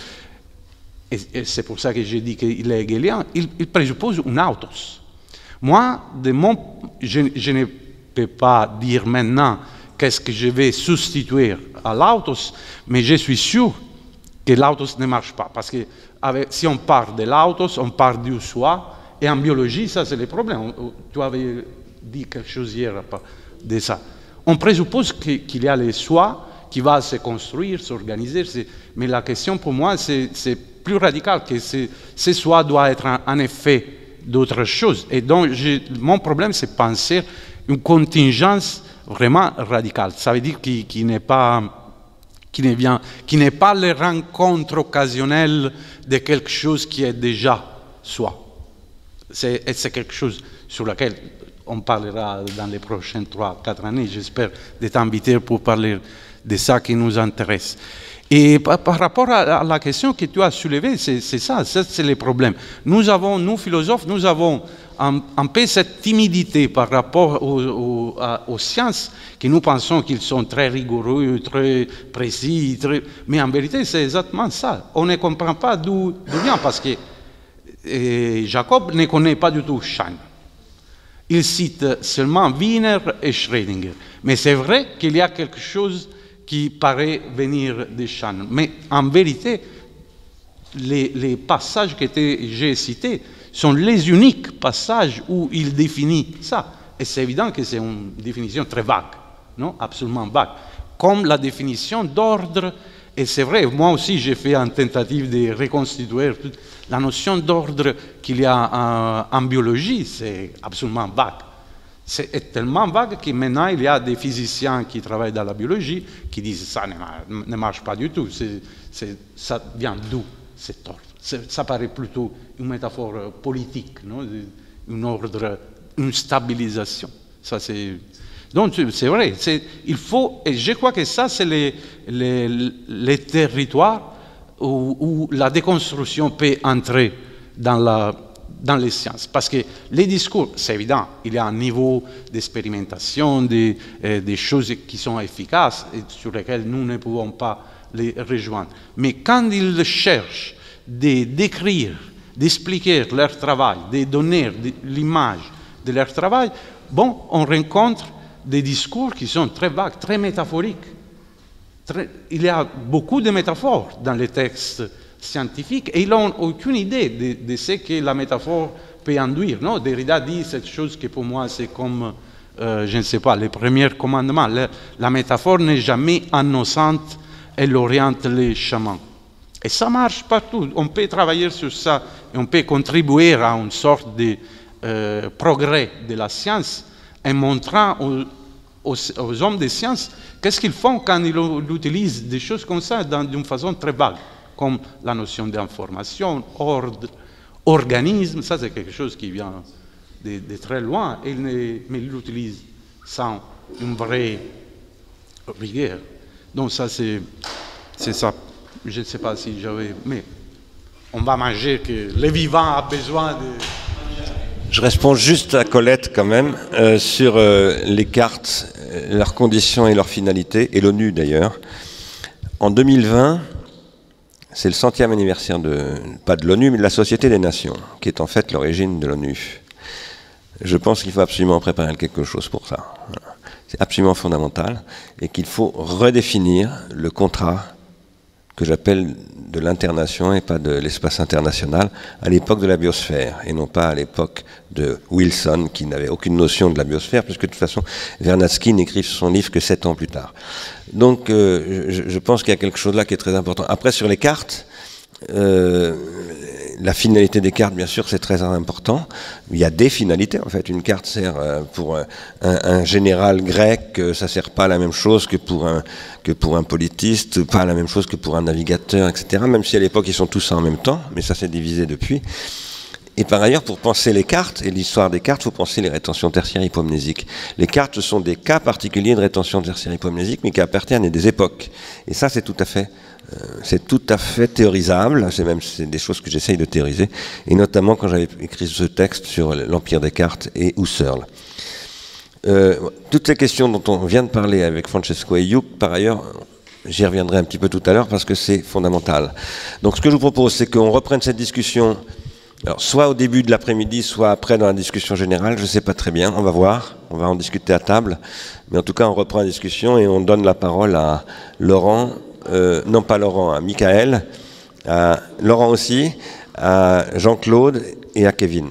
et c'est pour ça que j'ai dit qu'il est hegelien, il présuppose un autos. Moi, je ne peux pas dire maintenant qu'est-ce que je vais substituer à l'autos, mais je suis sûr que l'autos ne marche pas. Parce que si on part de l'autos, on part du soi, et en biologie, ça c'est le problème. Tu avais dit quelque chose hier de ça. On présuppose qu'il y a le soi qui va se construire, s'organiser, mais la question pour moi, c'est plus radical, que ce soi doit être un effet d'autre chose. Et donc, mon problème, c'est penser une contingence vraiment radicale. Ça veut dire qui n'est pas les rencontres occasionnelles de quelque chose qui est déjà soi. C'est quelque chose sur lequel on parlera dans les prochaines 3-4 années, j'espère, de t'inviter pour parler de ça qui nous intéresse. Et par rapport à la question que tu as soulevée, c'est ça c'est le problème. Nous, philosophes, nous avons un peu cette timidité par rapport aux sciences, que nous pensons qu'ils sont très rigoureux, très précis, mais en vérité, c'est exactement ça. On ne comprend pas d'où vient, parce que Jacob ne connaît pas du tout Schein. Il cite seulement Wiener et Schrödinger. Mais c'est vrai qu'il y a quelque chose qui paraît venir de Schein. Mais en vérité, les passages que j'ai cités sont les uniques passages où il définit ça. Et c'est évident que c'est une définition très vague, non? Absolument vague. Comme la définition d'ordre, et c'est vrai, moi aussi j'ai fait une tentative de reconstituer la notion d'ordre qu'il y a en biologie, c'est absolument vague. C'est tellement vague que maintenant il y a des physiciens qui travaillent dans la biologie qui disent que ça ne marche pas du tout. Ça vient d'où cet ordre? Ça paraît plutôt une métaphore politique, non? Un ordre, une stabilisation. Donc c'est vrai, il faut, et je crois que ça c'est les territoires où la déconstruction peut entrer dans les sciences. Parce que les discours, c'est évident, il y a un niveau d'expérimentation, des choses qui sont efficaces et sur lesquelles nous ne pouvons pas les rejoindre. Mais quand ils cherchent de décrire, d'expliquer leur travail, de donner l'image de leur travail, bon, on rencontre des discours qui sont très vagues, très métaphoriques. Il y a beaucoup de métaphores dans les textes scientifiques et ils n'ont aucune idée de ce que la métaphore peut induire. Non? Derrida dit cette chose que pour moi c'est comme, je ne sais pas, les premiers commandements. La métaphore n'est jamais innocente, elle oriente les chemins. Et ça marche partout. On peut travailler sur ça et on peut contribuer à une sorte de progrès de la science en montrant aux hommes des sciences qu'est-ce qu'ils font quand ils utilisent des choses comme ça d'une façon très vague, comme la notion d'information, ordre, organisme, ça c'est quelque chose qui vient de très loin, mais ils l'utilisent sans une vraie rigueur. Donc ça c'est ça. Je ne sais pas si j'avais... Mais on va manger, que le vivant a besoin de... Je réponds juste à Colette quand même sur les cartes, leurs conditions et leurs finalités, et l'ONU d'ailleurs. En 2020, c'est le 100e anniversaire pas de l'ONU, mais de la Société des Nations, qui est en fait l'origine de l'ONU. Je pense qu'il faut absolument préparer quelque chose pour ça. C'est absolument fondamental, et qu'il faut redéfinir le contrat que j'appelle de l'internation et pas de l'espace international, à l'époque de la biosphère, et non pas à l'époque de Wilson, qui n'avait aucune notion de la biosphère, puisque de toute façon, Vernadsky n'écrit son livre que 7 ans plus tard. Donc, je pense qu'il y a quelque chose là qui est très important. Après, sur les cartes, la finalité des cartes, bien sûr, c'est très important. Il y a des finalités, en fait. Une carte sert pour un général grec, ça sert pas à la même chose que pour un politiste, pas à la même chose que pour un navigateur, etc. Même si à l'époque, ils sont tous en même temps, mais ça s'est divisé depuis. Et par ailleurs, pour penser les cartes et l'histoire des cartes, il faut penser les rétentions tertiaires hypomnésiques. Les cartes, ce sont des cas particuliers de rétention tertiaire hypomnésique, mais qui appartiennent à des époques. Et ça, c'est tout à fait théorisable, c'est des choses que j'essaye de théoriser, et notamment quand j'avais écrit ce texte sur l'Empire des cartes et Husserl. Toutes ces questions dont on vient de parler avec Francesco et Hugh, par ailleurs, j'y reviendrai un petit peu tout à l'heure parce que c'est fondamental. Donc ce que je vous propose, c'est qu'on reprenne cette discussion Alors, soit au début de l'après-midi, soit après dans la discussion générale, je ne sais pas très bien, on va voir, on va en discuter à table, mais en tout cas on reprend la discussion et on donne la parole à Laurent, non pas Laurent, à Michael, à Laurent aussi, à Jean-Claude et à Kevin.